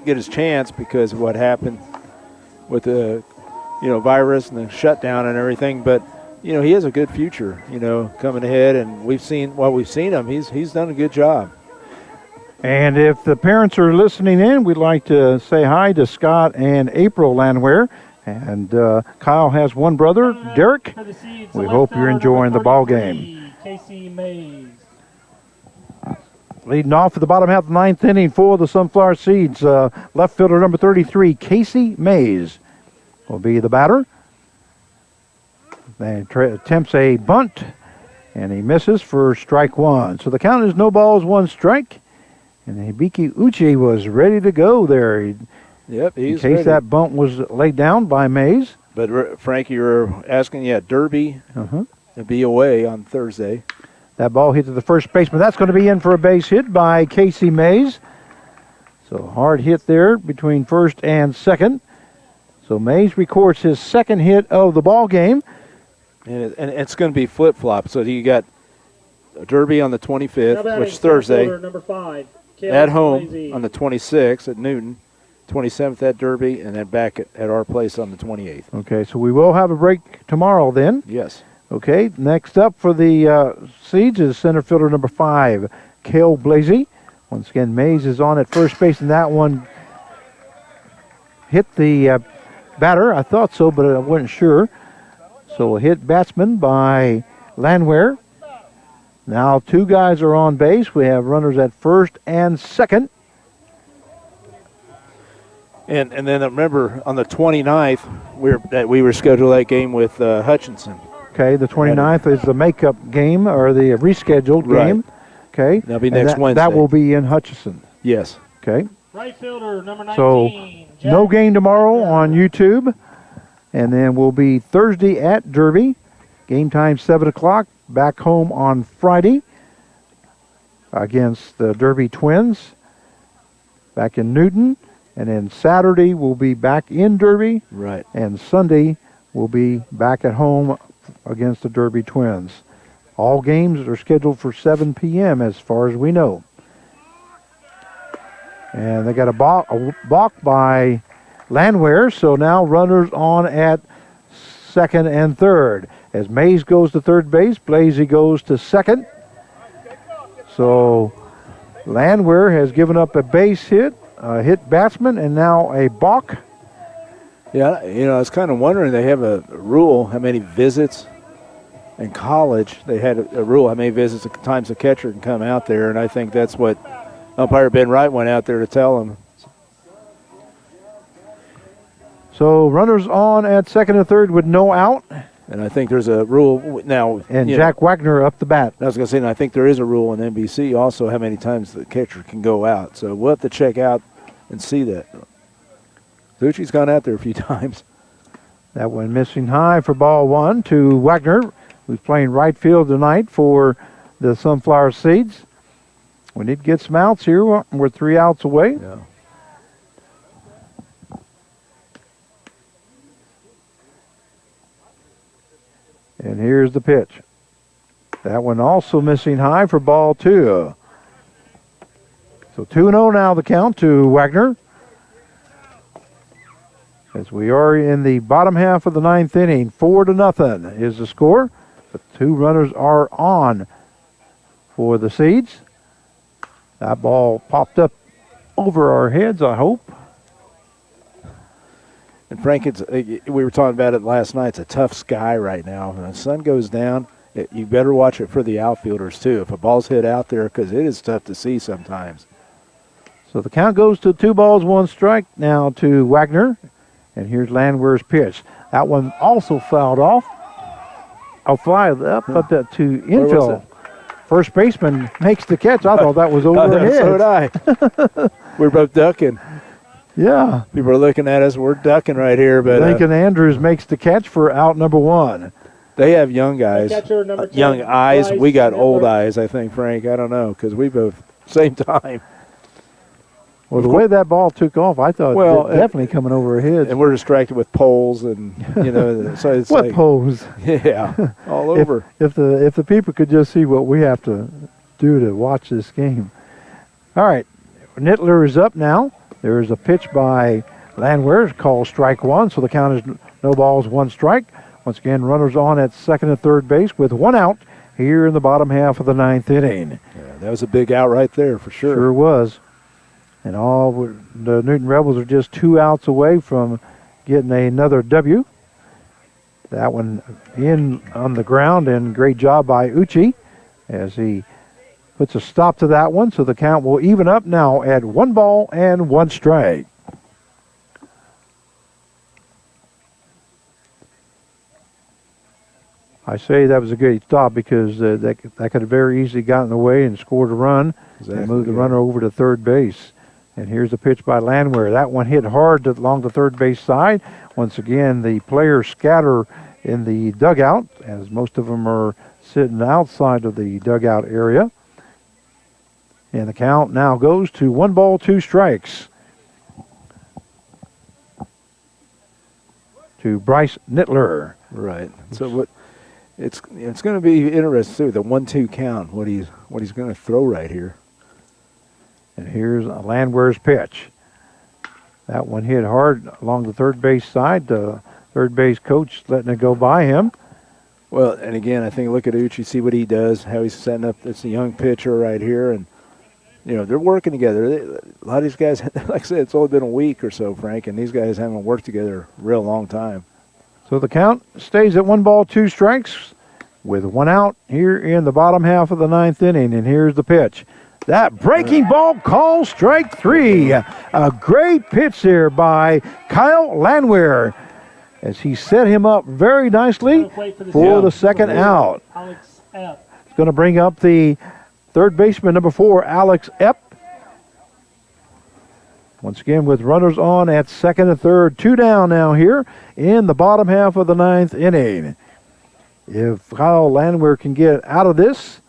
get his chance because of what happened with the virus and the shutdown and everything. But he has a good future, coming ahead, and we've seen him. He's done a good job. And if the parents are listening in, we'd like to say hi to Scott and April Landwehr. And Kyle has one brother, Derek. We hope you're enjoying the ball game. Casey Mays. Leading off at the bottom half of the 9th inning for the Sunflower Seeds, left fielder number 33, Casey Mays, will be the batter. Then attempts a bunt, and he misses for strike 1. So the count is no balls, 1 strike. And Hibiki Uchi was ready to go there. Yep, he's in case ready. that bunt was laid down by Mays. But Frankie, you're asking, Derby to be away on Thursday. That ball hit to the first baseman. That's going to be in for a base hit by Casey Mays. So hard hit there between first and second. So Mays records his 2nd hit of the ball game. And it's going to be flip-flop. So you got Derby on the 25th, which is Thursday. Thursday, Number 5, at home on the 26th at Newton, 27th at Derby, and then back at our place on the 28th. Okay, so we will have a break tomorrow then. Yes. Okay, next up for the Seeds is center fielder number 5, Cale Blasey. Once again, Mays is on at first base, and that one hit the batter. I thought so, but I wasn't sure. So a hit batsman by Landwehr. Now 2 guys are on base. We have runners at first and second. And then remember, on the 29th, we were scheduled that game with Hutchinson. Okay, the 29th is the makeup game or the rescheduled game. Okay. That'll be next Wednesday. That will be in Hutchinson. Yes. Okay. Right fielder, number 19. So no game tomorrow on YouTube. And then we'll be Thursday at Derby. Game time 7 o'clock. Back home on Friday against the Derby Twins back in Newton. And then Saturday we'll be back in Derby. Right. And Sunday we'll be back at home against the Derby Twins. All games are scheduled for 7 p.m. as far as we know. And they got a balk by Landwehr. So now runners on at second and third. As Mays goes to third base, Blasey goes to second. So Landwehr has given up a base hit, a hit batsman, and now a balk. Yeah, you know, I was kind of wondering, they have a rule how many visits in college. They had a rule how many visits at times the catcher can come out there, and I think that's what umpire Ben Wright went out there to tell him. So runners on at second and third with no out. And I think there's a rule now. And Jack Wagner up the bat. I was going to say, and I think there is a rule in NBC also how many times the catcher can go out. So we'll have to check out and see that. Lucci's gone out there a few times. That one missing high for ball one to Wagner, who's playing right field tonight for the Sunflower Seeds. We need to get some outs here. We're 3 outs away. Yeah. And here's the pitch. That one also missing high for ball two. So 2-0 now the count to Wagner. As we are in the bottom half of the 9th inning, 4-0 is the score. But 2 runners are on for the Seeds. That ball popped up over our heads, I hope. And Frank, we were talking about it last night. It's a tough sky right now. When the sun goes down, you better watch it for the outfielders, too, if a ball's hit out there, because it is tough to see sometimes. So the count goes to 2 balls, 1 strike now to Wagner. And here's Landwehr's pitch. That one also fouled off. A fly up to infield. First baseman makes the catch. I thought that was over our heads. So did I. We're both ducking. Yeah. People are looking at us. We're ducking right here. But Lincoln Andrews makes the catch for out number 1. They have young guys. Catcher, number 10, young eyes. Bryce We got old Nittler. eyes, I think, Frank. I don't know, because we both same time. Well, the way that ball took off, I thought it definitely coming over our heads. And we're distracted with poles and, so it's what like. pose? Yeah, all over. If the people could just see what we have to do to watch this game. All right, Nittler is up now. There is a pitch by Landwehr called strike 1, so the count is no balls, 1 strike. Once again, runners on at second and third base with 1 out here in the bottom half of the 9th inning. Yeah, that was a big out right there for sure. Sure was. And the Newton Rebels are just 2 outs away from getting another W. That one in on the ground, and great job by Uchi as he puts a stop to that one. So the count will even up now at 1 ball and 1 strike. I say that was a good stop because that could have very easily gotten away and scored a run and moved the runner over to third base. And here's a pitch by Landwehr. That one hit hard along the third base side. Once again, the players scatter in the dugout, as most of them are sitting outside of the dugout area. And the count now goes to 1 ball, 2 strikes to Bryce Nittler. Right. So what? It's going to be interesting too, the 1-2 count. What he's going to throw right here. And here's Landwehr's pitch. That one hit hard along the third base side. The third base coach letting it go by him. Well, and again, I think look at Uchi, see what he does, how he's setting up. It's a young pitcher right here, and they're working together. A lot of these guys, like I said, it's only been a week or so, Frank, and these guys haven't worked together a real long time. So the count stays at 1 ball, 2 strikes with 1 out here in the bottom half of the 9th inning. And here's the pitch. That breaking ball called strike 3. A great pitch there by Kyle Landwehr as he set him up very nicely for the second out. Alex Epp. It's going to bring up the third baseman, number 4, Alex Epp. Once again, with runners on at second and third, 2 down now here in the bottom half of the 9th inning. If Kyle Landwehr can get out of this,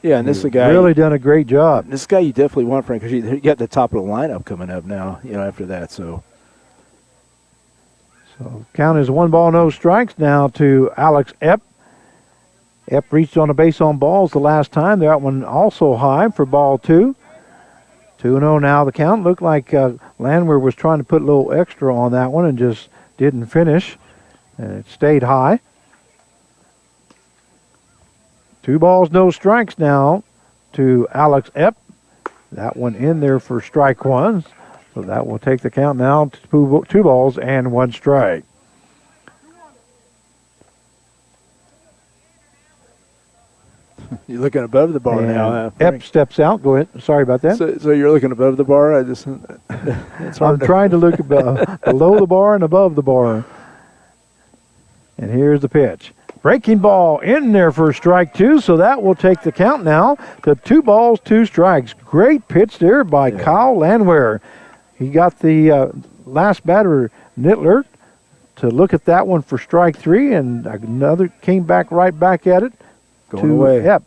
yeah, and this is a guy really done a great job. This guy you definitely want, Frank, because you got the top of the lineup coming up now. After that, so count is 1 ball, no strikes now to Alex Epp. Epp reached on a base on balls the last time. That one also high for ball 2. 2-0 now. The count looked like Landwehr was trying to put a little extra on that one and just didn't finish. And it stayed high. 2 balls, no strikes now to Alex Epp. That one in there for strike 1. So that will take the count now to 2 balls and 1 strike. You're looking above the bar now, huh, Epp Frank? steps out. Go ahead. Sorry about that. So you're looking above the bar? I'm trying to look below the bar and above the bar. And here's the pitch. Breaking ball in there for strike 2, so that will take the count now to 2 balls, 2 strikes. Great pitch there by Kyle Landwehr. He got the last batter, Nittler, to look at that one for strike 3, and another came back right back at it. Going away. Yep.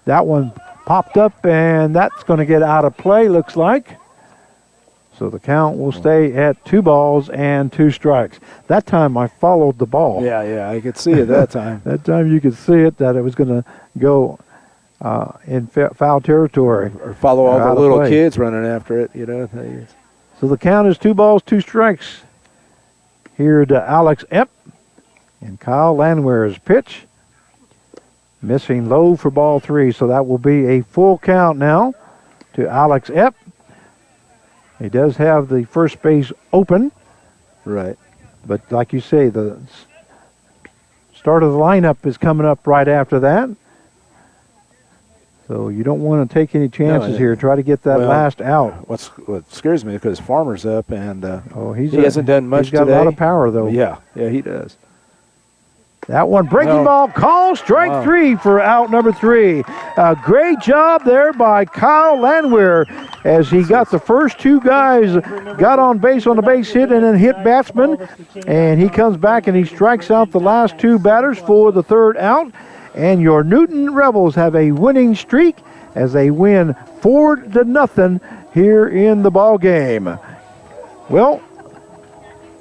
That one popped up, and that's going to get out of play, looks like. So the count will stay at 2 balls and 2 strikes. That time I followed the ball. Yeah, I could see it that time. That time you could see it, that it was going to go in foul territory. Or follow all Out the of little play. kids running after it, So the count is 2 balls, 2 strikes. Here to Alex Epp. And Kyle Landwehr's pitch. Missing low for ball 3, so that will be a full count now to Alex Epp. He does have the first base open, Right. but like you say, the start of the lineup is coming up right after that. So you don't want to take any chances here. Try to get that last out. What scares me because Farmer's up, and He hasn't done much He's got today. a lot of power, though. Yeah, he does. That one, breaking No. ball, call, strike Wow. 3 for out number 3. A great job there by Kyle Landwehr as he got the first 2 guys, got on base on the base hit and then hit batsman. And he comes back and he strikes out the last 2 batters for the 3rd out. And your Newton Rebels have a winning streak as they win 4-0 here in the ball game. Well,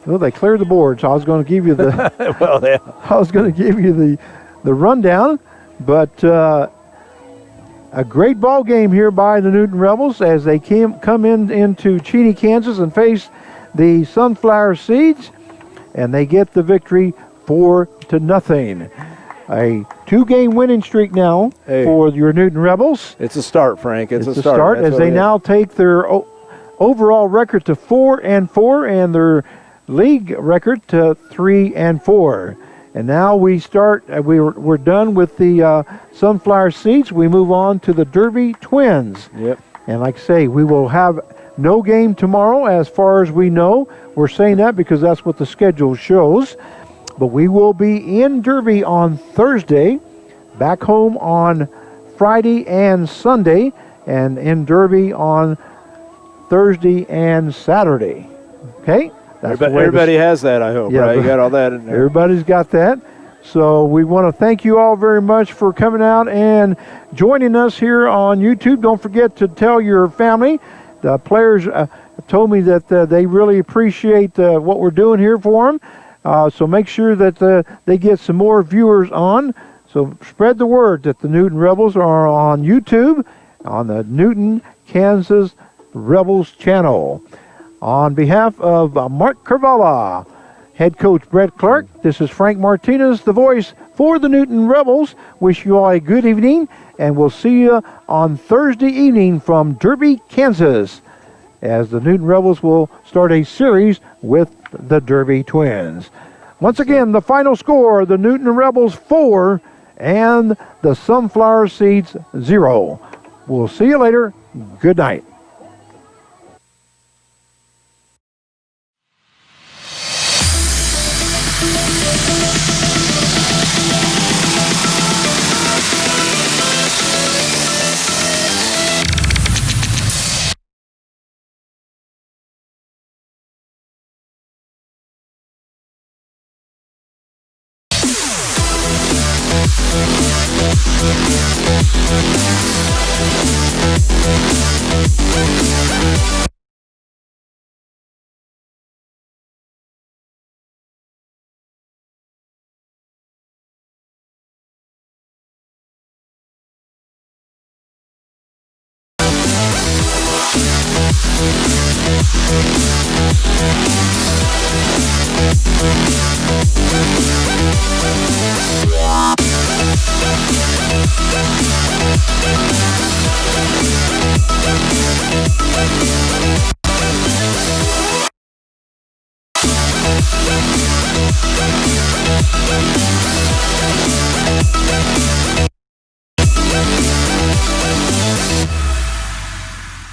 they cleared the board, so I was going to give you the I was going to give you the rundown, but a great ball game here by the Newton Rebels as they come into Cheney, Kansas, and face the Sunflower Seeds, and they get the victory 4-0. A 2-game winning streak now for your Newton Rebels. It's a start, Frank. It's a start That's as what they it is. now take their overall record to 4-4 and their league record to 3-4. And now we start. We're done with the Sunflower Seeds. We move on to the Derby Twins. Yep. And like I say, we will have no game tomorrow, as far as we know. We're saying that because that's what the schedule shows. But we will be in Derby on Thursday, back home on Friday and Sunday, and in Derby on Thursday and Saturday. Okay? That's the way Everybody has that, I hope, right? You got all that in there. Everybody's got that. So we want to thank you all very much for coming out and joining us here on YouTube. Don't forget to tell your family. The players told me that they really appreciate what we're doing here for them. So make sure that they get some more viewers on. So spread the word that the Newton Rebels are on YouTube, on the Newton, Kansas Rebels channel. On behalf of Mark Carvala, head coach Brett Clark, this is Frank Martinez, the voice for the Newton Rebels. Wish you all a good evening, and we'll see you on Thursday evening from Derby, Kansas, as the Newton Rebels will start a series with the Derby Twins. Once again, the final score, the Newton Rebels 4 and the Sunflower Seeds 0. We'll see you later. Good night.